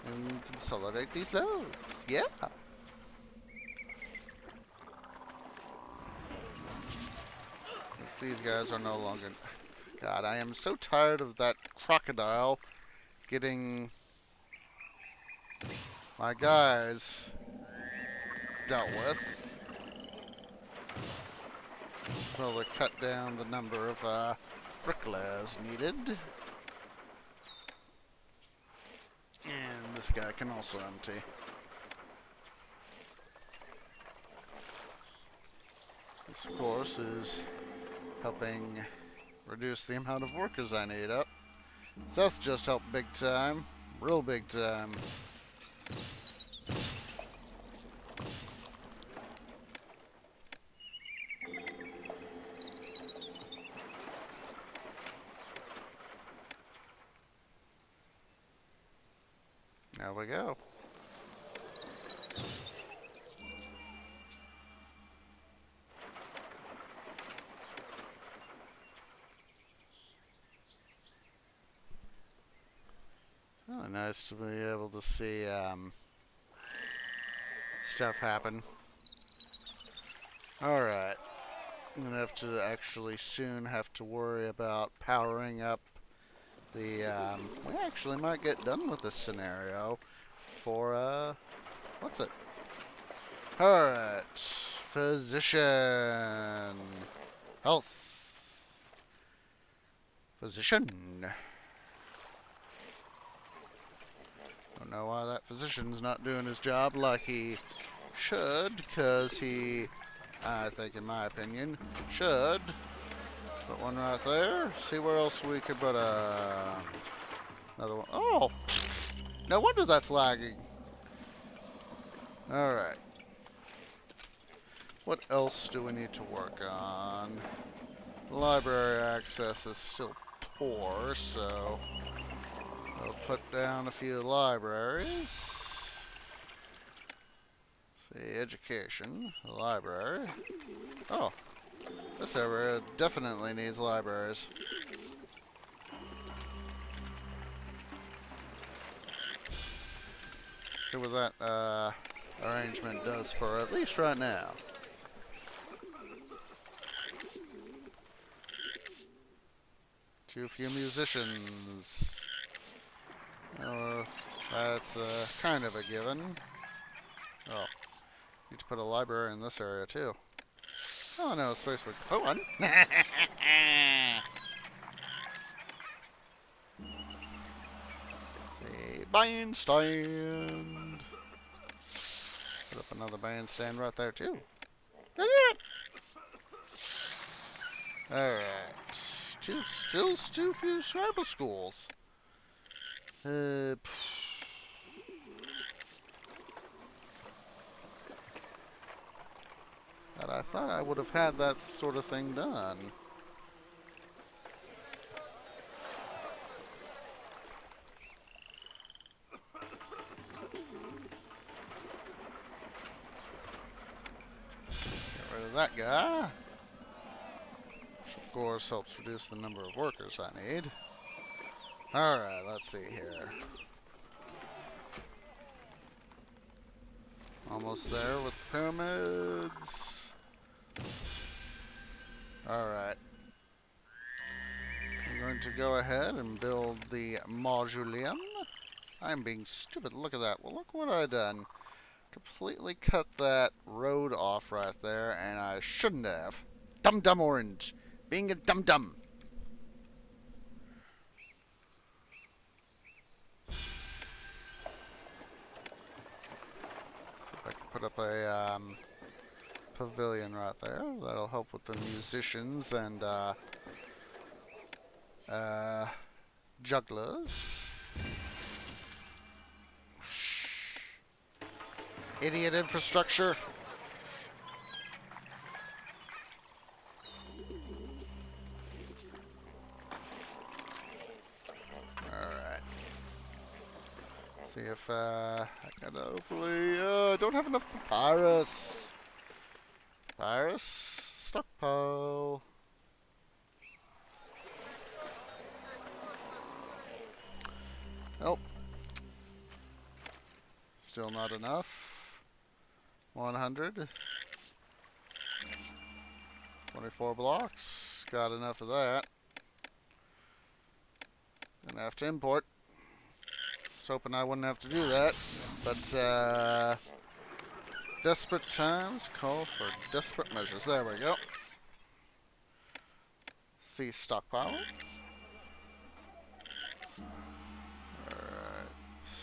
And consolidate these loads. Yeah. These guys are no longer... God, I am so tired of that crocodile getting my guys dealt with. So they cut down the number of bricklayers needed. And this guy can also empty. This, of course, is helping reduce the amount of workers I need up. Seth just helped big time. Real big time. There we go. Really nice to be able to see stuff happen. Alright. I'm going to have to actually soon have to worry about powering up the... we actually might get done with this scenario for, what's it? Alright. Physician. Health. Physician. Don't know why that physician's not doing his job like he should, because he, I think in my opinion, should. Put one right there. See where else we could put another one. Oh! No wonder that's lagging. Alright. What else do we need to work on? Library access is still poor, so I'll put down a few libraries. See, education, library. Oh, This area definitely needs libraries. See what that arrangement does for at least right now. Too few musicians. Oh, that's kind of a given. Oh, need to put a library in this area too. Oh no, space for one. See, bandstand. Put up another bandstand right there too. Alright. Still too few tribal schools. But I thought I would have had that sort of thing done. Get rid of that guy. Which of course helps reduce the number of workers I need. Alright, let's see here. Almost there with the pyramids. Alright. I'm going to go ahead and build the mausoleum. I'm being stupid. Look at that. Well, look what I done. Completely cut that road off right there, and I shouldn't have. Dum-dum orange. Being a dum-dum. I can put up a pavilion right there. That'll help with the musicians and jugglers. Idiot infrastructure. Alright. See if I can hopefully don't have enough papyrus. Papyrus stockpile. Nope. Still not enough. 100. 24 blocks. Got enough of that. Gonna have to import. Was hoping I wouldn't have to do that, but desperate times call for desperate measures. There we go. See stockpile. Alright.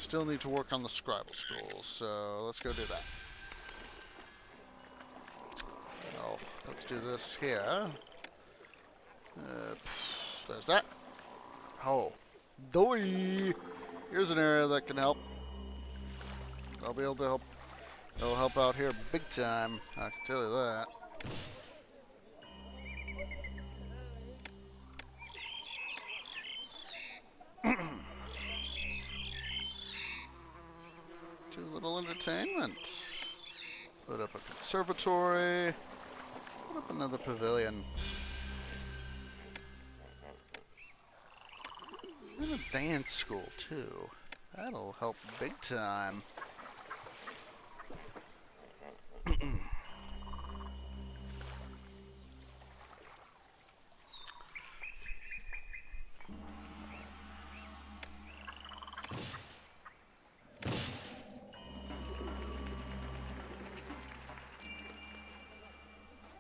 Still need to work on the scribal schools, so let's go do that. Well, let's do this here. There's that. Oh. Doi! Here's an area that can help. I'll be able to help. It'll help out here big time. I can tell you that. Too little entertainment. Put up a conservatory. Put up another pavilion. And a dance school too. That'll help big time.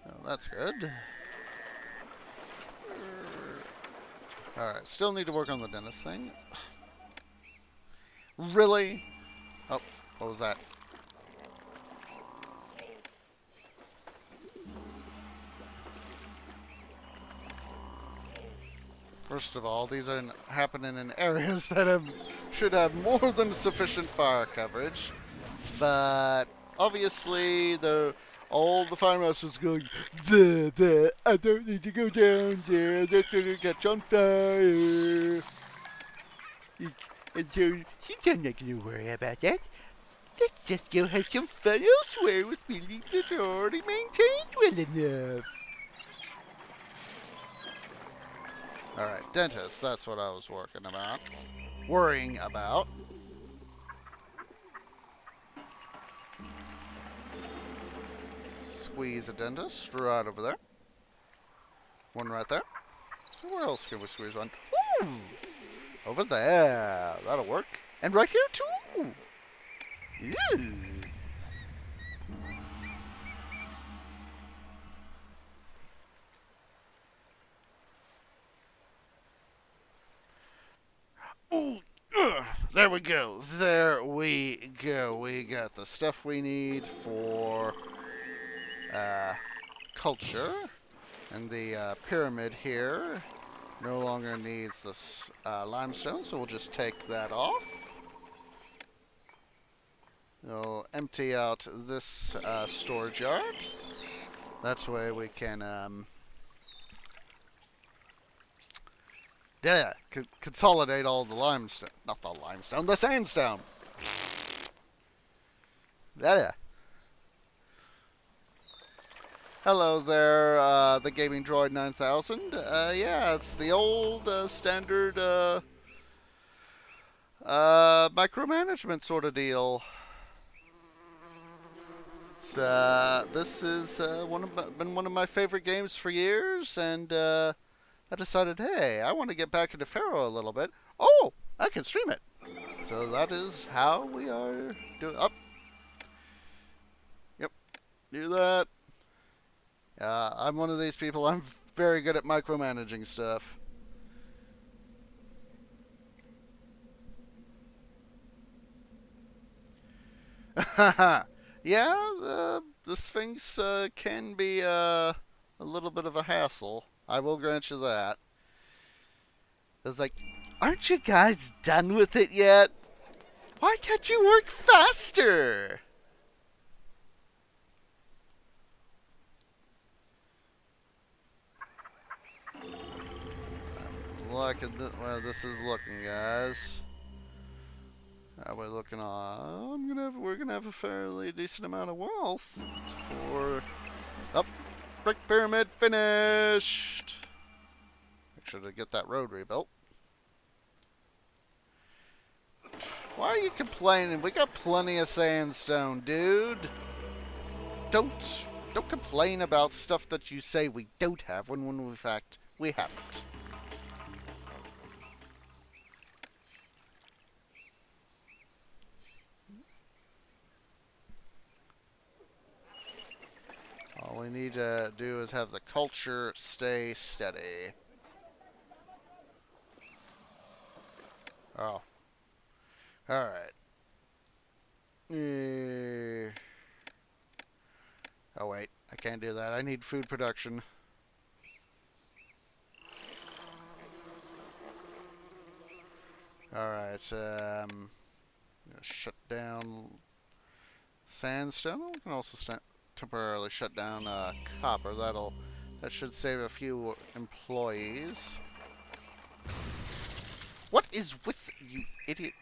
Oh, that's good. Alright, still need to work on the dentist thing. Really? Oh, what was that? First of all, these are happening in areas that should have more than sufficient fire coverage. But obviously, all the fire marshals going, there, I don't need to go down there, that's gonna catch on fire. And so, I'm not gonna worry about that. Let's just go have some fun elsewhere with buildings that are already maintained well enough. Alright, dentist, that's what I was worrying about. Squeeze a dentist right over there. One right there. So where else can we squeeze one? Ooh! Over there. That'll work. And right here, too! Ew. Ooh, there we go. There we go. We got the stuff we need for culture. And the pyramid here no longer needs this limestone, so we'll just take that off. We'll empty out this storage yard. That way we can consolidate all the limestone. Not the limestone, the sandstone. Yeah. Hello there, the Gaming Droid 9000. Yeah, it's the old standard micromanagement sort of deal. This is been one of my favorite games for years, and I decided, hey, I want to get back into Pharaoh a little bit. Oh, I can stream it. So that is how we are doing. Up. Yep. Do that. I'm one of these people. I'm very good at micromanaging stuff. Yeah, the Sphinx can be a little bit of a hassle. I will grant you that. It's like, aren't you guys done with it yet? Why can't you work faster? Liking where this is looking, guys. How we looking on? We're gonna have a fairly decent amount of wealth for brick pyramid finished. Make sure to get that road rebuilt. Why are you complaining? We got plenty of sandstone, dude. Don't complain about stuff that you say we don't have when in fact we haven't. All we need to do is have the culture stay steady. Oh. Alright. Oh wait, I can't do that. I need food production. Alright, shut down sandstone. We can also temporarily shut down copper. That should save a few employees. What is with you, idiot?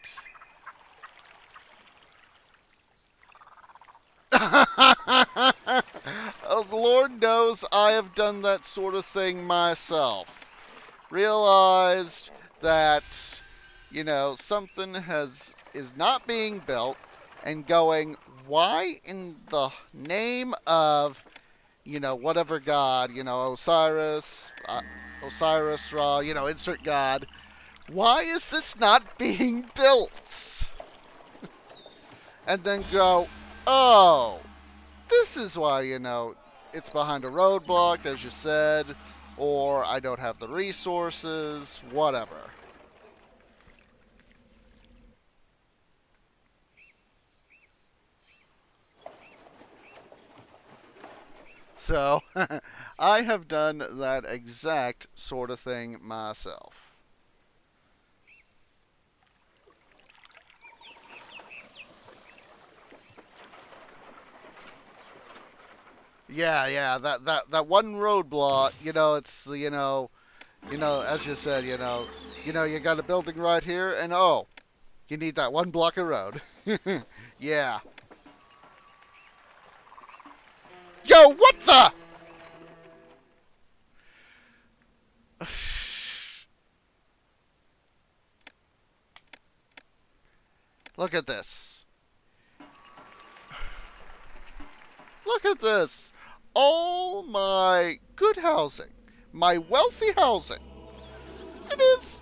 Oh, Lord knows I have done that sort of thing myself. Realized that, something is not being built, and going, why in the name of, whatever god, Osiris, Ra, insert god, why is this not being built? And then go, oh, this is why, it's behind a roadblock, as you said, or I don't have the resources, whatever. So, I have done that exact sort of thing myself. Yeah, that one roadblock, it's, as you said, you got a building right here, and oh, you need that one block of road. Yeah. Yo, what the? Look at this. Look at this. All my good housing, my wealthy housing. It is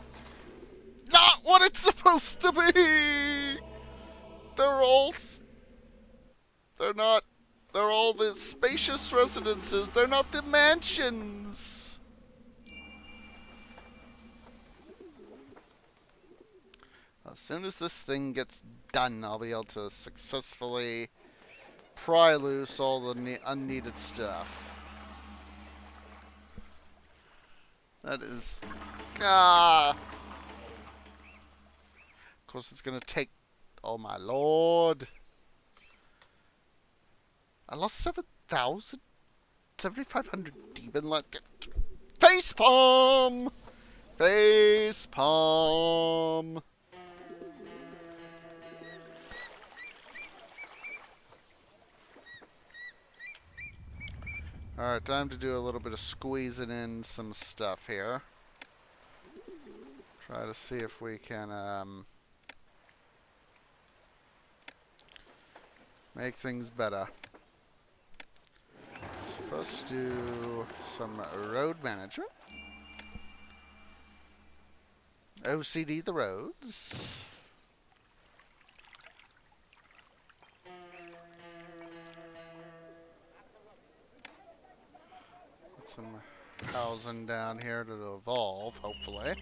not what it's supposed to be. They're all. They're not. They're all the spacious residences. They're not the mansions. As soon as this thing gets done, I'll be able to successfully pry loose all the unneeded stuff. That is... Ah! Of course it's gonna take... Oh my lord! I lost 7,000? 7,500 demon let get... Facepalm! Facepalm! Alright, time to do a little bit of squeezing in some stuff here. Try to see if we can, make things better. Let's first do some road management. OCD the roads. Some housing down here to evolve, hopefully.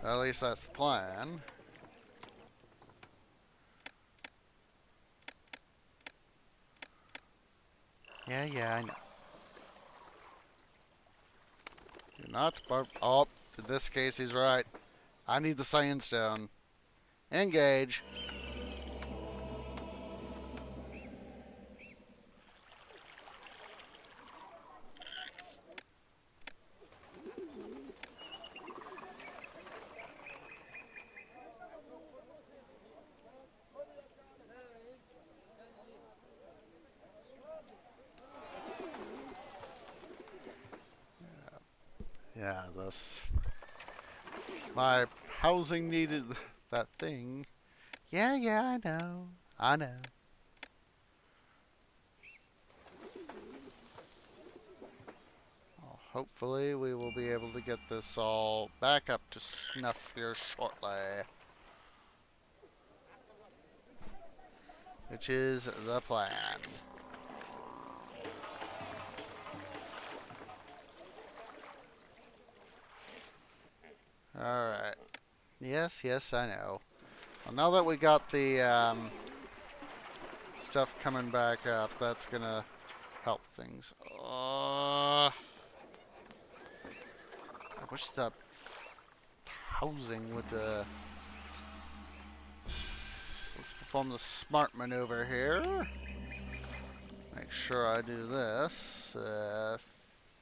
At least that's the plan. Yeah, I know. Do not barb. Oh, in this case, he's right. I need the sandstone. Engage. Yeah, this. My housing needed that thing. Yeah, I know. I know. Well, hopefully we will be able to get this all back up to snuff here shortly. Which is the plan. Alright. Yes, I know. Well, now that we got the stuff coming back up, that's gonna help things. I wish the housing would... Let's perform the smart maneuver here. Make sure I do this.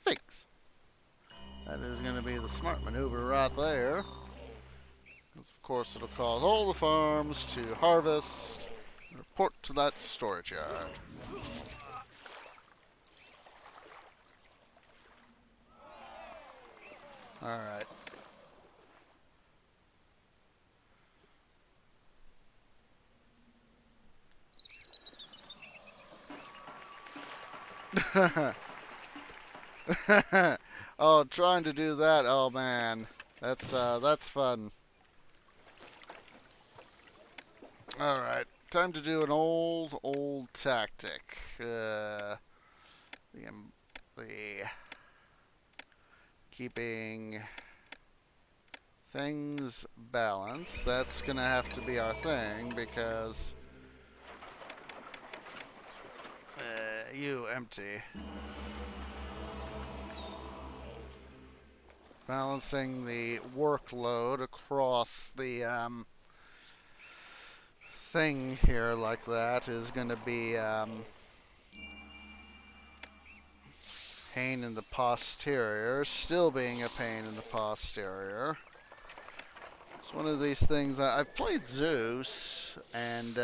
Fix. That is going to be the smart maneuver right there. Of course, it'll cause all the farms to harvest and report to that storage yard. Alright. Oh, trying to do that. Oh man, that's fun. All right, time to do an old tactic. The keeping things balanced. That's gonna have to be our thing because you empty. Balancing the workload across the thing here like that is going to be pain in the posterior, still being a pain in the posterior. It's one of these things that I've played Zeus, and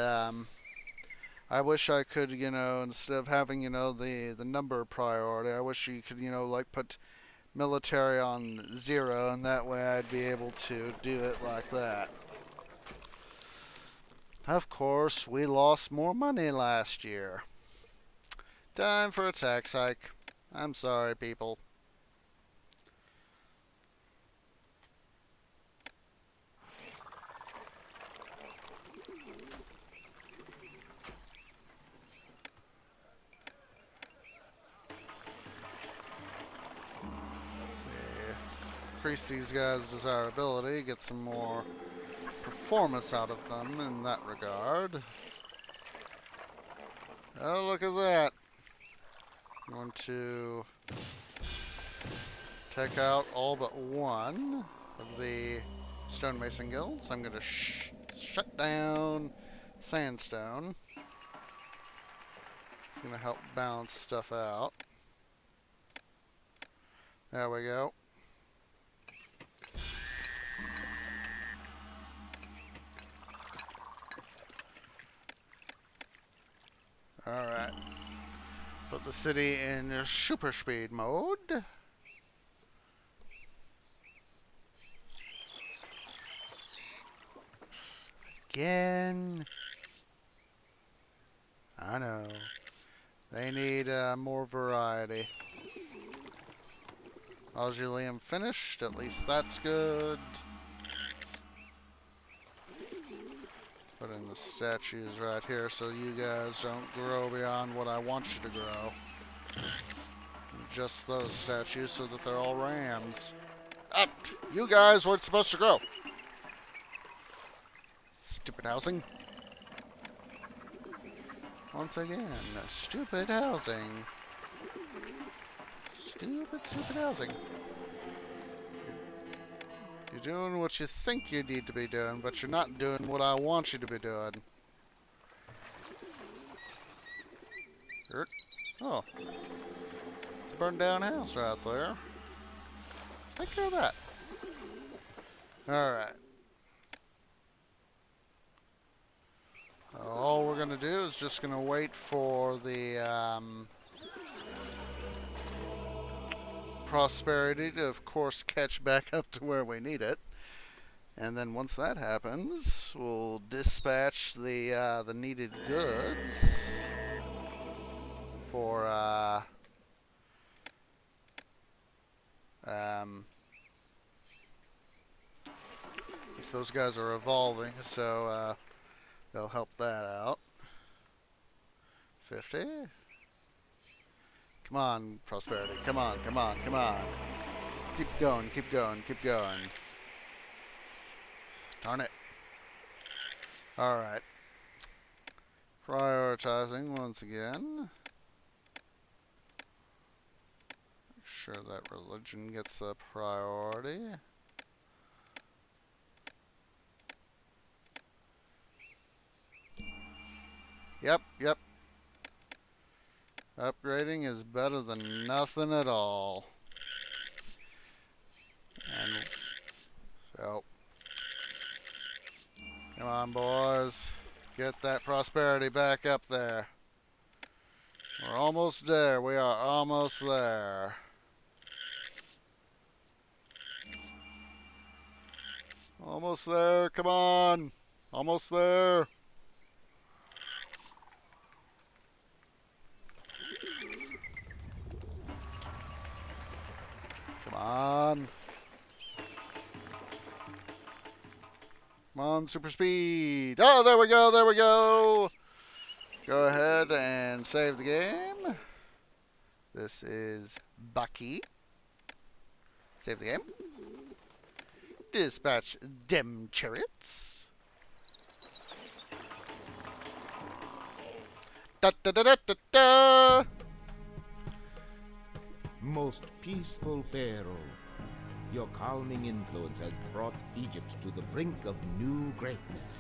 I wish I could, instead of having, the number priority, I wish you could, like put military on 0, and that way I'd be able to do it like that. Of course, we lost more money last year. Time for a tax hike. I'm sorry, people. See. Increase these guys' desirability, get some more performance out of them in that regard. Oh, look at that. I'm going to take out all but one of the stonemason guilds. I'm going to shut down sandstone. It's going to help balance stuff out. There we go. Alright. Put the city in super speed mode. Again. I know. They need more variety. Mausoleum finished. At least that's good. Put in the statues right here so you guys don't grow beyond what I want you to grow. Just those statues so that they're all rams. Ah, you guys weren't supposed to grow. Stupid housing. Once again, stupid housing. Stupid housing. You're doing what you think you need to be doing, but you're not doing what I want you to be doing. Oh. It's a burned down house right there. Take care of that. Alright. All we're going to do is just going to wait for the prosperity to, of course, catch back up to where we need it. And then once that happens, we'll dispatch the needed goods for guess those guys are evolving, so they'll help that out. 50. Come on, prosperity. Come on, come on, come on. Keep going, keep going, keep going. Darn it. Alright. Prioritizing once again. Make sure that religion gets a priority. Yep, yep. Upgrading is better than nothing at all. And so, come on, boys. Get that prosperity back up there. We're almost there. We are almost there. Almost there. Come on. Almost there. Come on. Come on, super speed. Oh, there we go, there we go. Go ahead and save the game. This is Bucky. Save the game. Dispatch dem chariots. Da da da da da da. Most peaceful Pharaoh, your calming influence has brought Egypt to the brink of new greatness.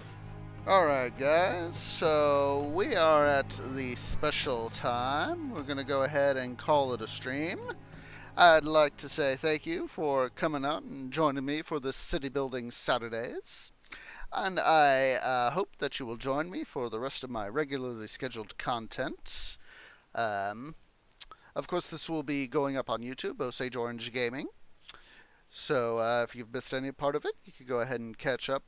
Alright guys, so we are at the special time. We're going to go ahead and call it a stream. I'd like to say thank you for coming out and joining me for this City Building Saturdays. And I hope that you will join me for the rest of my regularly scheduled content. Of course, this will be going up on YouTube, Osage Orange Gaming. So if you've missed any part of it, you can go ahead and catch up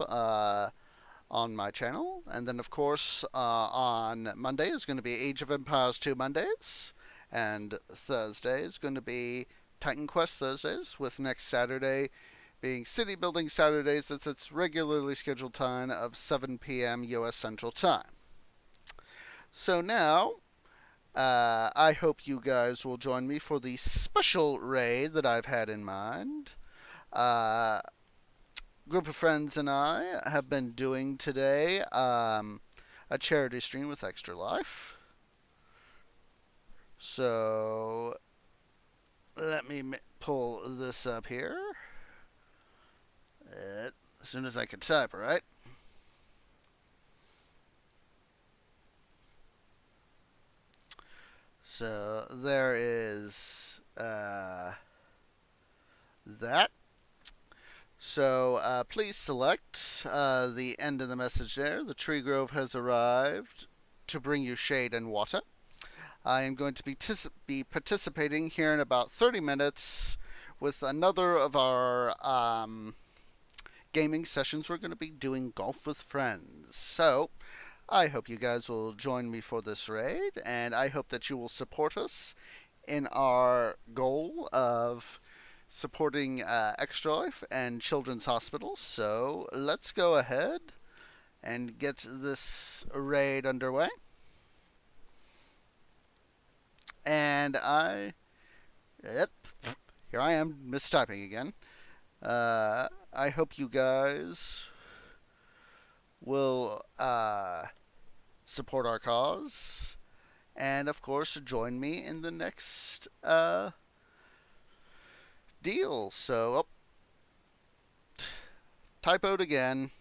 on my channel. And then, of course, on Monday is going to be Age of Empires 2 Mondays. And Thursday is going to be Titan Quest Thursdays, with next Saturday being City Building Saturdays. It's its regularly scheduled time of 7 p.m. U.S. Central Time. So now, I hope you guys will join me for the special raid that I've had in mind. Group of friends and I have been doing today a charity stream with Extra Life. So let me pull this up here. As soon as I can type, right? So there is that. So please select the end of the message there. The tree grove has arrived to bring you shade and water. I am going to be participating here in about 30 minutes with another of our gaming sessions. We're going to be doing golf with friends. So I hope you guys will join me for this raid, and I hope that you will support us in our goal of supporting Extra Life and Children's Hospital. So let's go ahead and get this raid underway. And yep, here I am mistyping again. I hope you guys will support our cause, and of course join me in the next deal. So, typoed again.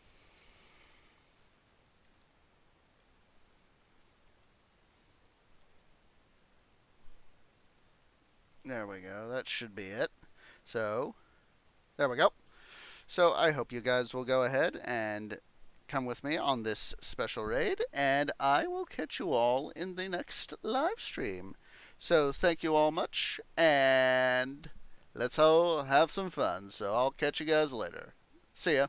There we go. That should be it. So, there we go. So, I hope you guys will go ahead and come with me on this special raid, and I will catch you all in the next live stream. So, thank you all much, and let's all have some fun. So, I'll catch you guys later. See ya.